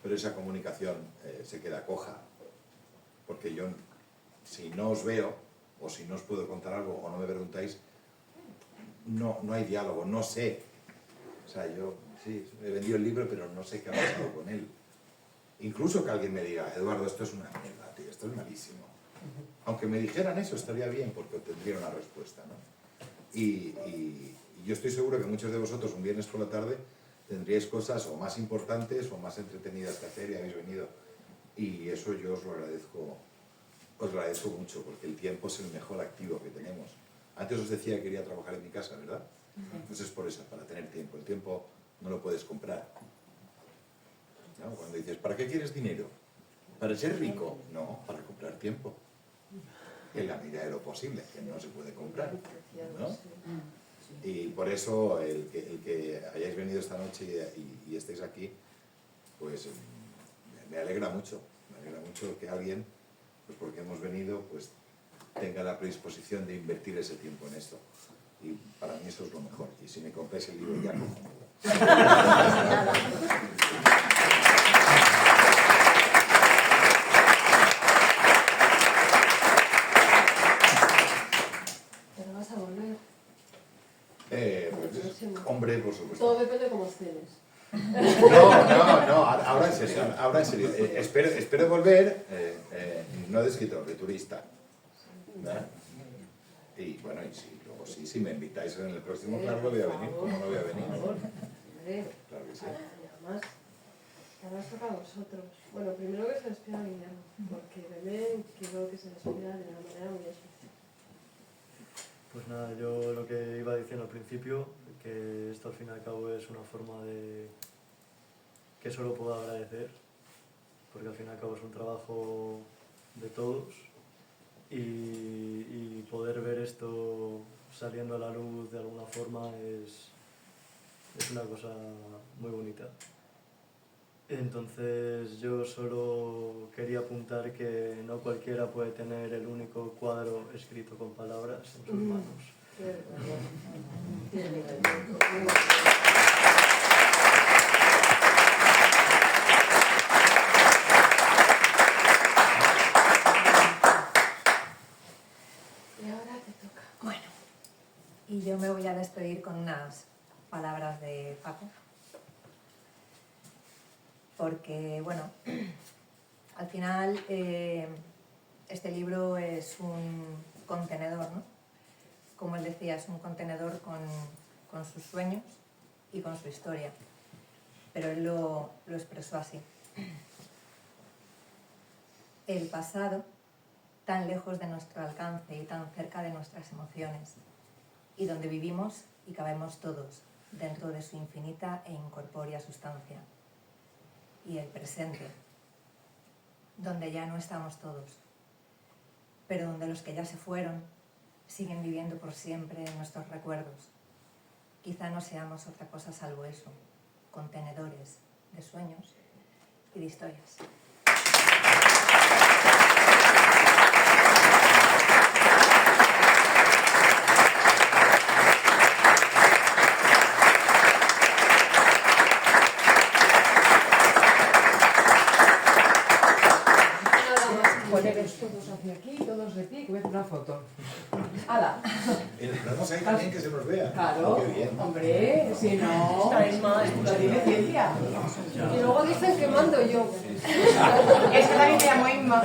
Speaker 5: pero esa comunicación se queda coja, porque yo, si no os veo, o si no os puedo contar algo, o no me preguntáis, no hay diálogo, no sé. O sea, yo, sí, he vendido el libro, pero no sé qué ha pasado con él. Incluso que alguien me diga, Eduardo, esto es una mierda, tío, esto es malísimo. Aunque me dijeran eso, estaría bien, porque obtendría una respuesta, ¿no? Y yo estoy seguro que muchos de vosotros, un viernes por la tarde, tendríais cosas o más importantes o más entretenidas que hacer y habéis venido. Y eso yo os lo agradezco mucho, porque el tiempo es el mejor activo que tenemos. Antes os decía que quería trabajar en mi casa, ¿verdad? Pues es por eso, para tener tiempo. El tiempo no lo puedes comprar, ¿no? Cuando dices, ¿para qué quieres dinero? ¿Para ser rico? No, para comprar tiempo. En la medida de lo posible, que no se puede comprar, ¿no? Y por eso el que hayáis venido esta noche y estéis aquí, pues me alegra mucho que alguien, pues porque hemos venido, pues tenga la predisposición de invertir ese tiempo en esto. Y para mí eso es lo mejor. Y si me compráis el libro ya cojonudo.
Speaker 1: ¿Pero vas a volver?
Speaker 5: Pues, hombre, por supuesto.
Speaker 1: Todo depende de cómo estés.
Speaker 5: No, ahora en serio. Espero volver, no de escritor, de turista. ¿Verdad? Y bueno, y sí, luego si me invitáis en el próximo, claro que voy a venir. ¿Cómo no voy a venir? Claro que sí.
Speaker 1: Y además, ahora os toca a vosotros. Bueno, primero que se despida Guillermo, porque Belén quiero que se despida de una manera muy especial.
Speaker 4: Pues nada, yo lo que iba diciendo al principio, que esto al fin y al cabo es una forma de que solo puedo agradecer, porque al fin y al cabo es un trabajo de todos y poder ver esto saliendo a la luz de alguna forma es una cosa muy bonita. Entonces yo solo quería apuntar que no cualquiera puede tener el único cuadro escrito con palabras en sus manos.
Speaker 1: Y ahora te toca.
Speaker 3: Bueno, y yo me voy a despedir con unas palabras de Paco. Porque, bueno, al final este libro es un contenedor, ¿no? Como él decía, es un contenedor con sus sueños y con su historia. Pero él lo expresó así. El pasado, tan lejos de nuestro alcance y tan cerca de nuestras emociones, y donde vivimos y cabemos todos dentro de su infinita e incorpórea sustancia. Y el presente, donde ya no estamos todos, pero donde los que ya se fueron siguen viviendo por siempre en nuestros recuerdos. Quizá no seamos otra cosa salvo eso, contenedores de sueños y de historias.
Speaker 7: Todos hacia aquí, todos de pie, que voy a hacer una foto. ¡Hala!
Speaker 5: Vamos ahí también que se nos vea.
Speaker 7: Claro,
Speaker 5: qué bien.
Speaker 7: hombre, si no, no tiene ciencia.
Speaker 1: Y luego dicen que mando yo.
Speaker 7: Esa también me llamo Inma.